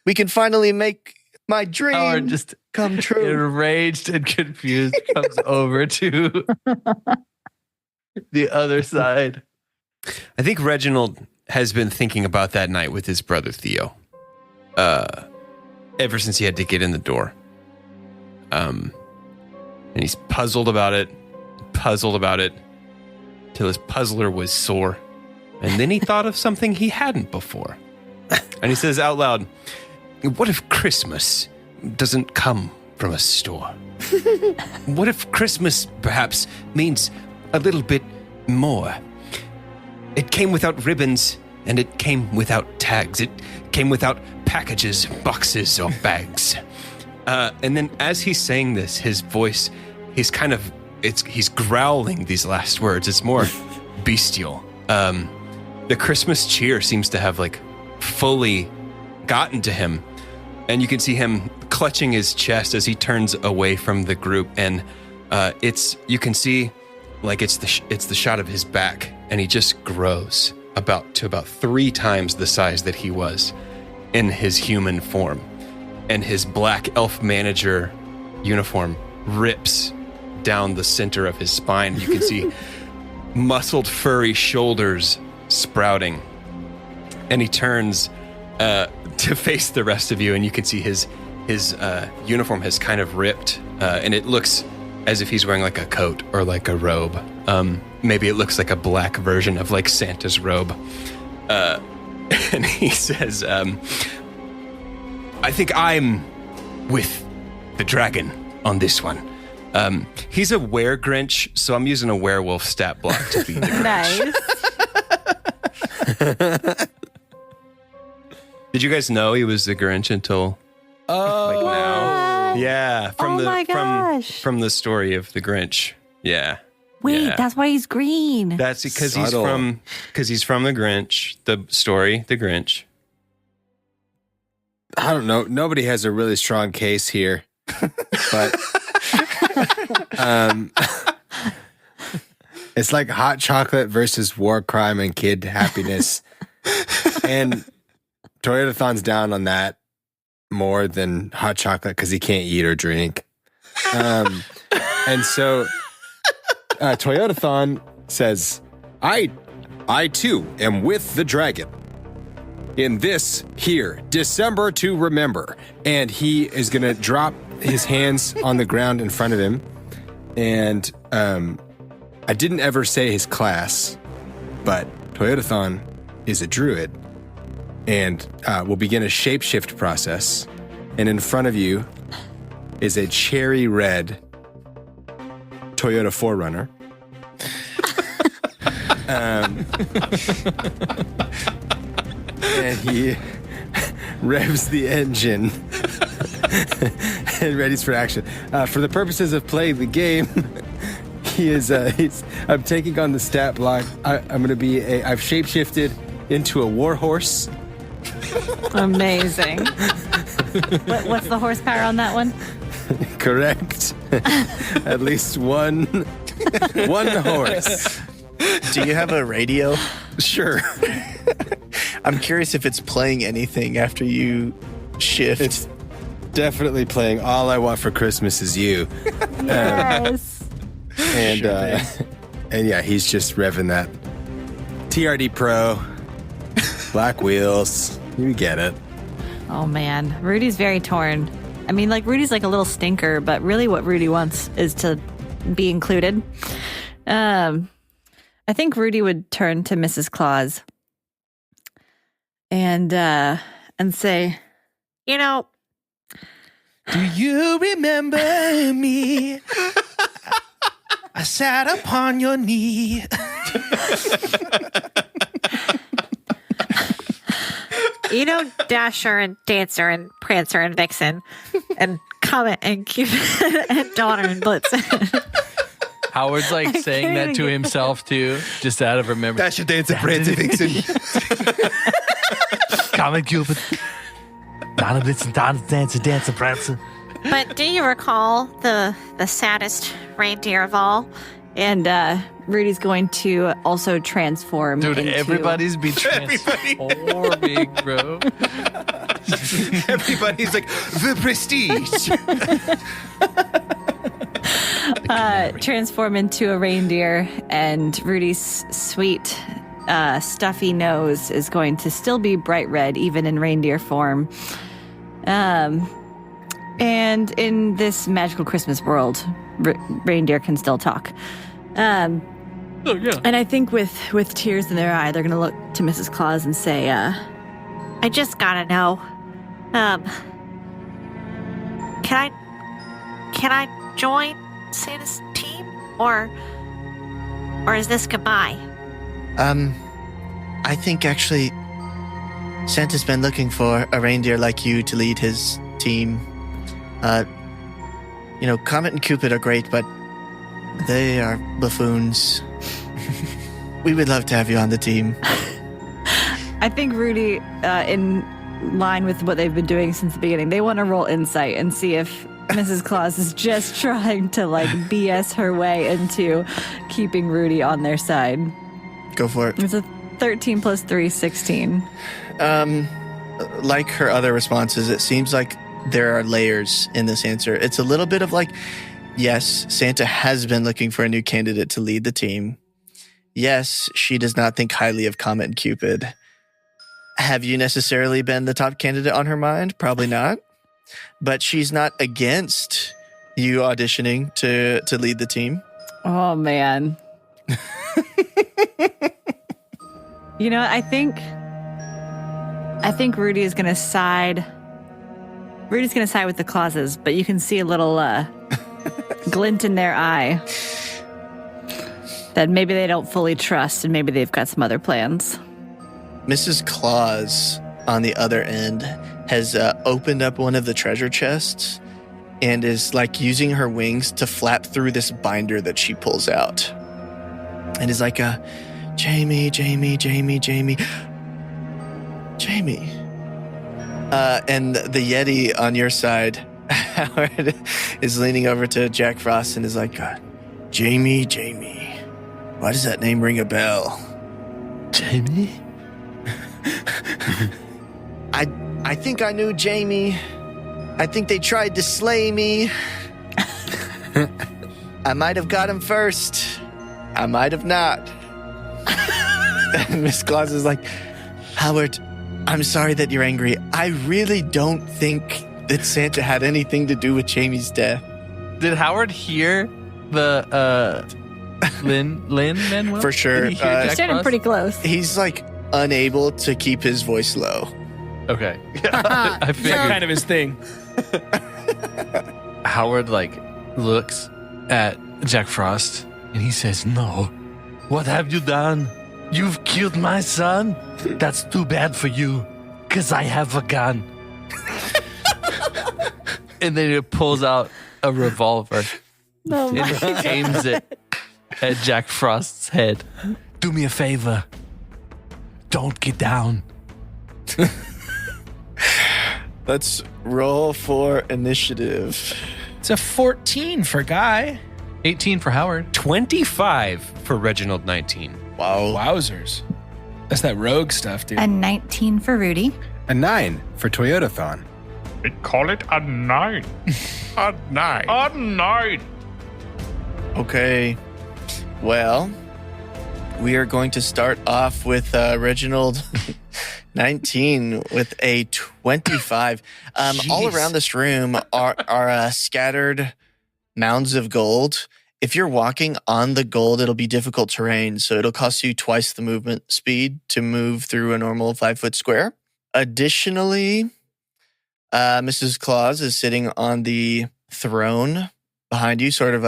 We can finally make my dream Howard just come true. Enraged and confused comes over to the other side. I think Reginald has been thinking about that night with his brother Theo. Ever since he had to get in the door. And he's puzzled about it, till his puzzler was sore. And then he thought of something he hadn't before. And he says out loud, what if Christmas doesn't come from a store? What if Christmas perhaps means a little bit more? It came without ribbons, and it came without tags. It came without packages, boxes, or bags. And then as he's saying this, his voice, he's growling these last words. It's more bestial. The Christmas cheer seems to have like fully gotten to him. And you can see him clutching his chest as he turns away from the group. And you can see like it's the shot of his back, and he just grows to about 3 times the size that he was in his human form. And his black elf manager uniform rips down the center of his spine. You can see muscled, furry shoulders sprouting. And he turns to face the rest of you, and you can see his uniform has kind of ripped, and it looks as if he's wearing like a coat or like a robe. Maybe it looks like a black version of like Santa's robe. And he says, I think I'm with the dragon on this one. He's a were-Grinch, so I'm using a werewolf stat block to be the Grinch. Nice. Did you guys know he was the Grinch until like now? Yeah, from from the story of the Grinch. Yeah. Wait, yeah. that's why he's green. That's because he's from the Grinch, the story, the Grinch. I don't know. Nobody has a really strong case here, but it's like hot chocolate versus war crime and kid happiness, and Toyotathon's down on that more than hot chocolate because he can't eat or drink, and so Toyotathon says, "I too am with the dragon." In this here, December to remember. And he is going to drop his hands on the ground in front of him. And I didn't ever say his class, but Toyotathon is a druid. and will begin a shapeshift process. And in front of you is a cherry red Toyota 4Runner. And he revs the engine and readies for action. For the purposes of playing the game, I'm taking on the stat block. I've shapeshifted into a war horse. Amazing. What's the horsepower on that one? Correct. At least one horse. Do you have a radio? Sure. I'm curious if it's playing anything after you shift. It's definitely playing All I Want for Christmas Is You. Yes. And yeah, he's just revving that. TRD Pro, black wheels. You get it. Oh man, Rudy's very torn. I mean, like Rudy's like a little stinker, but really what Rudy wants is to be included. I think Rudy would turn to Mrs. Claus and say, You know, Do you remember me? I sat upon your knee. you know Dasher and Dancer and Prancer and Vixen and Comet and Cupid and Donner and Blitzen. Howard's like saying that to himself too, just out of remembrance. Dasher, Dancer, Prancer, Vixen. Comet Cupid. Donner Blitzen, Donner Dancer, Prancer. But do you recall the saddest reindeer of all? and Rudy's going to also transform. Dude, into... everybody's be transforming, bro. Everybody's like, the prestige. Transform into a reindeer, and Rudy's sweet, stuffy nose is going to still be bright red, even in reindeer form. And in this magical Christmas world, reindeer can still talk. And I think with tears in their eye, they're going to look to Mrs. Claus and say, I just gotta know. Can I join Santa's team, or is this goodbye? I think actually Santa's been looking for a reindeer like you to lead his team. Comet and Cupid are great, but they are buffoons. We would love to have you on the team. I think Rudy, in line with what they've been doing since the beginning, they want to roll insight and see if Mrs. Claus is just trying to BS her way into keeping Rudy on their side. Go for it. It's a 13 plus 3, 16. Like her other responses, it seems like there are layers in this answer. It's a little bit of yes, Santa has been looking for a new candidate to lead the team. Yes, she does not think highly of Comet and Cupid. Have you necessarily been the top candidate on her mind? Probably not. But she's not against you auditioning to lead the team. Oh, man. I think Rudy is going to side. Rudy's going to side with the Clauses, but you can see a little glint in their eye that maybe they don't fully trust, and maybe they've got some other plans. Mrs. Claus, on the other end, has opened up one of the treasure chests and is using her wings to flap through this binder that she pulls out. And is like, Jamie. And the Yeti on your side, Howard, is leaning over to Jack Frost and is like, Jamie. Why does that name ring a bell? Jamie? I think I knew Jamie. I think they tried to slay me. I might have got him first. I might have not. And Miss Claus is like, Howard, I'm sorry that you're angry. I really don't think that Santa had anything to do with Jamie's death. Did Howard hear the Lin-Manuel? For sure. He's standing pretty close. He's unable to keep his voice low. Okay. I Is that figured. kind of his thing? Howard looks at Jack Frost and he says, "No. What have you done? You've killed my son? That's too bad for you, because I have a gun." And then he pulls out a revolver and aims it at Jack Frost's head. "Do me a favor. Don't get down." Let's roll for initiative. It's a 14 for Guy. 18 for Howard. 25 for Reginald 19. Wow. Wowzers. That's that rogue stuff, dude. A 19 for Rudy. A 9 for Toyotathon. Call it a 9. A 9. A 9. Okay. Well, we are going to start off with Reginald 19 with a 25. All around this room are scattered mounds of gold. If you're walking on the gold, it'll be difficult terrain, so it'll cost you twice the movement speed to move through a normal 5-foot square. Additionally, Mrs. Claus is sitting on the throne behind you, sort of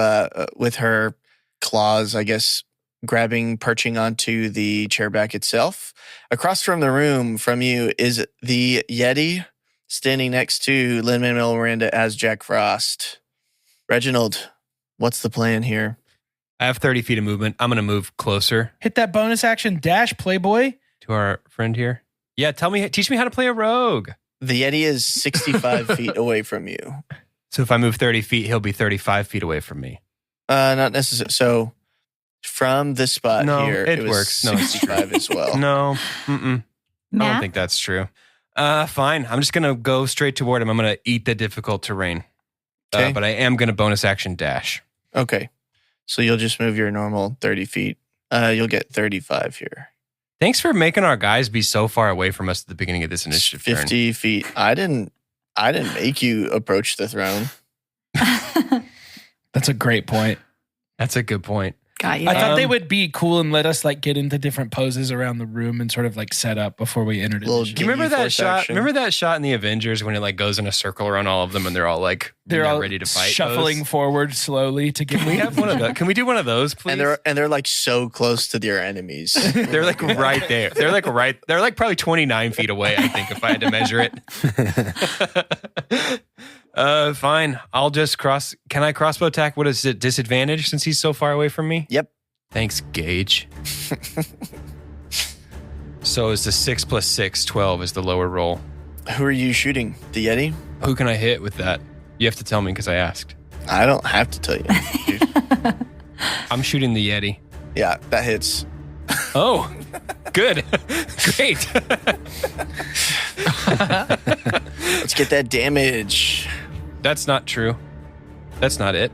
with her claws, I guess, perching onto the chair back itself. Across from the room from you is the Yeti standing next to Lin-Manuel Miranda as Jack Frost. Reginald, what's the plan here? I have 30 feet of movement. I'm going to move closer Hit that bonus action dash, Playboy. to our friend here. Yeah, teach me how to play a rogue. The Yeti is 65 feet away from you. So if I move 30 feet, he'll be 35 feet away from me. Not necessarily. So from this spot No, here, it was works. No, it's 65 as well. No, I don't Matt? think that's true. Fine. I'm just going to go straight toward him. I'm going to eat the difficult terrain. Okay. But I am going to bonus action dash. Okay. So you'll just move your normal 30 feet. You'll get 35 here. Thanks for making our guys be so far away from us at the beginning of this initiative turn. 50 feet. I didn't make you approach the throne. That's a great point. That's a good point. Got you. I thought they would be cool and let us get into different poses around the room and sort of set up before we entered it. Little Do you remember that force shot? action. Remember that shot in the Avengers when it goes in a circle around all of them and they're all They're all ready to fight? shuffling those? forward slowly to get. Can we have one of those? Can we do one of those, please? And they're so close to their enemies. They're right there. They're probably 29 feet away, I think, if I had to measure it. Fine. I'll just cross. Can I crossbow attack? What is it? Disadvantage since he's so far away from me? Yep. Thanks, Gage. So it's the 6 + 6, 12 is the lower roll. Who are you shooting? The Yeti? Who can I hit with that? You have to tell me because I asked. I don't have to tell you. Dude. I'm shooting the Yeti. Yeah, that hits. Oh, good. Great. Let's get that damage. That's not true. That's not it.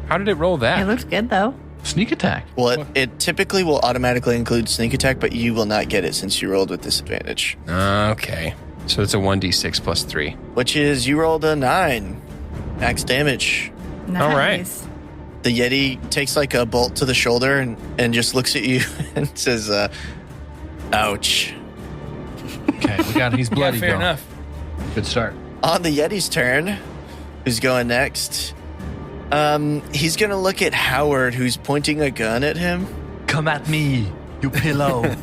How did it roll It that? looks good, though. Sneak attack. Well, it typically will automatically include sneak attack, but you will not get it since you rolled with disadvantage. Okay. So it's a 1d6 + 3. Which is you rolled a 9. Max damage. Nice. All right. The Yeti takes a bolt to the shoulder and just looks at you and says, ouch. Okay, he's bloody. Fair going. enough. Good start. On the Yeti's turn, who's going next? He's going to look at Howard, who's pointing a gun at him. Come at me, you pillow.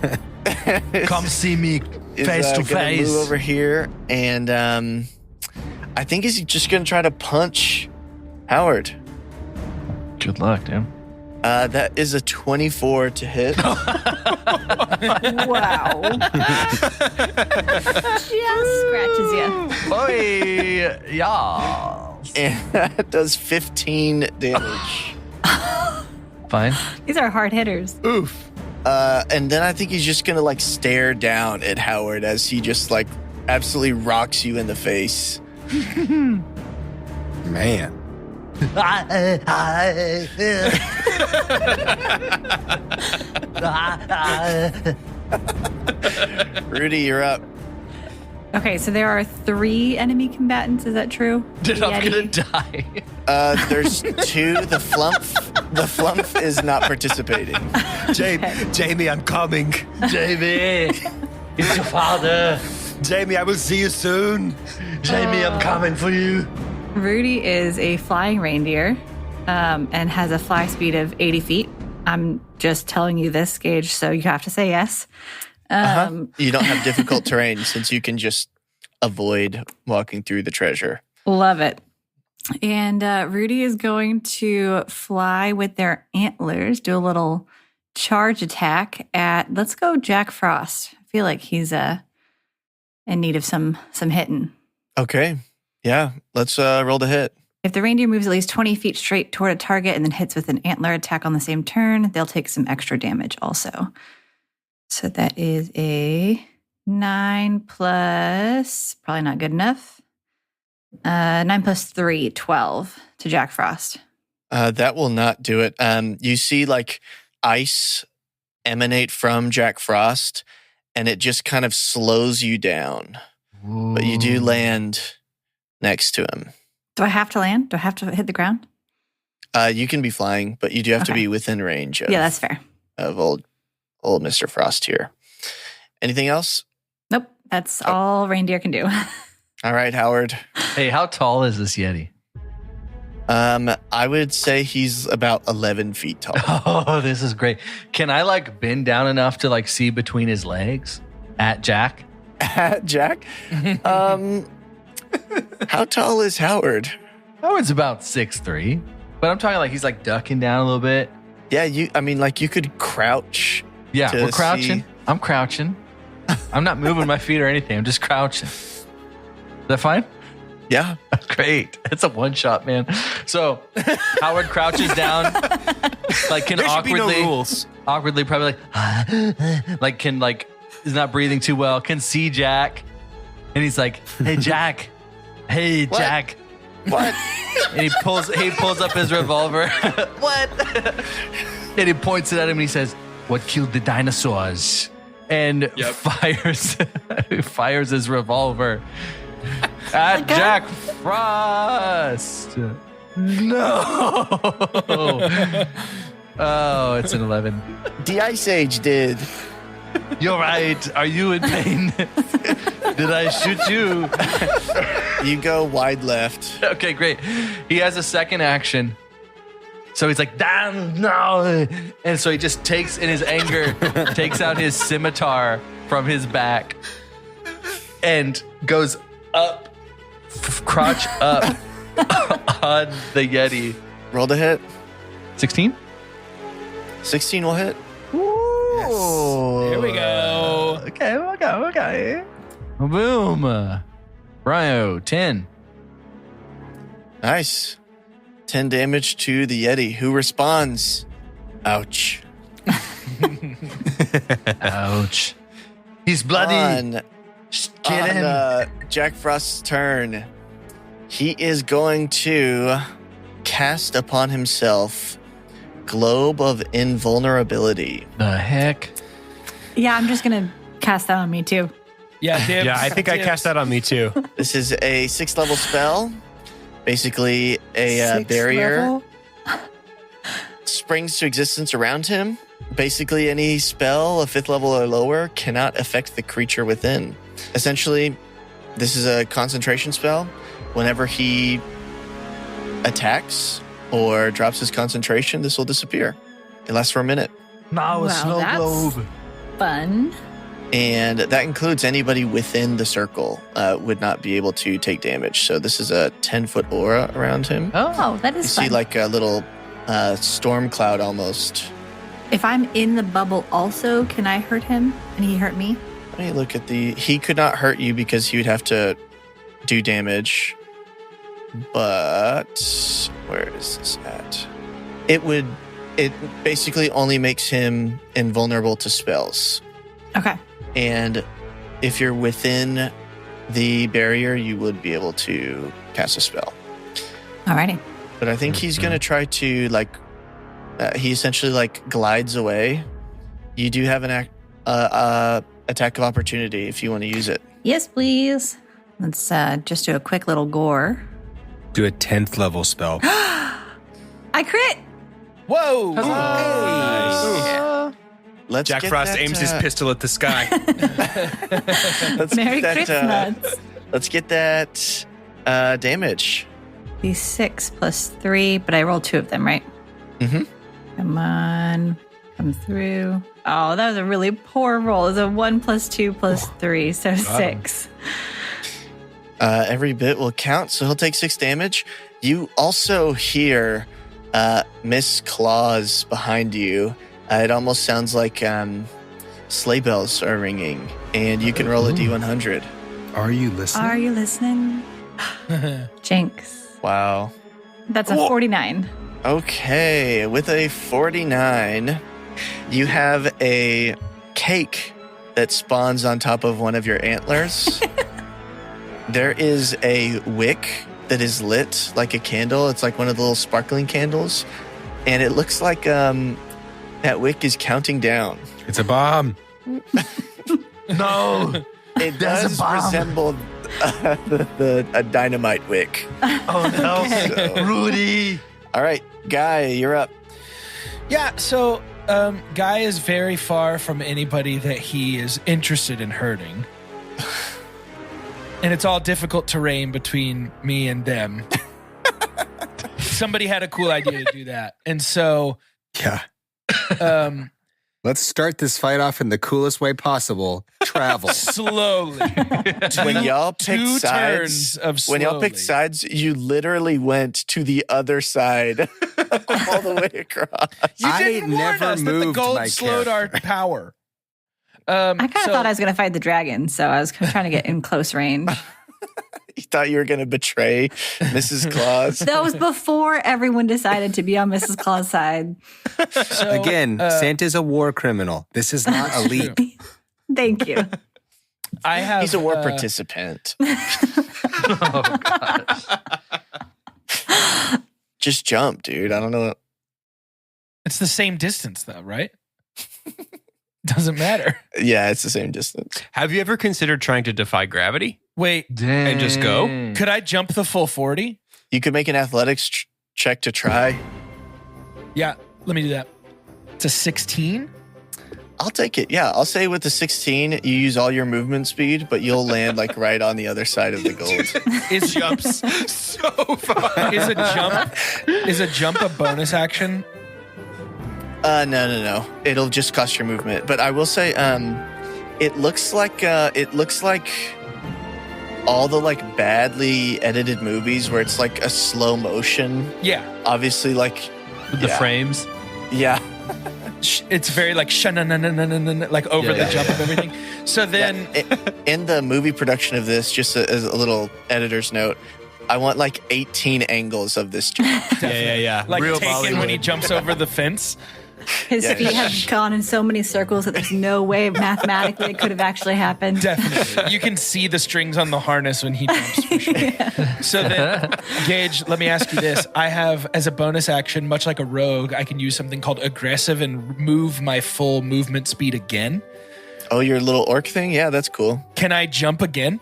Come see me face to Gonna face. move over here, and I think he's just going to try to punch Howard. Good luck, dude. That is a 24 to hit. Wow. Just scratches you. Oi, yeah. And that does 15 damage. Fine. These are hard hitters. Oof. And then I think he's just going to stare down at Howard as he just absolutely rocks you in the face. Man. Rudy, you're up. Okay, so there are 3 enemy combatants. Is that true? Dude, I'm Yeti. gonna die. There's 2. The flump is not participating. Jamie, I'm coming. Jamie, it's your father. Jamie, I will see you soon. Jamie, I'm coming for you. Rudy is a flying reindeer and has a fly speed of 80 feet. I'm just telling you this, Gage, so you have to say yes. You don't have difficult terrain since you can just avoid walking through the treasure. Love it. And Rudy is going to fly with their antlers, do a little charge attack at, let's go Jack Frost. I feel like he's in need of some hitting. Okay. Yeah, let's roll the hit. If the reindeer moves at least 20 feet straight toward a target and then hits with an antler attack on the same turn, they'll take some extra damage also. So that is a 9 plus, probably not good enough. 9 plus 3, 12 to Jack Frost. That will not do it. You see like ice emanate from Jack Frost, and it just kind of slows you down. Ooh. But you do land next to him. Do I have to land? Do I have to hit the ground? You can be flying, but you do have to be within range of, that's fair. Of old Mr. Frost here. Anything else? Nope. That's all reindeer can do. All right, Howard. Hey, how tall is this Yeti? I would say he's about 11 feet tall. Oh, this is great. Can I like bend down enough to like see between his legs at Jack? At Jack? How tall is Howard? Howard's about 6'3", but I'm talking like he's like ducking down a little bit. Yeah, you could crouch. Yeah, we're crouching. I'm crouching. I'm not moving my feet or anything. I'm just crouching. Is that fine? Yeah. Great. It's a one shot, man. So Howard crouches down, like can there awkwardly, should be no rules. Awkwardly, probably like can like is not breathing too well. Can see Jack, and he's like, "Hey Jack, hey What? Jack." What? And he pulls up his revolver. What? And he points it at him and he says, "What killed the dinosaurs?" And fires his revolver at Jack Frost. No. Oh, it's an 11. The Ice Age did. You're right. Are you in pain? Did I shoot you? You go wide left. Okay, great. He has a second action. So he's like, damn, no. And so he just takes, in his anger, takes out his scimitar from his back and goes up, crotch up on the Yeti. Roll the hit. 16? 16 will hit. Yes. Here we go. Okay. Boom. Bryo, 10. Nice. 10 damage to the Yeti, who responds. Ouch. Ouch. He's bloody. Get him. Jack Frost's turn. He is going to cast upon himself Globe of Invulnerability. The heck? Yeah, I'm just going to cast that on me too. Yeah, dibs. Yeah, I think I cast that on me too. This is a 6th level spell. Basically, a barrier springs to existence around him. Basically, any spell, a 5th level or lower, cannot affect the creature within. Essentially, this is a concentration spell. Whenever he attacks or drops his concentration, this will disappear. It lasts for a minute. Now a snow that's globe. Fun. And that includes anybody within the circle would not be able to take damage. So this is a 10-foot aura around him. Oh, that You is fun. see like a little storm cloud almost. If I'm in the bubble also, can I hurt him and he hurt me? Let me look at he could not hurt you because he would have to do damage. But where is this at? It basically only makes him invulnerable to spells. Okay. And if you're within the barrier, you would be able to cast a spell. Alrighty. But I think he's going to try to he essentially glides away. You do have an attack of opportunity if you want to use it. Yes, please. Let's just do a quick little gore. Do a 10th level spell. I crit. Whoa. Nice. let's Jack get Frost that, aims his pistol at the sky. let's Merry get that, Christmas. let's get that damage. D6 plus 3, but I rolled 2 of them, right? Mm-hmm. Come on. Come through. Oh, that was a really poor roll. It was a 1 plus 2 plus 3, so 6. Every bit will count, so he'll take 6 damage. You also hear Miss Claus behind you. It almost sounds like sleigh bells are ringing, and you can roll a D100. Are you listening? Are you listening? Jinx. Wow. That's a 49. Okay, with a 49, you have a cake that spawns on top of one of your antlers. There is a wick that is lit like a candle. It's like one of the little sparkling candles. And it looks like that wick is counting down. It's a bomb. No. It There's a does bomb. resemble a dynamite wick. Oh no. So- Rudy. All right, Guy, you're up. Yeah, so Guy is very far from anybody that he is interested in hurting. And it's all difficult terrain between me and them. Somebody had a cool idea to do that. And so Yeah. Let's start this fight off in the coolest way possible. Travel. slowly. When y'all picked two sides, turns of when y'all picked slowly. sides, you literally went to the other side all the way across. You I didn't warn never us that the moved gold my slowed our power. I I kind of thought I was going to fight the dragon, so I was trying to get in close range. You thought you were going to betray Mrs. Claus. That was before everyone decided to be on Mrs. Claus' side. Again, Santa's a war criminal. This is not elite. Thank you. I have. He's a war participant. Oh, gosh. Just jump, dude. I don't know. It's the same distance, though, right? Doesn't matter. Yeah, it's the same distance. Have you ever considered trying to defy gravity? Wait, Dang. And just go? could I jump the full 40? You could make an athletics check to try. Yeah, let me do that. It's a 16. I'll take it. Yeah, I'll say with the 16, you use all your movement speed, but you'll land like right on the other side of the gold. Is Jumps so far. is a jump a bonus action? No. It'll just cost your movement. But I will say, it looks like all the like badly edited movies where it's like a slow motion. Yeah, Obviously, like With the yeah. frames. Yeah. it's very like like over the jump of everything. So then, In the movie production of this, just as a little editor's note, I want like 18 angles of this jump. Yeah. like Real Taken when he Bollywood. jumps over the fence. His Yeah. feet have gone in so many circles that there's no way mathematically it could have actually happened. Definitely, you can see the strings on the harness when he jumps for sure. So then, Gage, let me ask you this: I have as a bonus action, much like a rogue, I can use something called aggressive and move my full movement speed again. Oh, your little orc thing? Yeah, that's cool. Can I jump again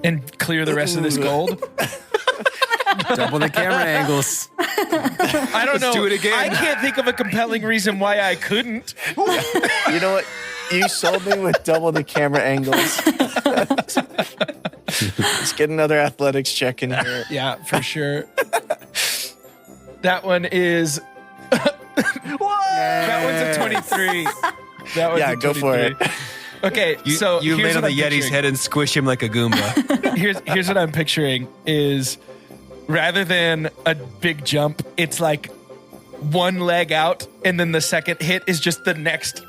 and clear the rest of this gold? Double the camera angles. I don't know. do it again. I can't think of a compelling reason why I couldn't. You know what? You sold me with double the camera angles. Let's get another athletics check in here. Yeah, for sure. That one is. That one's a 23. That one's Yeah, a go for it. 23. Okay, so You here's land on what the I'm Yeti's picturing. head and squish him like a Goomba. Here's what I'm picturing is rather than a big jump, it's like one leg out, and then the second hit is just the next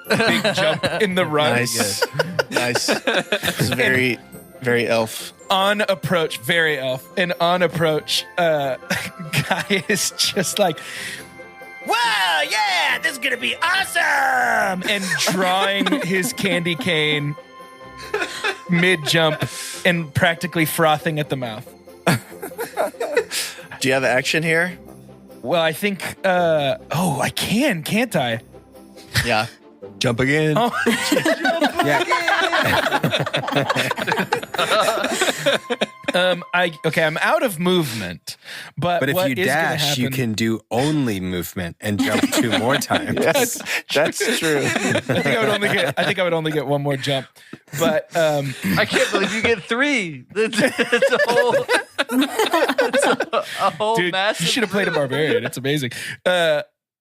big jump in the run. Nice. Nice. It's very, very elf. On approach, very elf. And on approach, Guy is just like, wow, yeah, this is gonna be awesome! And drawing his candy cane mid-jump and practically frothing at the mouth. Do you have action here? Well, I think, I can, can't I? Yeah. Jump again. Oh. I'm out of movement, but if what you is gonna dash, you happen- can do only movement and jump 2 more times. Yes, that's true. I think I would only get one more jump, but I can't believe you get 3. It's a whole dude, massive. you should have played a barbarian. It's amazing.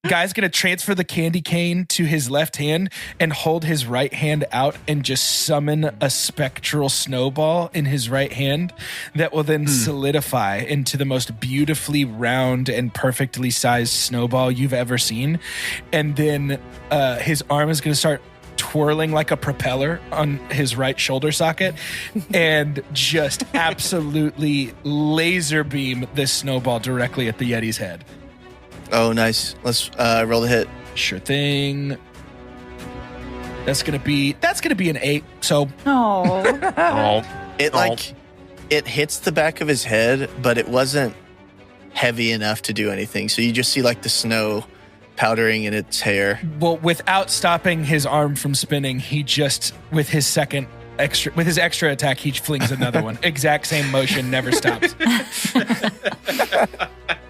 Guy's gonna transfer the candy cane to his left hand and hold his right hand out and just summon a spectral snowball in his right hand that will then solidify into the most beautifully round and perfectly sized snowball you've ever seen. And then his arm is gonna start twirling like a propeller on his right shoulder socket and just absolutely laser beam this snowball directly at the Yeti's head. Oh, nice. Let's roll the hit. Sure thing. That's gonna be an 8. So Oh. It hits the back of his head, but it wasn't heavy enough to do anything. So you just see like the snow powdering in its hair. well, without stopping his arm from spinning, he just with his extra attack, he flings another one. Exact same motion, never stops.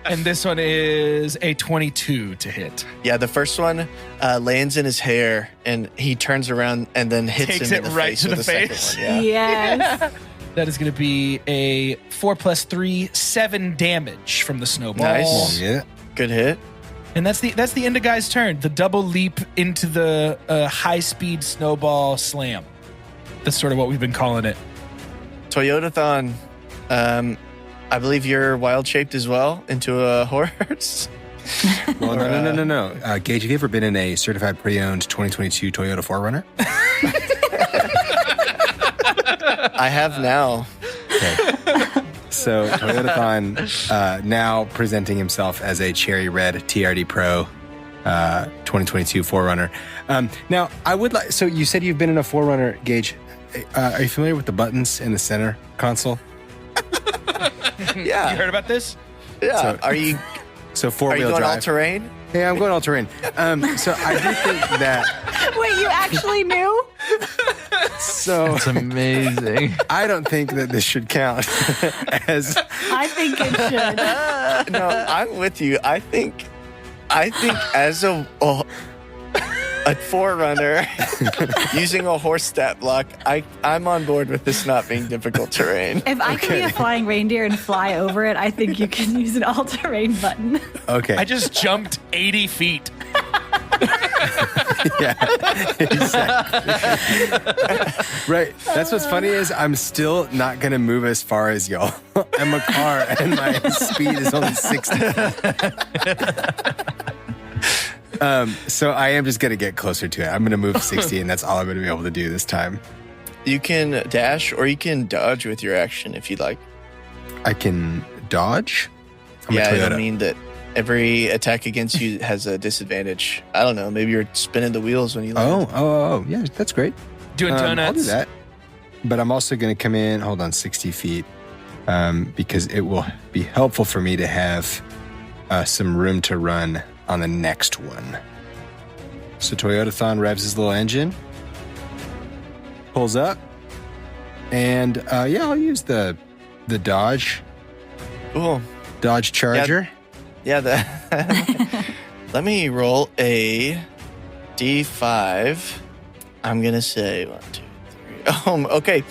And this one is a 22 to hit. Yeah, the first one lands in his hair, and he turns around and then hits Takes him in it the right face to with the second face. one. Yeah. Yes. That is going to be a 4 + 3, 7 damage from the snowball. Nice. Yeah. Good hit. And that's the end of Guy's turn. The double leap into the high-speed snowball slam. That's sort of what we've been calling it. Toyotathon, I believe you're wild-shaped as well into a horse. Well, no. Gage, have you ever been in a certified pre-owned 2022 Toyota 4Runner? I have now. Okay. So Toyotathon now presenting himself as a cherry red TRD Pro 2022 4Runner. Now, I would like. So you said you've been in a 4Runner, Gage. Are you familiar with the buttons in the center console? Yeah. You heard about this? Yeah. So- are you Four-wheel going drive. all-terrain? Yeah, I'm going all terrain. So I do think that. Wait, you actually knew? So It's amazing. I don't think that this should count as. I think it should. No, I'm with you. I think as a 4Runner using a horse stat block, I'm on board with this not being difficult terrain. If I can be a flying reindeer and fly over it, I think you can use an all-terrain button. Okay. I just jumped 80 feet. Yeah, exactly. Right. That's what's funny is I'm still not going to move as far as y'all. I'm a car and my speed is only 60. So I am just going to get closer to it. I'm going to move 60 and that's all I'm going to be able to do this time. You can dash or you can dodge with your action if you'd like. I can dodge. I'm a Yeah, I Toyota. mean that every attack against you has a disadvantage. I don't know. Maybe you're spinning the wheels when you land. Oh, yeah, that's great. Doing I'll do donuts. that. But I'm also going to come in, 60 feet, because it will be helpful for me to have some room to run on the next one. So Toyotathon revs his little engine, pulls up, and I'll use the Dodge Cool. Charger. Yeah, let me roll a D5. I'm going to say 1, 2, 3. Okay.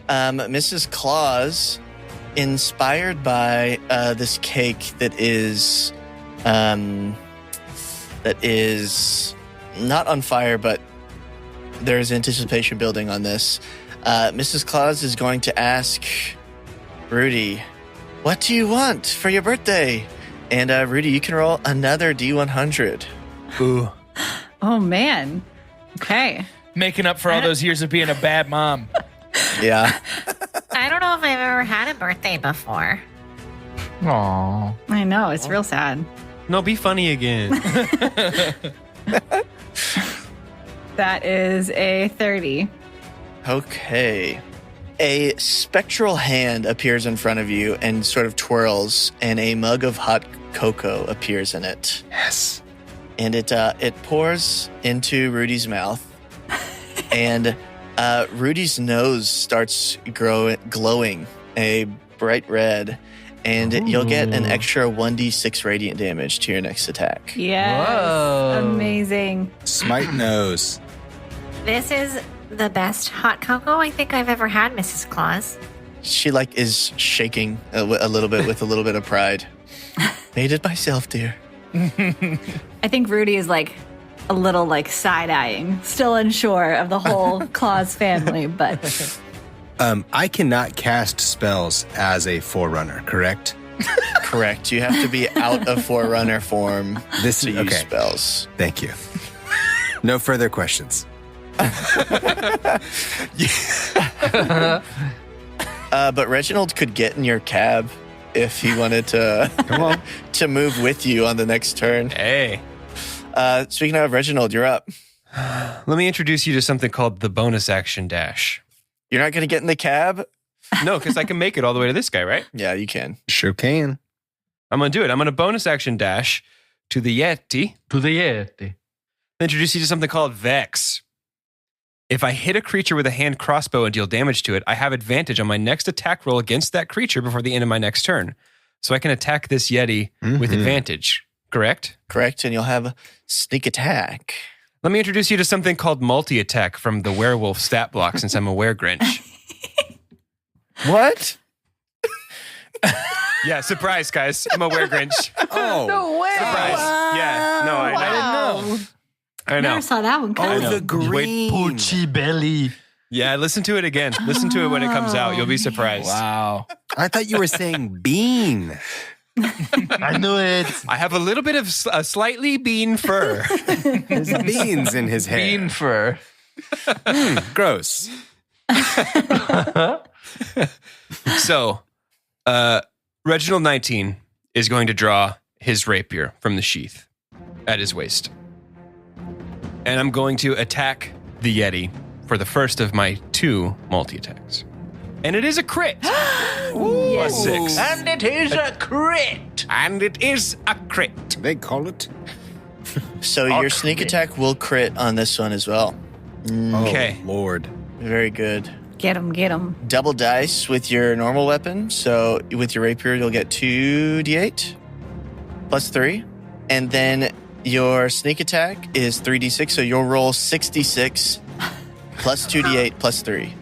Mrs. Claus, inspired by this cake that is not on fire, but there's anticipation building on this. Mrs. Claus is going to ask Rudy, what do you want for your birthday? And Rudy, you can roll another D100. Ooh. Oh, man. Okay. Making up for all those years of being a bad mom. Yeah. I don't know if I've ever had a birthday before. Aww. I know. It's real sad. No, be funny again. That is a 30. Okay. A spectral hand appears in front of you and sort of twirls, and a mug of hot cocoa appears in it. Yes. And it pours into Rudy's mouth, and Rudy's nose starts glowing a bright red, and you'll get an extra 1d6 radiant damage to your next attack. Yes. Whoa. Amazing. Smite nose. This is the best hot cocoa I think I've ever had, Mrs. Claus. She is shaking a little bit with a little bit of pride. Made it myself, dear. I think Rudy is a little side-eyeing, still unsure of the whole Claus family, but I cannot cast spells as a Forerunner, correct? Correct. You have to be out of Forerunner form to use spells. Thank you. No further questions. But Reginald could get in your cab if he wanted to Come on. to move with you on the next turn. Hey. Speaking of Reginald, you're up. Let me introduce you to something called the bonus action dash. You're not going to get in the cab? No, because I can make it all the way to this guy, right? Yeah, you can. Sure can. I'm going to do it. I'm going to bonus action dash to the Yeti. To the Yeti. Introduce you to something called Vex. If I hit a creature with a hand crossbow and deal damage to it, I have advantage on my next attack roll against that creature before the end of my next turn. So I can attack this Yeti with advantage, correct? Correct, and you'll have a sneak attack. Let me introduce you to something called multi-attack from the werewolf stat block since I'm a were-grinch. What? Yeah, surprise, guys. I'm a were-grinch. Oh. no way. Surprise. Yeah, no, I Wow. I know. Never saw that one coming. Oh, the green. Poochie belly. Yeah, listen to it again. Listen to it when it comes out. You'll be surprised. Wow. I thought you were saying bean. I knew it. I have a little bit of a slightly bean fur. There's beans in his hair. Bean fur. Gross. So, Reginald 19 is going to draw his rapier from the sheath at his waist. And I'm going to attack the Yeti for the first of my 2 multi-attacks. And it is a crit. Plus 6. And it is a crit. And it is a crit. They call it. So your sneak attack will crit on this one as well. Okay. Oh, Lord. Very good. Get him. Double dice with your normal weapon. So with your rapier, you'll get 2d8 plus 3. And then your sneak attack is 3d6. So you'll roll 66 plus 2d8 plus 3.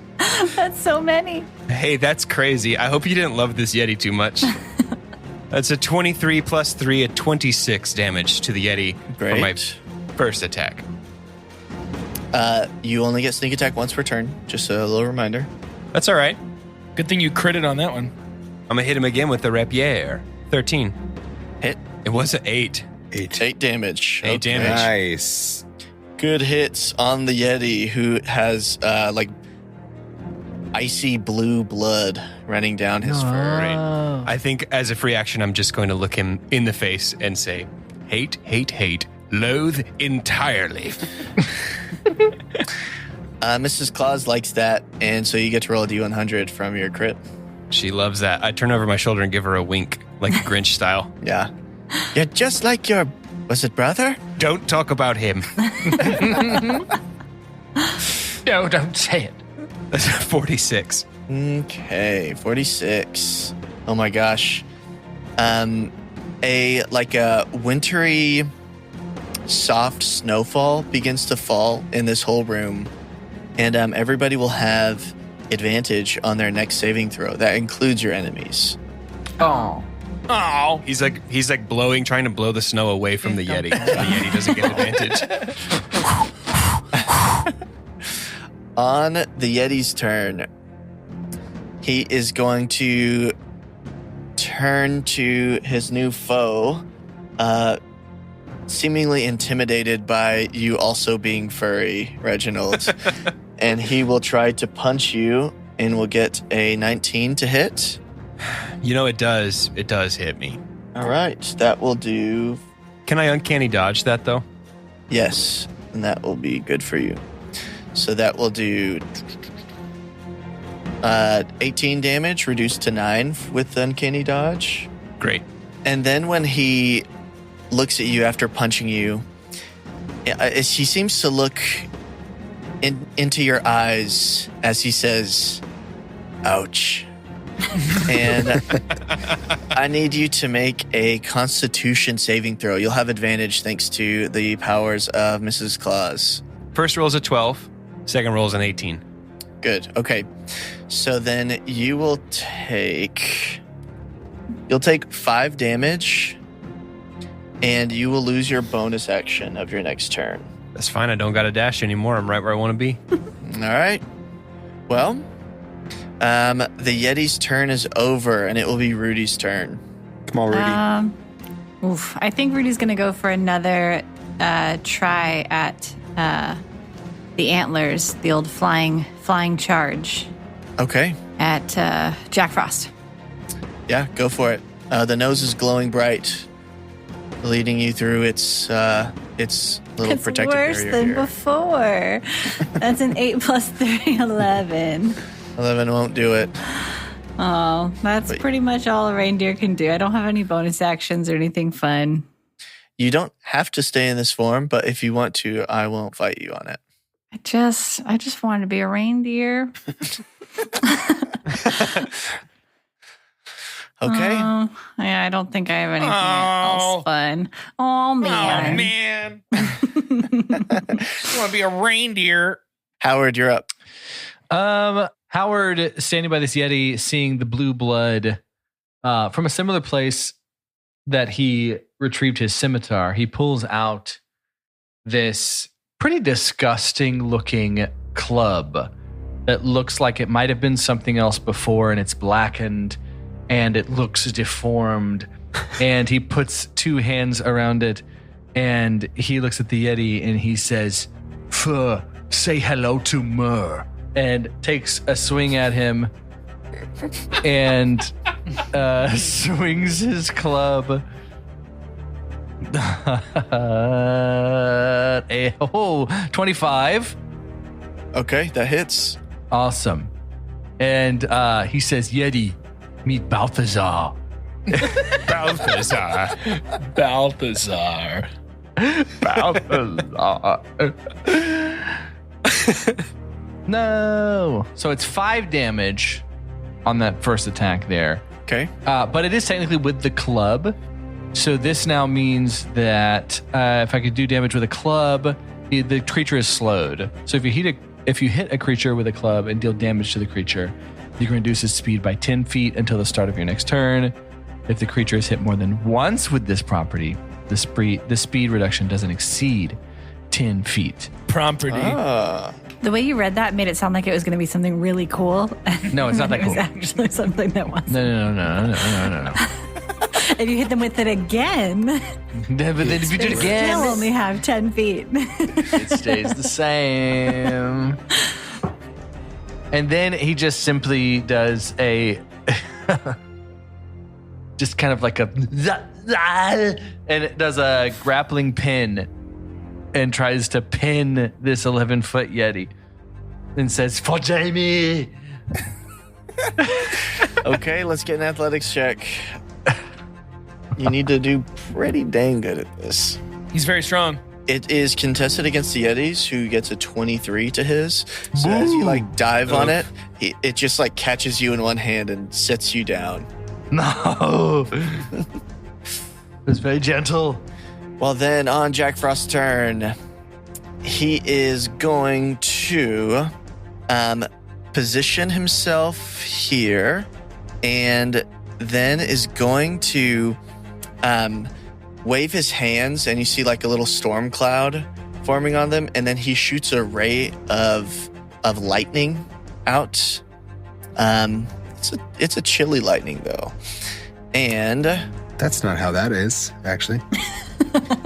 That's so many. Hey, that's crazy. I hope you didn't love this Yeti too much. That's a 23 plus 3, a 26 damage to the Yeti for my first attack. You only get sneak attack once per turn. Just a little reminder. That's all right. Good thing you critted on that one. I'm going to hit him again with the rapier. 13. Hit. It was an 8. 8 damage. 8 damage. Nice. Good hits on the Yeti, who has icy blue blood running down his fur. I think as a free action, I'm just going to look him in the face and say, hate, hate, hate, loathe entirely. Mrs. Claus likes that, and so you get to roll a D100 from your crit. She loves that. I turn over my shoulder and give her a wink, like Grinch style. Yeah. You're just like your, was it brother? Don't talk about him. No, don't say it. That's 46. Okay, 46. Oh my gosh. A wintry, soft snowfall begins to fall in this whole room, and everybody will have advantage on their next saving throw. That includes your enemies. Oh. Oh, he's like blowing, trying to blow the snow away from the Yeti. So the Yeti doesn't get advantage. On the Yeti's turn, he is going to turn to his new foe, seemingly intimidated by you also being furry, Reginald. And he will try to punch you and will get a 19 to hit. You know, it does hit me. All right, that will do. Can I uncanny dodge that, though? Yes, and that will be good for you. So that will do 18 damage, reduced to 9 with uncanny dodge. Great. And then when he looks at you after punching you, he seems to look into your eyes as he says, "Ouch." And I need you to make a Constitution saving throw. You'll have advantage thanks to the powers of Mrs. Claus. First roll is a 12. Second roll is an 18. Good. Okay. So then you'll take 5 damage, and you will lose your bonus action of your next turn. That's fine. I don't got to dash anymore. I'm right where I want to be. All right. Well, the Yeti's turn is over, and it will be Rudy's turn. Come on, Rudy. I think Rudy's going to go for another try at the antlers, the old flying charge. Okay. At Jack Frost. Yeah, go for it. The nose is glowing bright, leading you through its little protective area. It's worse than before. That's an 8 plus 3, 11. 11 won't do it. Oh, that's pretty much all a reindeer can do. I don't have any bonus actions or anything fun. You don't have to stay in this form, but if you want to, I won't fight you on it. I just wanted to be a reindeer. Okay. Yeah, I don't think I have anything else fun. Oh, man. Oh, man. I want to be a reindeer. Howard, you're up. Howard, standing by this Yeti, seeing the blue blood from a similar place that he retrieved his scimitar, he pulls out this pretty disgusting looking club that looks like it might have been something else before, and it's blackened and it looks deformed. And he puts 2 hands around it and he looks at the Yeti and he says, say hello to Mur. And takes a swing at him and swings his club. 25. Okay, that hits. Awesome. And he says, Yeti, meet Balthazar. Balthazar. No. So it's 5 damage on that first attack there. Okay. But it is technically with the club. So this now means that if I could do damage with a club, the creature is slowed. So if you hit a creature with a club and deal damage to the creature, you can reduce its speed by 10 feet until the start of your next turn. If the creature is hit more than once with this property, the speed reduction doesn't exceed 10 feet. Property. The way you read that made it sound like it was going to be something really cool. No, it's not that It was cool. actually something that was. No. If you hit them with it again, But then if you do it again, still only have 10 feet. it stays the same. And then he just simply does a just kind of like a and it does a grappling pin and tries to pin this 11-foot Yeti and says, for Jamie. Okay, let's get an athletics check. You need to do pretty dang good at this. He's very strong. It is contested against the Yetis, who gets a 23 to his. So as you dive on it, it just catches you in one hand and sets you down. No. It's very gentle. Well, then on Jack Frost's turn, he is going to position himself here and then is going to wave his hands, and you see a little storm cloud forming on them, and then he shoots a ray of lightning out. It's a chilly lightning though, and That's not how that is, actually.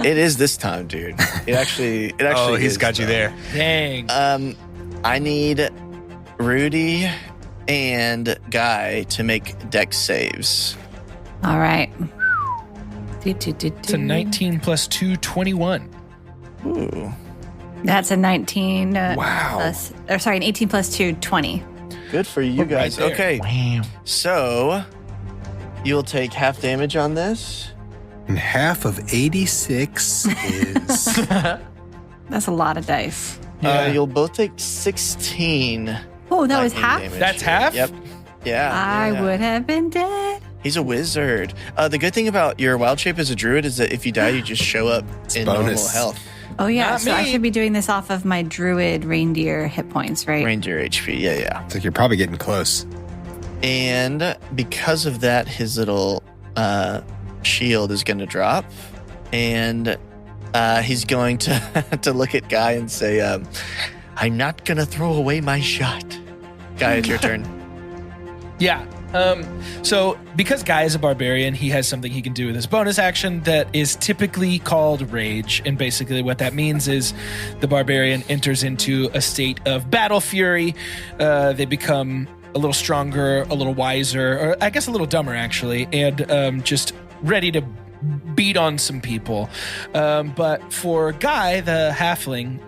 it is this time, dude. It actually. Oh, he's is, got you though. there. Dang. I need Rudy and Guy to make dex saves. All right. It's a 19 plus 2, 21. Ooh, That's a 19. Wow. An 18 plus 2, 20. good for you guys. there. Okay, Wow. so you'll take half damage on this. And half of 86 is... That's a lot of dice. Yeah. You'll both take 16. Oh, that was lightning half? damage That's here. half? Yep. Yeah. I would have been dead. He's a wizard. The good thing about your wild shape as a druid is that if you die, you just show up in normal health. Oh, yeah. Not So I me. should be doing this off of my druid reindeer hit points, right? Reindeer HP. Yeah. It's like you're probably getting close. And because of that, his little shield is going to drop. And he's going to look at Guy and say, I'm not going to throw away my shot. Guy, it's your turn. Yeah. So because Guy is a barbarian, he has something he can do with his bonus action that is typically called rage. And basically what that means is the barbarian enters into a state of battle fury. They become a little stronger, a little wiser, or I guess a little dumber actually, and just ready to beat on some people. But for Guy, the halfling,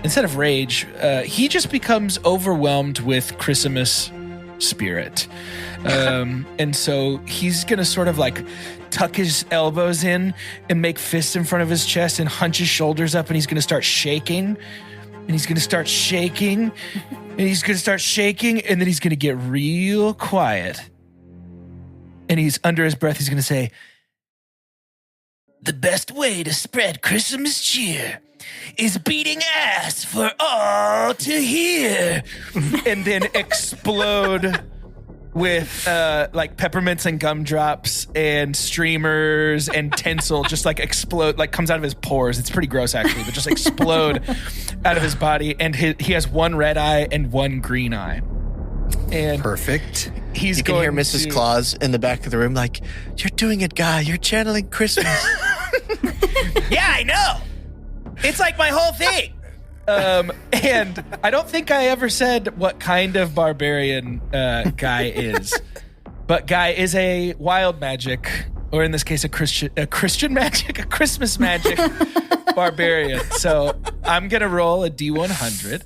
instead of rage, he just becomes overwhelmed with Christmas spirit. And so he's going to sort of like tuck his elbows in and make fists in front of his chest and hunch his shoulders up, and he's going to start shaking. And he's going to start shaking. And he's going to start shaking, and then he's going to get real quiet. And he's under his breath, he's going to say, "The best way to spread Christmas cheer is beating ass for all to hear." And then explode with like peppermints and gumdrops and streamers and tinsel just like explode, like comes out of his pores. It's pretty gross actually, but just explode out of his body. And he has one red eye and one green eye. And Perfect. he's You can going hear Mrs. to- Claus in the back of the room like, "You're doing it, Guy. You're channeling Christmas." Yeah, I know. It's like my whole thing. And I don't think I ever said what kind of barbarian Guy is. But Guy is a wild magic, or in this case, a Christian magic, a Christmas magic barbarian. So I'm going to roll a D100.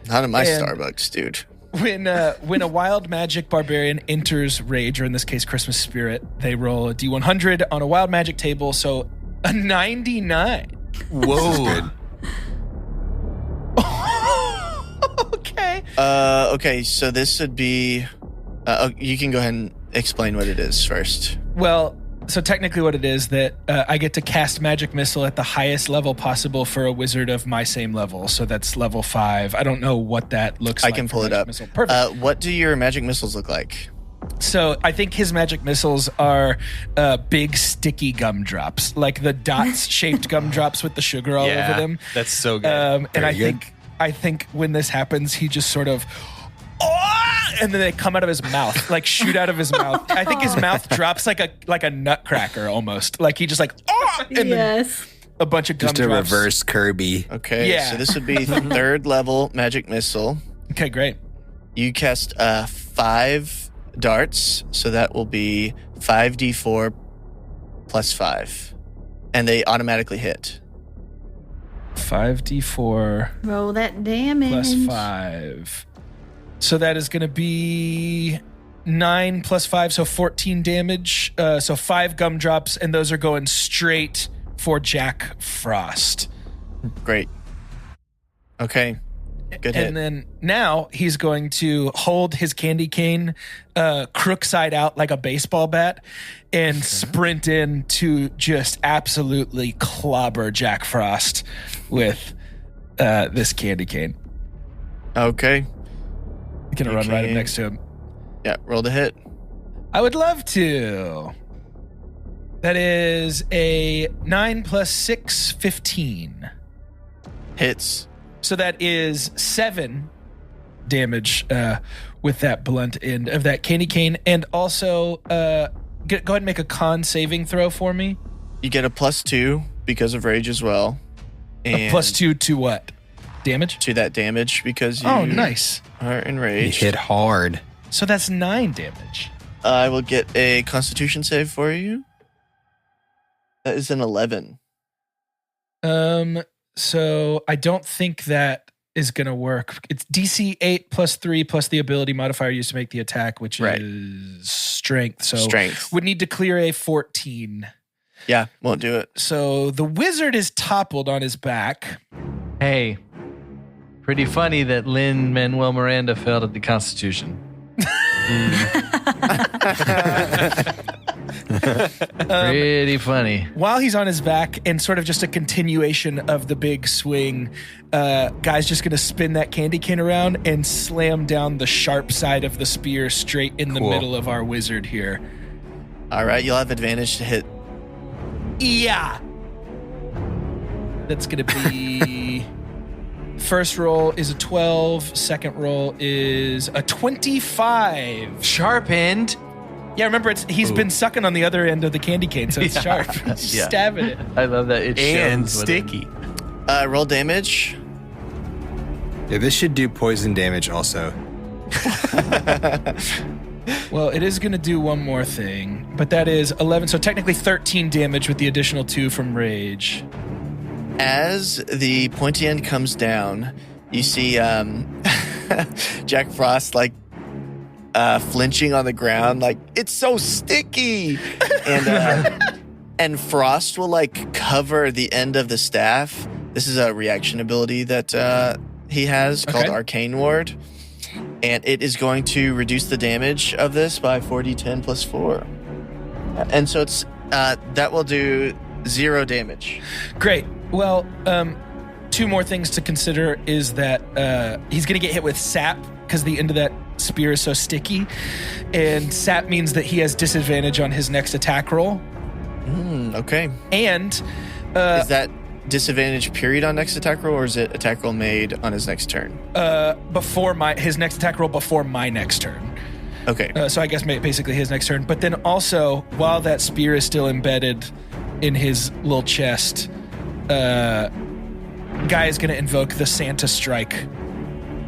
Not in my And- Starbucks, dude. When a wild magic barbarian enters rage, or in this case, Christmas spirit, they roll a D100 on a wild magic table. So a 99. Whoa. Okay. Okay, so this would be... you can go ahead and explain what it is first. Well, so technically what it is that I get to cast magic missile at the highest level possible for a wizard of my same level. So that's level 5. I don't know what that looks like. I can for pull it magic up. missile. Perfect. What do your magic missiles look like? So I think his magic missiles are big sticky gumdrops, like the dots-shaped gumdrops with the sugar all over them. That's so good. And Very good. I think when this happens, he just sort of, "Oh!" and then they come out of his mouth, like shoot out of his mouth. I think his mouth drops like a nutcracker almost, like he just like, "Oh!" and then a bunch of Just gumdrops. a reverse Kirby. Okay, Yeah. so this would be third level magic missile. Okay, great. You cast 5 darts, so that will be 5d4 plus 5. And they automatically hit. 5d4 Roll that damage. plus 5. So that is going to be 9 plus 5, so 14 damage. So 5 gumdrops, and those are going straight for Jack Frost. Great. Okay. Good hit. And then now he's going to hold his candy cane crook side out like a baseball bat and sprint in to just absolutely clobber Jack Frost with this candy cane. Okay. He's going to run right up Okay. next to him. Yeah, roll the hit. I would love to. That is a 9 plus 6, 15. Hits. So that is 7 damage with that blunt end of that candy cane. And also, go ahead and make a con saving throw for me. You get a +2 because of rage as well. And A +2 to what? Damage? to that damage because you Oh, nice. are He enraged. hit hard. So that's 9 damage. I will get a Constitution save for you. That is an 11. So I don't think that is going to work. It's DC 8 plus 3 plus the ability modifier used to make the attack, which Right. is strength. So Strength. would need to clear a 14. Yeah, won't do it. So the wizard is toppled on his back. Hey, pretty funny that Lin-Manuel Miranda failed at the Constitution. Pretty funny. While he's on his back and sort of just a continuation of the big swing, guy's just going to spin that candy cane around and slam down the sharp side of the spear straight in the middle of our wizard here. All right, you'll have advantage to hit. Yeah. That's going to be... First roll is a 12. Second roll is a 25. Sharp end. Yeah, remember, he's been sucking on the other end of the candy cane, so it's sharp. Stabbing it. I love that. It And shows sticky. Roll damage. Yeah, this should do poison damage also. Well, it is going to do one more thing, but that is 11, so technically 13 damage with the additional 2 from rage. As the pointy end comes down, you see Jack Frost like flinching on the ground, like it's so sticky, and Frost will like cover the end of the staff. This is a reaction ability that he has called Arcane Ward, and it is going to reduce the damage of this by 4d10 plus 4, and so it's that will do 0 damage. Great. Well, 2 more things to consider is that he's going to get hit with sap because the end of that spear is so sticky. And sap means that he has disadvantage on his next attack roll. Okay. And... is that disadvantage period on next attack roll, or is it attack roll made on his next turn? Before his next attack roll before my next turn. Okay. So I guess basically his next turn. But then also, while that spear is still embedded in his little chest... Guy is going to invoke the Santa Strike,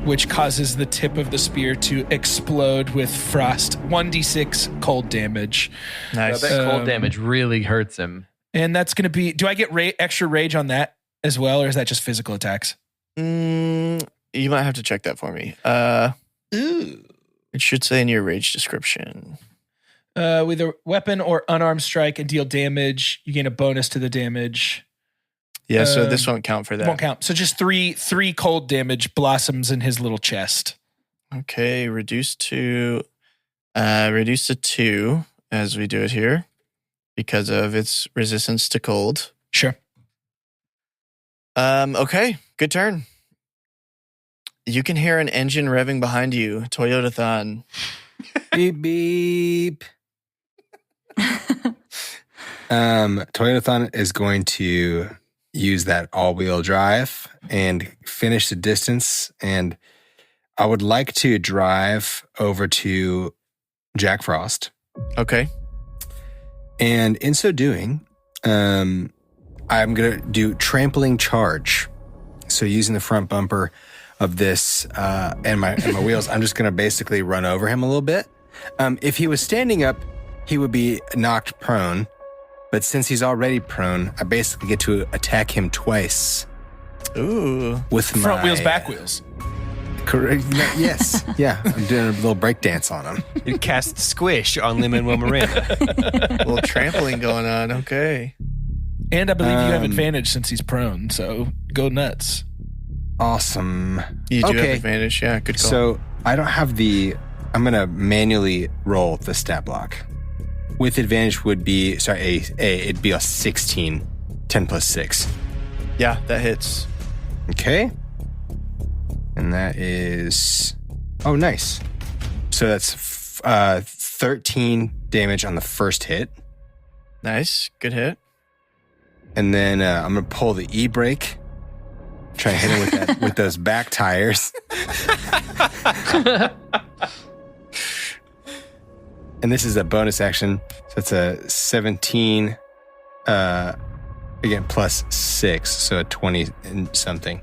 which causes the tip of the spear to explode with frost. 1d6 cold damage. Nice. That cold damage really hurts him. And that's going to be... Do I get extra rage on that as well, or is that just physical attacks? You might have to check that for me. It should say in your rage description. With a weapon or unarmed strike and deal damage, you gain a bonus to the damage. Yeah, so this won't count for that. Won't count. So just three cold damage blossoms in his little chest. Okay, reduce to 2 as we do it here because of its resistance to cold. Sure. Okay, good turn. You can hear an engine revving behind you. Toyotathon. Beep beep. Toyotathon is going to use that all-wheel drive and finish the distance, and I would like to drive over to Jack Frost. Okay. And in so doing, I'm going to do trampling charge. So using the front bumper of this and my wheels, I'm just going to basically run over him a little bit. If he was standing up, he would be knocked prone. But since he's already prone, I basically get to attack him twice. Ooh. With front wheels, back wheels. Correct. Yes. Yeah. I'm doing a little break dance on him. You cast Squish on Lin-Manuel Miranda. A little trampling going on. Okay. And I believe you have advantage since he's prone, so go nuts. Awesome. You do have advantage. Yeah, good call. So I don't have I'm going to manually roll the stat block. With advantage would be, it'd be a 16, 10 plus 6. Yeah, that hits. Okay. And that is, oh, nice. So that's 13 damage on the first hit. Nice, good hit. And then I'm going to pull the E-brake, try to hit him with those back tires. And this is a bonus action, so it's a 17, again, plus 6, so a 20 and something.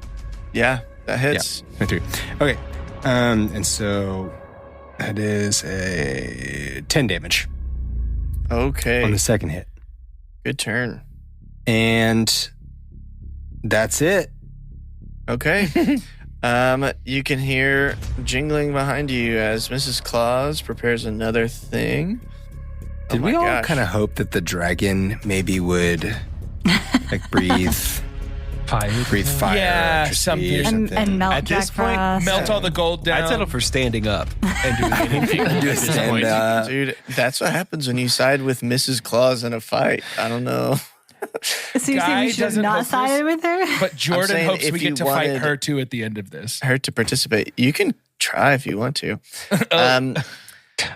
Yeah, that hits. Yeah, 23. Okay, and so that is a 10 damage. Okay. On the second hit. Good turn. And that's it. Okay. You can hear jingling behind you as Mrs. Claus prepares another thing. Did we all kind of hope that the dragon maybe would like breathe Fire. Breathe fire. Yeah, or something. speed or something. And melt At Jack this point, Frost. Melt all the gold down. I'd settle for standing up and doing anything. Do a stand up. Dude, that's what happens when you side with Mrs. Claus in a fight. I don't know. So you're saying Guy we should have doesn't not hope sided with her? But Jordan saying hopes if we you get to fight wanted- her too at the end of this. Her to participate. You can try if you want to.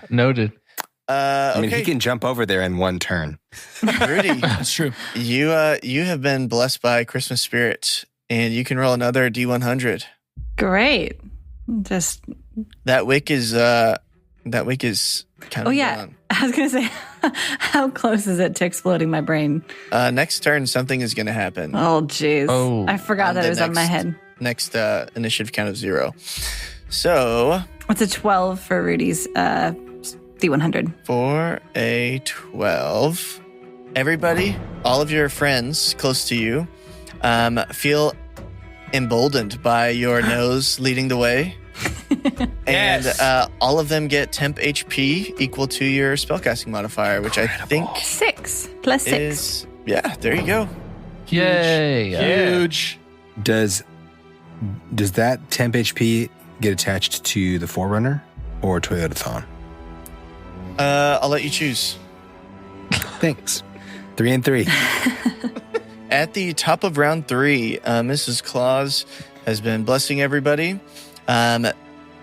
Noted. I mean, okay, he can jump over there in one turn. Rudy, That's true. you have been blessed by Christmas spirit, and you can roll another D100. Great. Just, That wick is kind oh of yeah. gone. I was going to say, how close is it to exploding my brain? Next turn, something is going to happen. Oh, jeez. Oh. I forgot On that the it was on my head. Next initiative count of 0. So What's a 12 for Rudy's D100? for a 12, everybody, all of your friends close to you, feel emboldened by your nose leading the way. And Yes. all of them get temp HP equal to your spellcasting modifier, which I think 6 plus 6. is, yeah, there you go. Yay. Huge. Does that temp HP get attached to the Forerunner or Toyotathon? I'll let you choose. Thanks. 3 and 3. At the top of round 3, Mrs. Claus has been blessing everybody.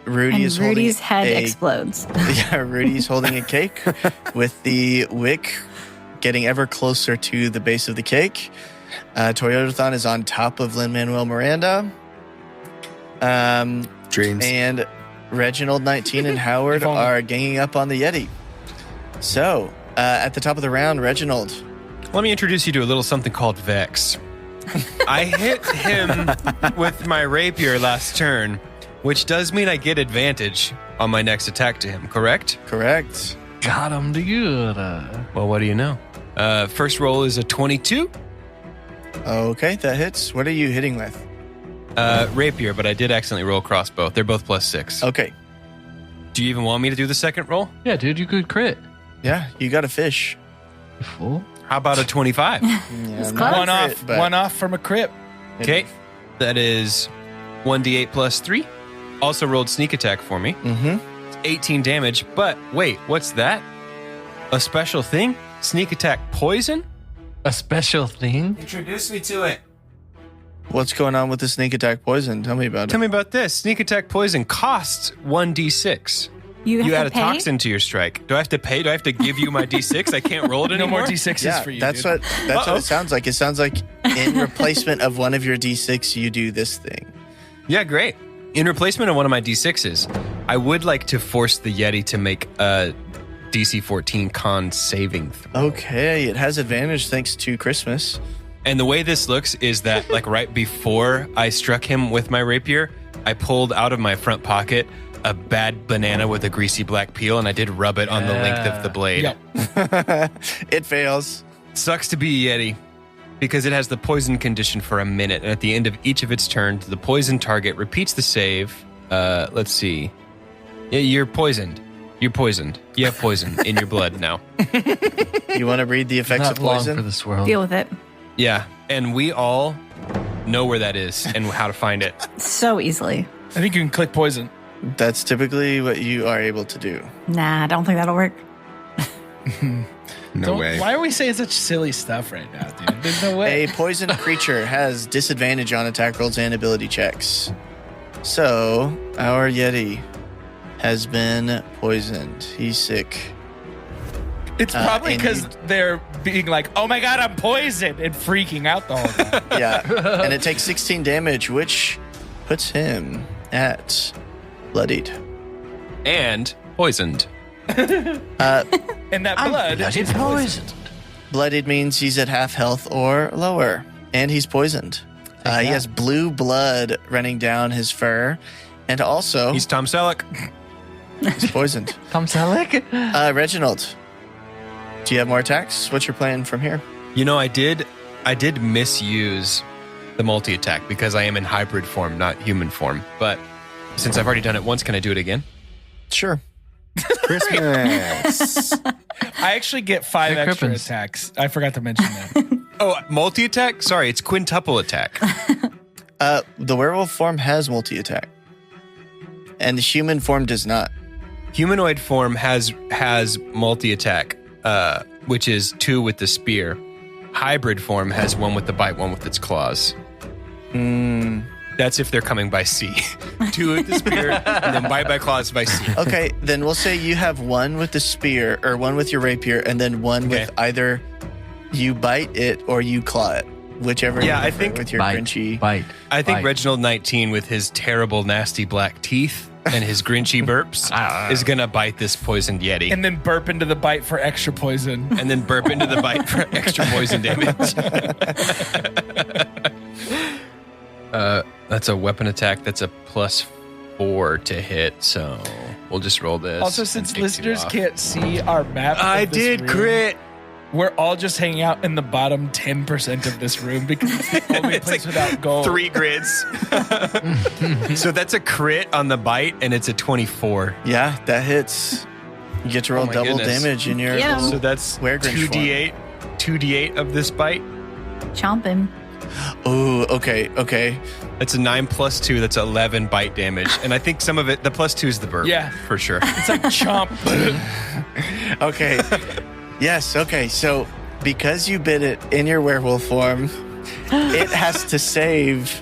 Rudy And is Rudy's head holding explodes. Yeah, Rudy's holding a cake with the wick getting ever closer to the base of the cake. Toyotathon is on top of Lin-Manuel Miranda. Dreams. And Reginald 19 and Howard are ganging up on the Yeti. So, at the top of the round, Reginald. Let me introduce you to a little something called Vex. I hit him with my rapier last turn, which does mean I get advantage on my next attack to him, correct? Correct. Got him good. Well, what do you know? First roll is a 22. Okay, that hits. What are you hitting with? Rapier, but I did accidentally roll crossbow. They're both +6. Okay. Do you even want me to do the second roll? Yeah, dude, you could crit. Yeah, you got a fish. You fool. How about a 25? Yeah, It's not close. One a off. crit, but One off from a crit. Okay, that is 1d8 plus 3. Also rolled sneak attack for me. Mhm. 18 damage, but wait, what's that? A special thing? Sneak attack poison? A special thing? Introduce me to it. What's going on with the sneak attack poison? Tell me about Tell it. me about this. Sneak attack poison costs 1d6. You You have add to a pay? toxin to your strike. Do I have to pay? Do I have to give you my d6? I can't roll it No anymore? more D6s Yeah, for you. that's dude. what it sounds like. It sounds like in replacement of one of your D6, you do this thing. Yeah, great. In replacement of one of my d6s, I would like to force the Yeti to make a DC 14 con saving throw. Okay, it has advantage thanks to Christmas. And the way this looks is that, like, right before I struck him with my rapier, I pulled out of my front pocket a bad banana with a greasy black peel, and I did rub it on the length of the blade. Yep. It fails. Sucks to be a Yeti, because it has the poison condition for a minute, and at the end of each of its turns, the poison target repeats the save. Let's see. Yeah, you're poisoned. You're poisoned. You have poison in your blood now. You want to read the effects Not of long poison? for this world. Deal with it. Yeah, and we all know where that is and how to find it. So easily. I think you can click poison. That's typically what you are able to do. Nah, I don't think that'll work. No way. Why are we saying such silly stuff right now, dude? There's no way. A poisoned creature has disadvantage on attack rolls and ability checks. So, our Yeti has been poisoned. He's sick. It's probably and because they're being like, "Oh my god, I'm poisoned," and freaking out the whole time. Yeah. And it takes 16 damage, which puts him at bloodied. And poisoned. And that blood Bloody is poisoned. Bloodied means he's at half health or lower, and he's poisoned. He has blue blood running down his fur, and also He's Tom Selleck. he's poisoned. Tom Selleck? Reginald, do you have more attacks? What's your plan from here? You know, I did misuse the multi-attack because I am in hybrid form, not human form. But since I've already done it once, can I do it again? Sure. Christmas. I actually get 5 Hey, extra Crippins. attacks. I forgot to mention that. Oh, multi-attack? Sorry, it's quintuple attack. The werewolf form has multi-attack. And the human form does not. Humanoid form has multi-attack, which is 2 with the spear. Hybrid form has 1 with the bite, 1 with its claws. That's if they're coming by sea. 2 with the spear, and then bite by claws by sea. Okay, then we'll say you have 1 with the spear, or 1 with your rapier, and then 1 with either you bite it or you claw it. Whichever. Yeah, I think with your grinchy. Bite. I think Bite. Reginald 19 with his terrible, nasty black teeth and his grinchy burps is going to bite this poisoned Yeti. And then burp into the bite for extra poison. And then burp into the bite for extra poison damage. That's a weapon attack. That's a +4 to hit. So we'll just roll this. Also, since listeners can't see our map, I of this did room, crit. We're all just hanging out in the bottom 10% of this room because it's the only place without gold. 3 grids. So that's a crit on the bite, and it's a 24. Yeah, that hits. You get to roll my double goodness. damage in your. Yeah. So that's Werewolf 2d8 of this bite. Chomp him. Oh, okay. That's a 9 + 2. That's 11 bite damage. And I think some of it, the +2 is the burp. Yeah. For sure. It's like chomp. Okay. Yes, okay. So because you bit it in your werewolf form, it has to save,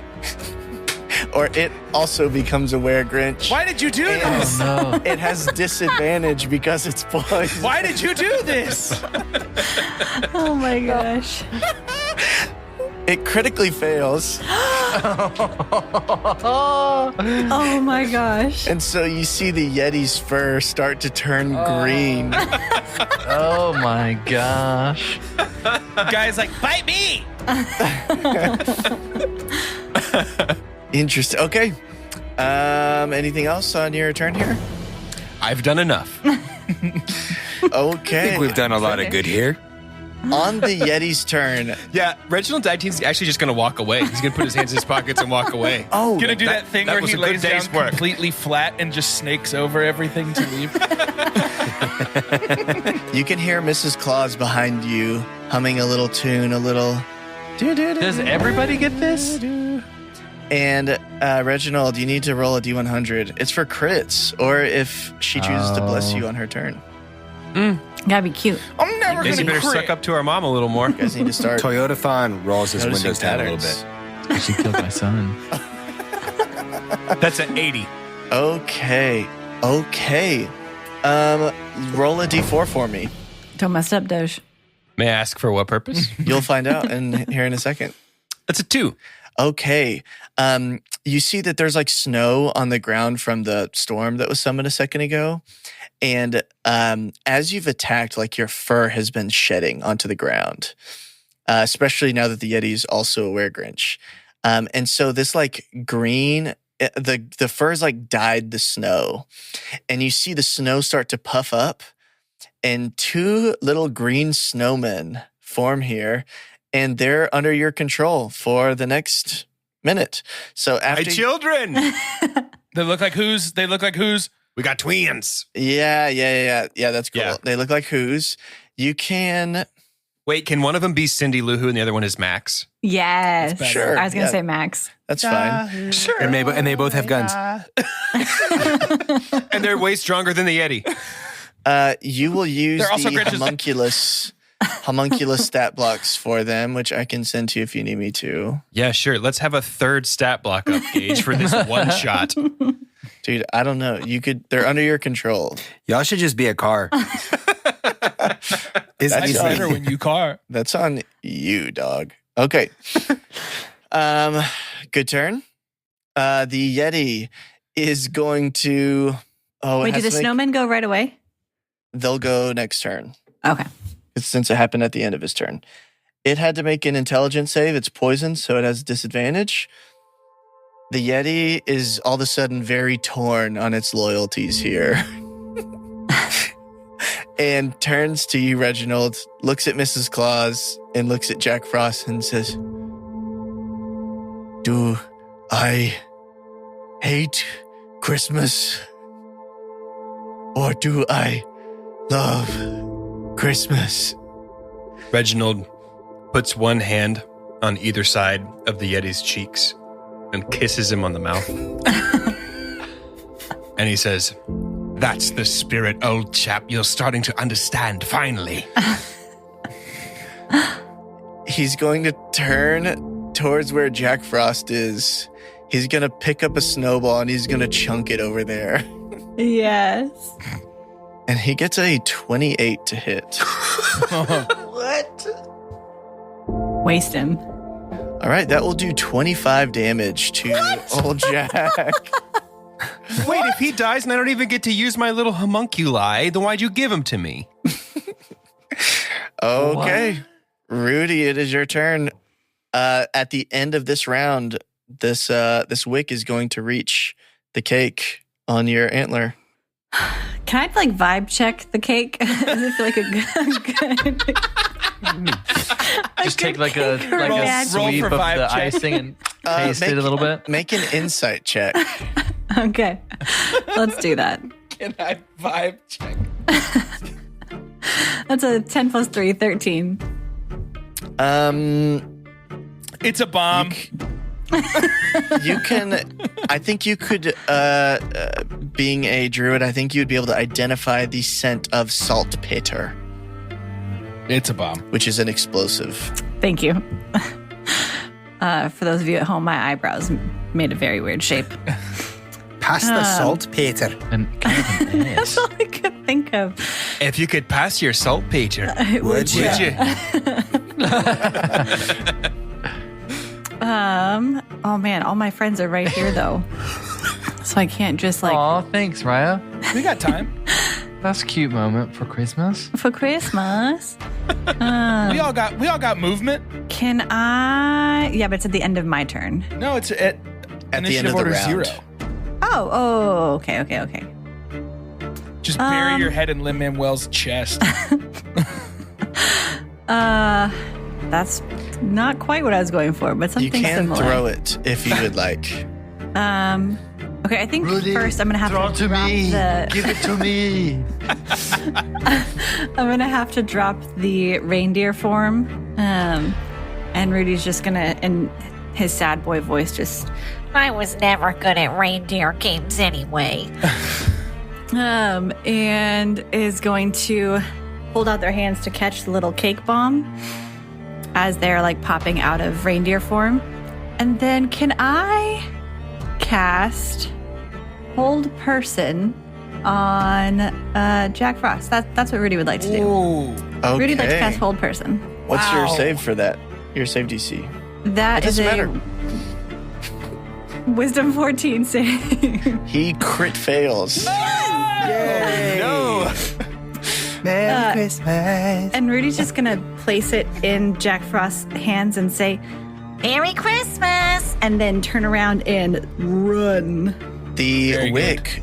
or it also becomes a were-grinch. Why did you do this? No. It has disadvantage because it's poison. Why did you do this? Oh my gosh. It critically fails. Oh my gosh. And so you see the Yeti's fur start to turn green. Oh my gosh. Guy's like, bite me. Interesting. Okay. Anything else on your turn here? I've done enough. Okay. I think we've done a lot of good here. On the Yeti's turn. Yeah, Reginald 19's actually just going to walk away. He's going to put his hands in his pockets and walk away. Oh, Gonna do that thing that where was he a good lays down day's work. completely flat and just snakes over everything to leave. you can hear Mrs. Claus behind you humming a little tune, a little. Does everybody get this? And Reginald, you need to roll a D100. It's for crits, or if she chooses to bless you on her turn. Gotta be cute. I'm never Guess you gonna better crit. suck up to our mom a little more. You guys need to start Toyotathon rolls his noticing windows down a little patterns. bit. She killed my son. That's an 80. Okay. Roll a D4 for me. Don't mess up, Doge. May I ask for what purpose? You'll find out here in a second. That's a 2. Okay. You see that there's like snow on the ground from the storm that was summoned a second ago. And as you've attacked, like your fur has been shedding onto the ground, especially now that the Yeti is also a were-grinch. And so this like green, the fur's like dyed the snow. And you see the snow start to puff up and 2 little green snowmen form here. And they're under your control for the next minute. So after My children. They look like who's? We got twins. Yeah, that's cool. Yeah. They look like who's. You can Wait, can one of them be Cindy Lou Who and the other one is Max? Yes. Sure, I was gonna yeah. say Max. that's fine. Sure. And they both have guns. And they're way stronger than the Yeti. You will use They're also the Grinches. homunculus stat blocks for them, which I can send to you if you need me to. Yeah, sure. Let's have a third stat block up, Gage, for this one shot. Dude, I don't know. They're under your control. Y'all should just be a car. It's That's It's on- better when you car. That's on you, dog. Okay. Good turn. The Yeti is going to. Oh, Wait, do the snowmen go right away? They'll go next turn. Okay. Since it happened at the end of his turn. It had to make an intelligence save. It's poisoned, so it has disadvantage. The Yeti is all of a sudden very torn on its loyalties here. And turns to you, Reginald, looks at Mrs. Claus, and looks at Jack Frost and says, "Do I hate Christmas? Or do I love Christmas?" Reginald puts one hand on either side of the Yeti's cheeks and kisses him on the mouth. And he says, "That's the spirit, old chap. You're starting to understand, finally." He's going to turn towards where Jack Frost is. He's going to pick up a snowball and he's going to chunk it over there. Yes. And he gets a 28 to hit. Waste him. All right, that will do 25 damage to old Jack. Wait, if he dies and I don't even get to use my little homunculi, then why'd you give him to me? Okay. What? Rudy, it is your turn. At the end of this round, this wick is going to reach the cake on your antler. Can I vibe check the cake? Does it feel like a good just take like a sweep of the check. Icing and taste it a little bit? Make an insight check. Okay. Let's do that. Can I vibe check? That's a 10 plus 3, 13. It's a bomb. You can, I think you could, being a druid, I think you'd be able to identify the scent of saltpeter. It's a bomb. Which is an explosive. Thank you. For those of you at home, my eyebrows made a very weird shape. Pass the saltpeter. And kind of an ass. That's all I could think of. If you could pass your saltpeter, would you? Oh man, all my friends are right here though. So I can't just Aw, thanks, Raya. We got time. That's a cute moment for Christmas. For Christmas. We all got movement. Can I? Yeah, but it's at the end of my turn. No, it's at the end of the round. 0. Oh, okay. Just bury your head in Lin-Manuel's chest. That's not quite what I was going for, but something similar. You can throw it if you would like. Okay, I think Rudy, first I'm going to have throw to it to drop me. the... Give it to me. I'm going to have to drop the reindeer form. And Rudy's just going to, in his sad boy voice, just... I was never good at reindeer games anyway. And is going to hold out their hands to catch the little cake bomb as they're popping out of reindeer form. And then can I cast Hold Person on Jack Frost? That's what Rudy would like to do. Ooh. Okay. Rudy would like to cast Hold Person. What's your save for that? Your save DC? That is matter. Wisdom 14 save. He crit fails. Yay! No. Merry Christmas. And Rudy's just going to place it in Jack Frost's hands and say, Merry Christmas! and then turn around and run. The wick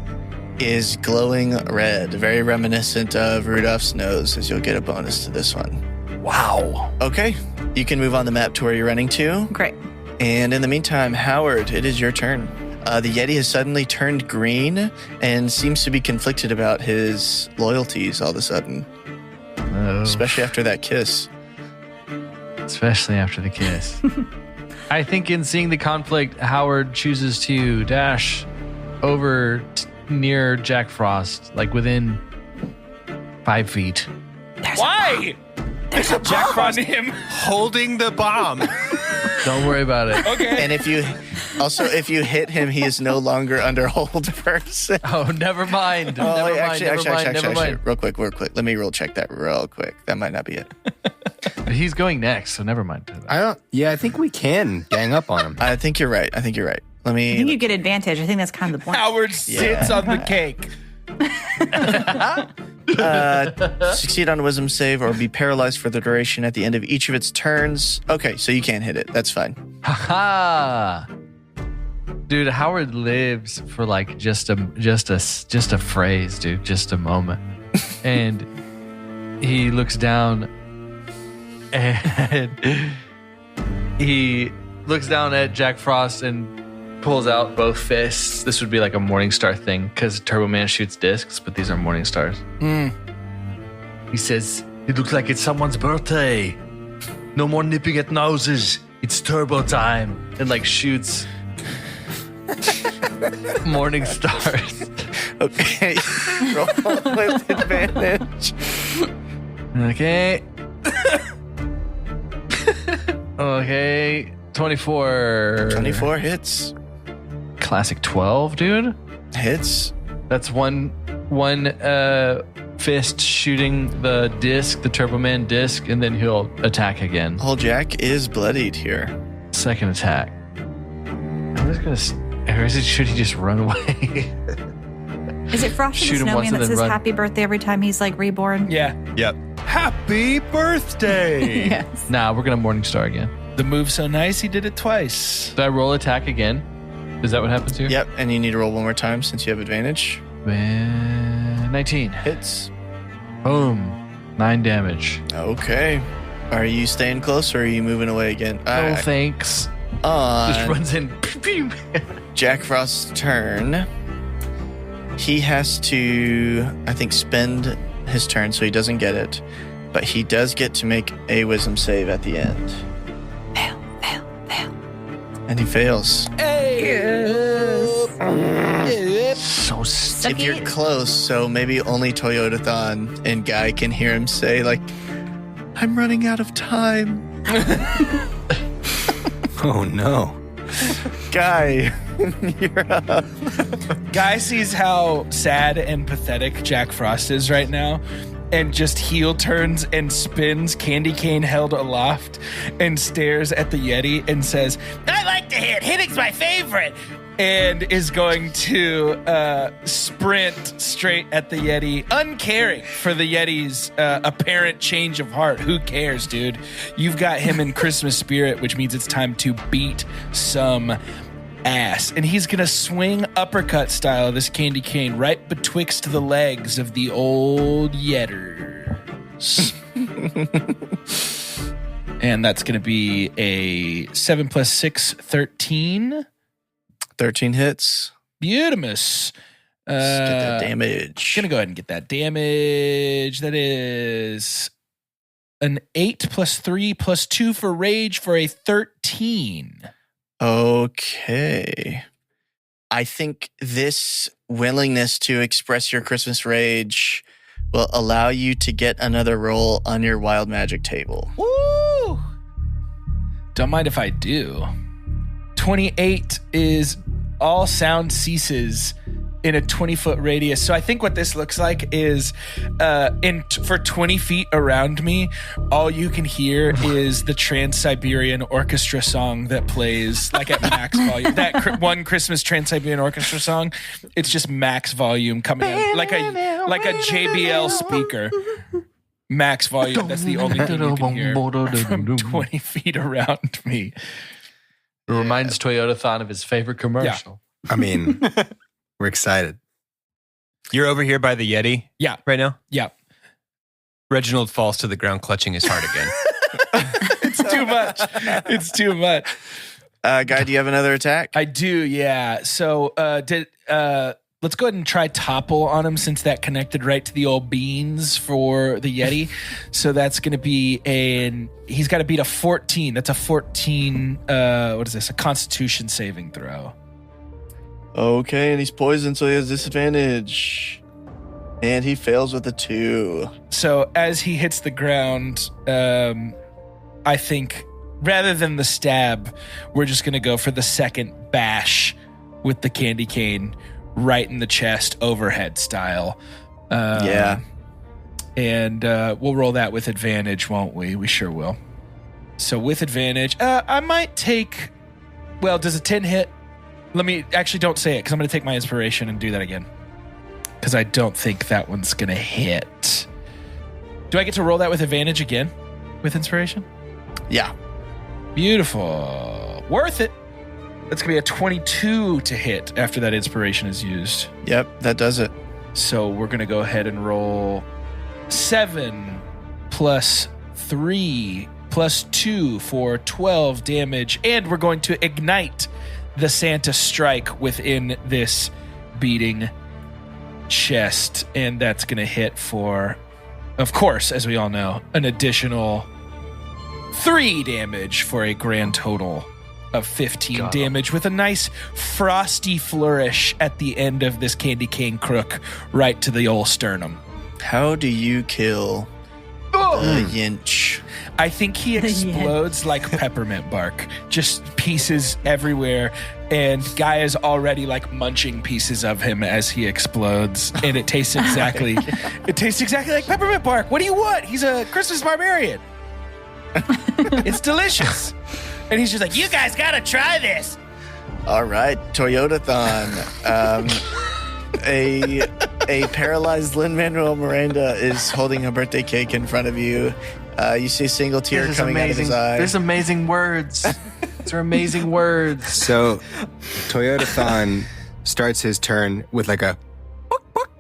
is glowing red, very reminiscent of Rudolph's nose, as you'll get a bonus to this one. Wow. Okay, you can move on the map to where you're running to. Great. And in the meantime, Howard, it is your turn. The Yeti has suddenly turned green and seems to be conflicted about his loyalties all of a sudden. Oh. Especially after that kiss. Especially after the kiss. I think in seeing the conflict, Howard chooses to dash over near Jack Frost, within 5 feet. Why? There's a Jack Frost on him. Holding the bomb. Don't worry about it. Okay. And if you hit him, he is no longer under hold person. Oh, never mind. Never mind. Real quick. Let me roll check that real quick. That might not be it. He's going next, so never mind. I think we can gang up on him. I think you're right. Let me. I think you get advantage. I think that's kind of the point. Howard sits on the cake. Succeed on a wisdom save or be paralyzed for the duration at the end of each of its turns. Okay, so you can't hit it. That's fine. Ha! Dude, Howard lives for just a phrase, dude, just a moment. And he looks down and he looks down at Jack Frost and pulls out both fists. This would be like a Morningstar thing because Turbo Man shoots discs, but these are Morningstars. He says, It looks like it's someone's birthday. No more nipping at noses. It's turbo time. And like shoots morning stars. Okay. Roll with advantage. Okay. Okay. 24. 24 hits. Classic 12, dude. Hits. That's one fist shooting the disc, the Turbo Man disc, and then he'll attack again. Whole Jack is bloodied here. Second attack. I'm just gonna. Or should he just run away? Is it Frosty Shoot the him once Snowman and that then says run. happy birthday every time he's like reborn? Yeah. Yep. Happy birthday! Yes. Nah, we're gonna Morningstar again. The move's so nice, he did it twice. Do I roll attack again? Is that what happens here? Yep, and you need to roll one more time since you have advantage. 19. Hits. Boom. 9 damage. Okay. Are you staying close or are you moving away again? Oh, thanks. Just On runs in. Jack Frost's turn, he has to, I think, spend his turn so he doesn't get it. But he does get to make a wisdom save at the end. Fail. And he fails. So If you're close, so maybe only Toyotathon and Guy can hear him say, like, I'm running out of time. Oh, no. Guy, you're up. Guy sees how sad and pathetic Jack Frost is right now and just heel turns and spins, candy cane held aloft, and stares at the Yeti and says, I like to hit. Hitting's my favorite. and is going to sprint straight at the Yeti, uncaring for the Yeti's apparent change of heart. Who cares, dude? You've got him in Christmas spirit, which means it's time to beat some ass. And he's going to swing uppercut style this candy cane right betwixt the legs of the old Yetter. And that's going to be a 7 + 6, 13. 13 hits. Beautimus. Let's get that damage. Gonna go ahead and get that damage. That is an 8 + 3 + 2 for rage for a 13. Okay. I think this willingness to express your Christmas rage will allow you to get another roll on your wild magic table. Woo! Don't mind if I do. 28 is all sound ceases in a 20-foot radius. So I think what this looks like is for 20 feet around me, all you can hear is the Trans-Siberian Orchestra song that plays like at max volume. That one Christmas Trans-Siberian Orchestra song, it's just max volume coming in like a JBL speaker. Max volume. That's the only thing you can hear from 20 feet around me. It reminds Toyotathon of his favorite commercial. I mean, we're excited. You're over here by the Yeti? Yeah. Right now? Yeah. Reginald falls to the ground clutching his heart again. It's too much. It's too much. Guy, do you have another attack? I do, yeah. So let's go ahead and try topple on him since that connected right to the old beans for the Yeti. So that's going to be he's got to beat a 14. That's a 14, what is this? A Constitution saving throw. Okay, and he's poisoned, so he has disadvantage. And he fails with a 2. So as he hits the ground, I think rather than the stab, we're just going to go for the second bash with the candy cane right in the chest, overhead style. Yeah. And we'll roll that with advantage, won't we? We sure will. So with advantage, I might take... Well, does a 10 hit? Let me... Actually, don't say it, because I'm going to take my inspiration and do that again. Because I don't think that one's going to hit. Do I get to roll that with advantage again? With inspiration? Yeah. Beautiful. Worth it. That's going to be a 22 to hit after that inspiration is used. Yep, that does it. So we're going to go ahead and roll 7 + 3 + 2 for 12 damage. And we're going to ignite the Santa strike within this beating chest. And that's going to hit for, of course, as we all know, an additional 3 damage for a grand total of 15 damage with a nice frosty flourish at the end of this candy cane crook right to the old sternum. How do you kill the Yinch? I think he explodes like peppermint bark. Just pieces everywhere. And Guy is already like munching pieces of him as he explodes. And it tastes exactly like peppermint bark. What do you want? He's a Christmas barbarian. It's delicious. And he's just like, you guys gotta try this. All right, Toyotathon. A paralyzed Lin-Manuel Miranda is holding a birthday cake in front of you. You see a single tear coming out of his eye. There's amazing words. These are amazing words. So Toyotathon starts his turn with like a book, book,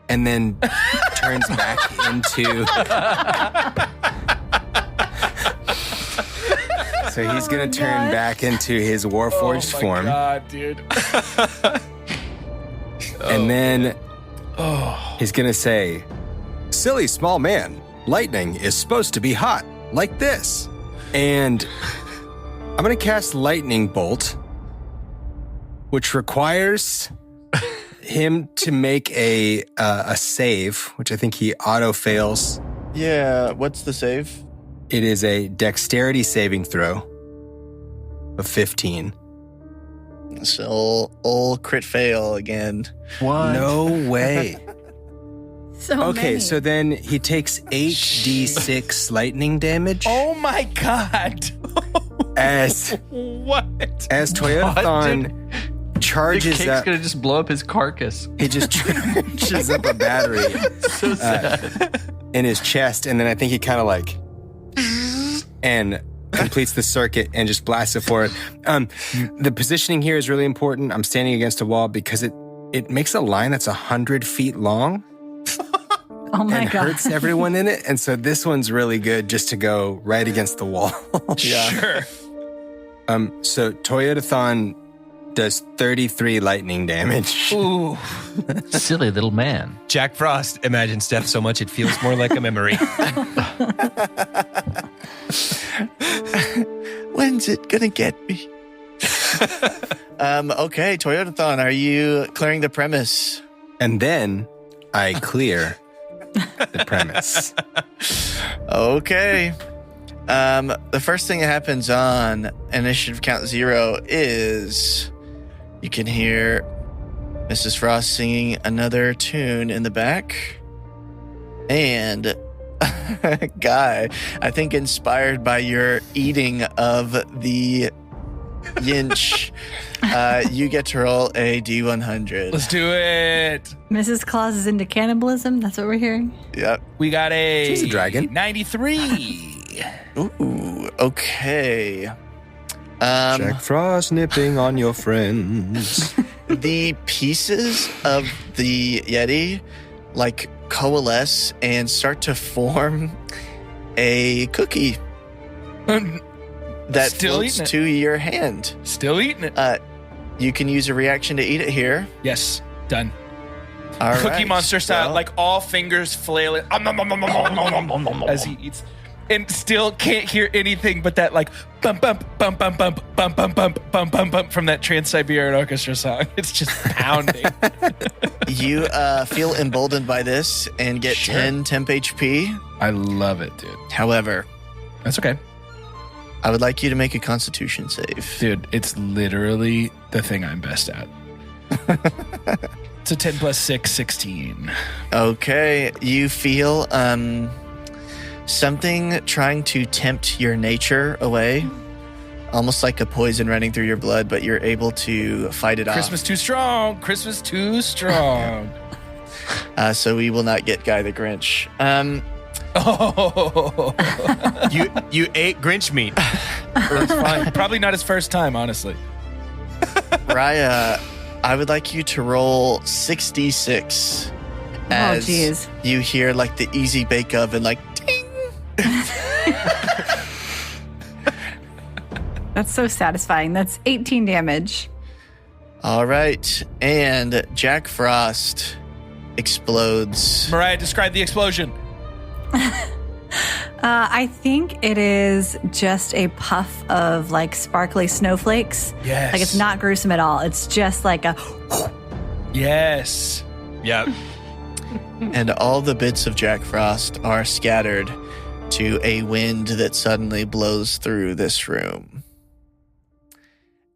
and then turns back into... So he's going to turn back into his Warforged form. Oh, my God, dude. And then he's going to say, silly small man, lightning is supposed to be hot, like this. And I'm going to cast Lightning Bolt, which requires him to make a save, which I think he auto-fails. Yeah, what's the save? It is a dexterity saving throw of 15. So, old crit fail again. What? No way. Okay, many. so then he takes 8d6 lightning damage. Oh my God. As Toyotathon charges Cake's up. gonna just blow up his carcass. He just charges up a battery So sad. in his chest, and then I think he kind of like and completes the circuit and just blasts it forward. The positioning here is really important. I'm standing against a wall because it makes a line that's 100 feet long. Oh my and God. hurts everyone in it. And so this one's really good just to go right against the wall. Yeah. Sure. So Toyotathon does 33 lightning damage. Ooh. Silly little man. Jack Frost imagines death so much it feels more like a memory. When's it gonna get me? Okay, Toyotathon, are you clearing the premise? And then I clear the premise. Okay. The first thing that happens on initiative count 0 is you can hear Mrs. Frost singing another tune in the back. And Guy, I think inspired by your eating of the Yinch, you get to roll a D100. Let's do it. Mrs. Claus is into cannibalism. That's what we're hearing. Yep. We got a She's a dragon. 93. Ooh, okay. Jack Frost nipping on your friends. The pieces of the Yeti like coalesce and start to form a cookie that Still floats eating it. to your hand. Still eating it. You can use a reaction to eat it here. Yes. Done. All Cookie right, Monster style, so- like all fingers flailing as he eats, and still can't hear anything but that like bump bump bump bump bump bump bump bump bump bump bump from that Trans-Siberian Orchestra song. It's just pounding. You feel emboldened by this and get Sure. 10 temp HP. I love it, dude. However, That's okay, I would like you to make a Constitution save. dude. It's literally the thing I'm best at. It's a 10 plus 6, 16. Okay, you feel something trying to tempt your nature away, almost like a poison running through your blood, but you're able to fight it Christmas too strong. Christmas too strong. off. So we will not get Guy the Grinch. Oh, You ate Grinch meat. That's fine. probably not his first time, honestly. Raya, I would like you to roll 6d6 as geez. you hear like the easy bake oven like ding. That's so satisfying. That's 18 damage. All right, and Jack Frost explodes. Mariah, describe the explosion. I think it is just a puff of like sparkly snowflakes. Yes. Like it's not gruesome at all. It's just like a. Yes. Yeah. And all the bits of Jack Frost are scattered to a wind that suddenly blows through this room.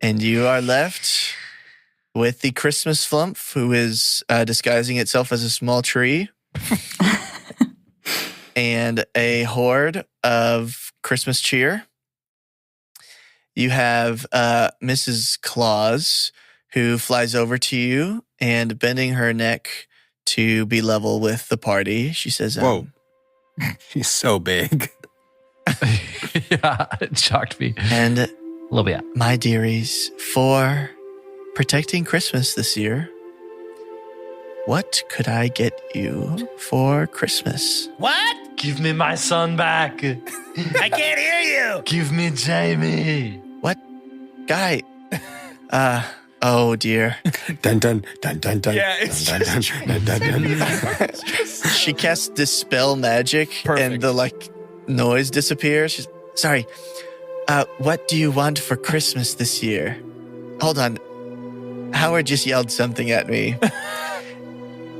And you are left with the Christmas flump, who is disguising itself as a small tree. And a horde of Christmas cheer. You have Mrs. Claus, who flies over to you and bending her neck to be level with the party. She says, Whoa. He's so big. Yeah, it shocked me. And A little bit. my dearies, for protecting Christmas this year, what could I get you for Christmas? What? Give me my son back. I can't hear you. Give me Jamie. What? Guy. Oh dear. Dun dun dun dun dun. Yeah, it's dun, dun, dun, dun, dun, dun. She casts dispel magic Perfect. and the noise disappears. She's sorry. What do you want for Christmas this year? Hold on. Howard just yelled something at me.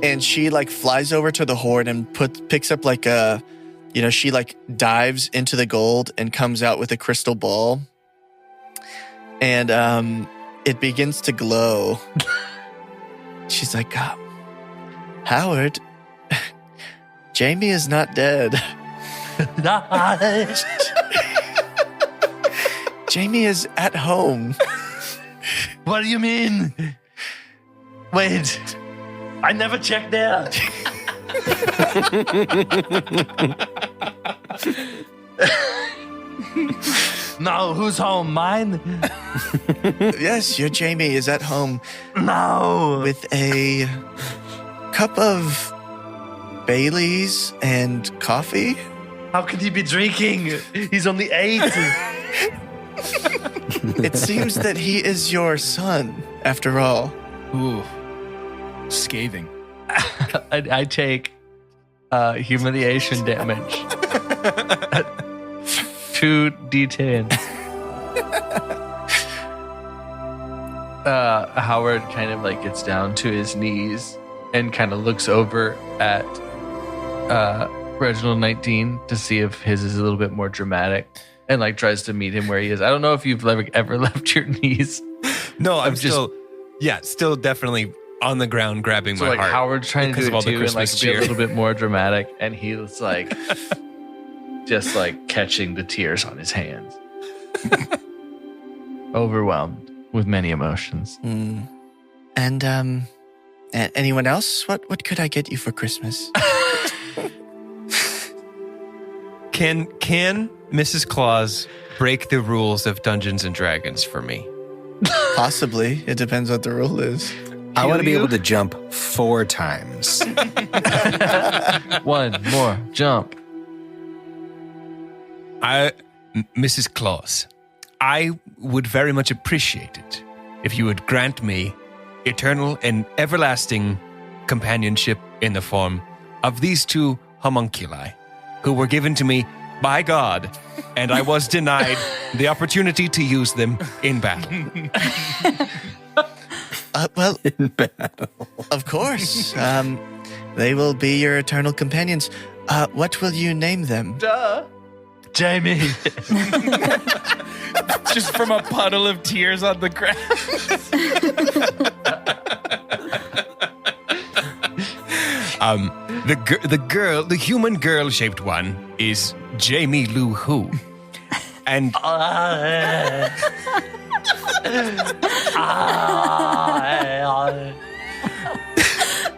And she flies over to the horde and picks up she dives into the gold and comes out with a crystal ball. And it begins to glow. She's like, Howard, Jamie is not dead. Nice. Jamie is at home. What do you mean? Wait, I never checked there. No, who's home? Mine? Yes, your Jamie is at home No. with a cup of Baileys and coffee. How could he be drinking? He's only 8. It seems that he is your son, after all. Ooh. Scathing. I take humiliation damage. 2d10. Howard kind of gets down to his knees and kind of looks over at Reginald 19 to see if his is a little bit more dramatic and tries to meet him where he is. I don't know if you've ever left your knees. No, I'm just- still definitely on the ground grabbing So my heart. Howard's trying to because do of it all the too and Christmas be a cheer. little bit more dramatic, and he was just catching the tears on his hands. Overwhelmed with many emotions. Mm. And anyone else? What could I get you for Christmas? Can Mrs. Claus break the rules of Dungeons and Dragons for me? Possibly. It depends what the rule is. I want to be able to jump 4 times. One more jump. Mrs. Claus, I would very much appreciate it if you would grant me eternal and everlasting companionship in the form of these 2 homunculi who were given to me by God, and I was denied the opportunity to use them in battle. Well, In battle. of course. They will be your eternal companions. What will you name them? Jamie. Just from a puddle of tears on the ground. The human girl-shaped one is Jamie Lou Who. And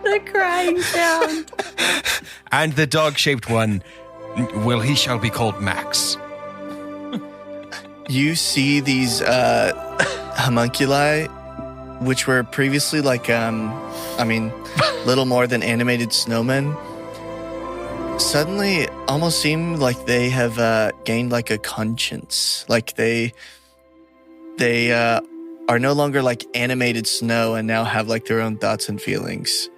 The crying sound. and the dog-shaped one, well, he shall be called Max. You see these homunculi, which were previously little more than animated snowmen, suddenly almost seem like they have gained a conscience. They are no longer animated snow and now have their own thoughts and feelings.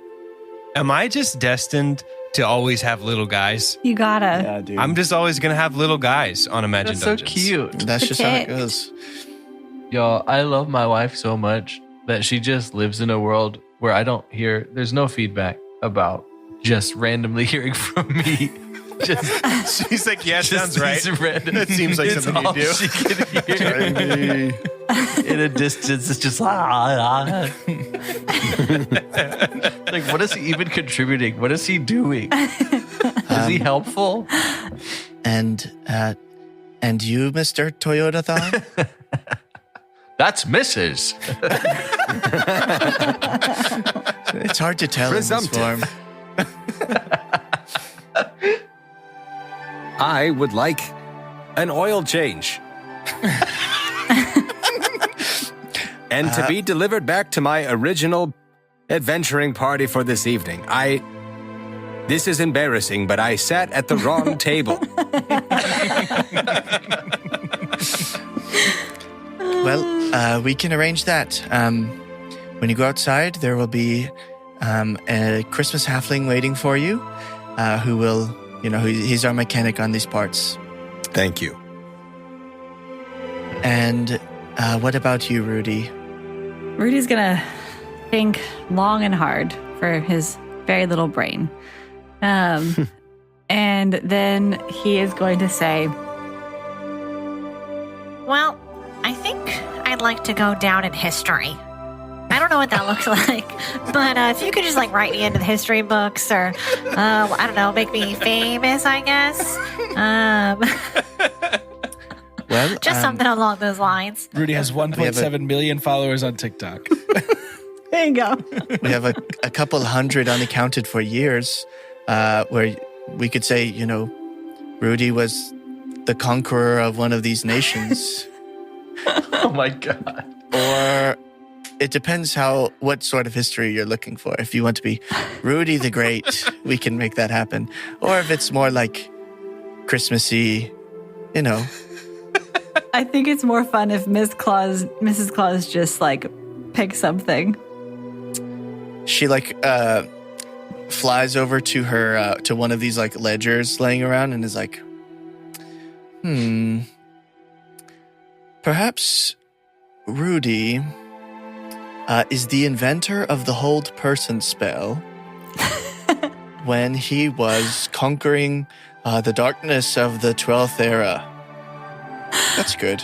Am I just destined to always have little guys. You gotta. Yeah, dude. I'm just always going to have little guys on Imagine That's so Dungeons. cute. That's just how it Protect. goes. Yo, I love my wife so much that she just lives in a world where I don't hear, there's no feedback about just randomly hearing from me. Just She's like, yeah, sounds right. these random- That seems like it's something you all do. she can hear. In a distance, it's just like, what is he even contributing? What is he doing? Is he helpful? And you, Mr. Toyotathon? That's Mrs. It's hard to tell in this Presumptive. form. I would like an oil change. And to be delivered back to my original adventuring party for this evening. This is embarrassing, but I sat at the wrong table. Well, we can arrange that. When you go outside, there will be a Christmas halfling waiting for you, who will, he's our mechanic on these parts. Thank you. And what about you, Rudy? Rudy's gonna think long and hard for his very little brain. And then he is going to say, Well, I think I'd like to go down in history. I don't know what that looks like, but if you could just write me into the history books, or I don't know, make me famous, I guess. Well, Just something along those lines. Rudy has 1.7 million followers on TikTok. there you go. we have a couple hundred unaccounted for years, where we could say, Rudy was the conqueror of one of these nations. Oh my God. Or it depends what sort of history you're looking for. If you want to be Rudy the Great, we can make that happen. Or if it's more like Christmassy, I think it's more fun if Mrs. Claus just picks something. she flies over to her to one of these ledgers laying around and is like, perhaps Rudy is the inventor of the hold person spell when he was conquering the darkness of the 12th era. That's good.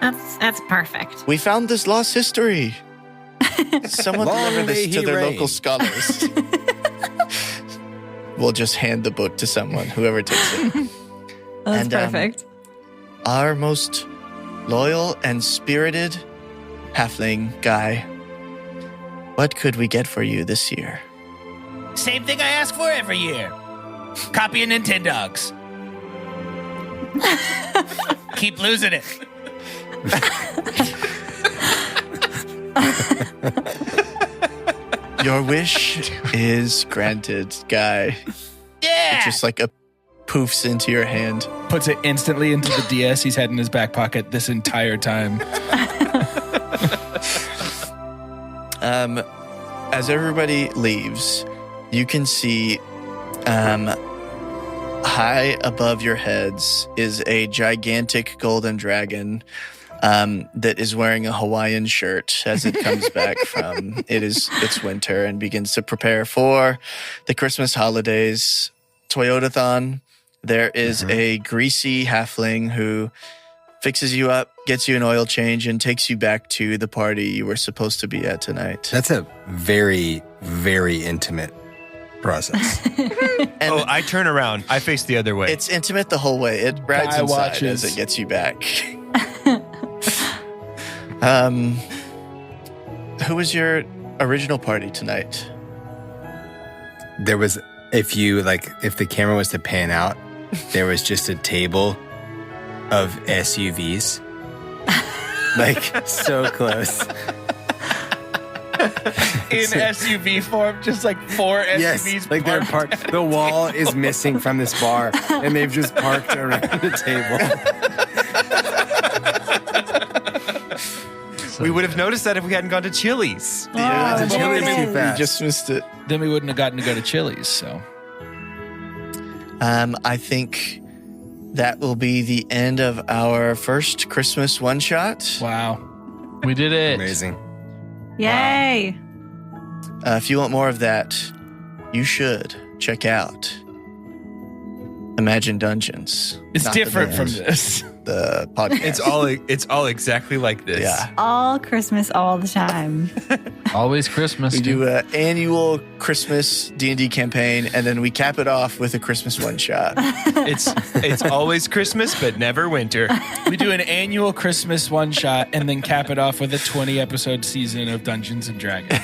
That's perfect. We found this lost history. Someone Long deliver may this to he their reign. local scholars. We'll just hand the book to someone, whoever takes it. That's And, perfect. Our most loyal and spirited halfling guy. What could we get for you this year? Same thing I ask for every year. Copy of Nintendogs. Keep losing it. Your wish is granted, guy. Yeah. It just poofs into your hand. Puts it instantly into the DS he's had in his back pocket this entire time. As everybody leaves, you can see high above your heads is a gigantic golden dragon that is wearing a Hawaiian shirt as it comes back from it's winter and begins to prepare for the Christmas holidays. Toyotathon, there is a greasy halfling who fixes you up, gets you an oil change, and takes you back to the party you were supposed to be at tonight. That's a very, very intimate process. And I turn around. I face the other way. it's intimate the whole way. It rides Guy inside watches. as it gets you back. Who was your original party tonight? There was, if the camera was to pan out, there was just a table of SUVs. So close. In SUV form, just 4 Yes, SUVs they're parked. parked. The wall is missing from this bar, and they've just parked around the table. we would have noticed that if we hadn't gone to Chili's. Yeah, Oh, the there Chili's it too is. fast. You just missed it. Then we wouldn't have gotten to go to Chili's, so. I think that will be the end of our first Christmas one-shot. Wow. We did it. Amazing. Yay! If you want more of that, you should check out Imagine Dungeons. It's Not the different from band, this. the podcast. It's all exactly like this. Yeah. All Christmas, all the time. Always Christmas. We dude. do an annual Christmas D&D campaign, and then we cap it off with a Christmas one-shot. It's always Christmas, but never winter. We do an annual Christmas one shot and then cap it off with a 20-episode season of Dungeons and Dragons.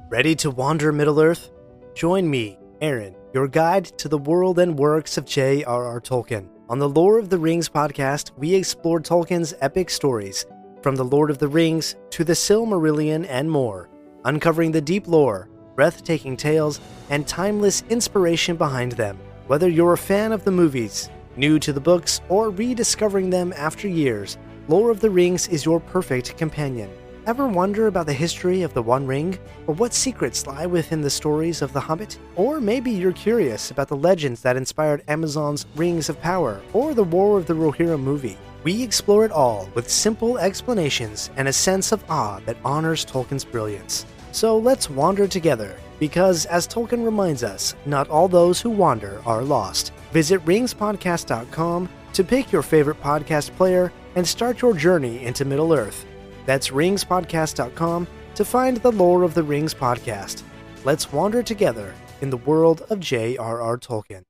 Ready to wander Middle-earth? Join me, Aaron, your guide to the world and works of J.R.R. Tolkien. On the Lore of the Rings podcast, we explore Tolkien's epic stories, from the Lord of the Rings to the Silmarillion and more, uncovering the deep lore, breathtaking tales, and timeless inspiration behind them. Whether you're a fan of the movies, new to the books, or rediscovering them after years, Lore of the Rings is your perfect companion. Ever wonder about the history of the One Ring? Or what secrets lie within the stories of The Hobbit? Or maybe you're curious about the legends that inspired Amazon's Rings of Power or the War of the Rohirrim movie. We explore it all with simple explanations and a sense of awe that honors Tolkien's brilliance. So let's wander together, because as Tolkien reminds us, not all those who wander are lost. Visit ringspodcast.com to pick your favorite podcast player and start your journey into Middle-earth. That's ringspodcast.com to find the Lore of the Rings podcast. Let's wander together in the world of J.R.R. Tolkien.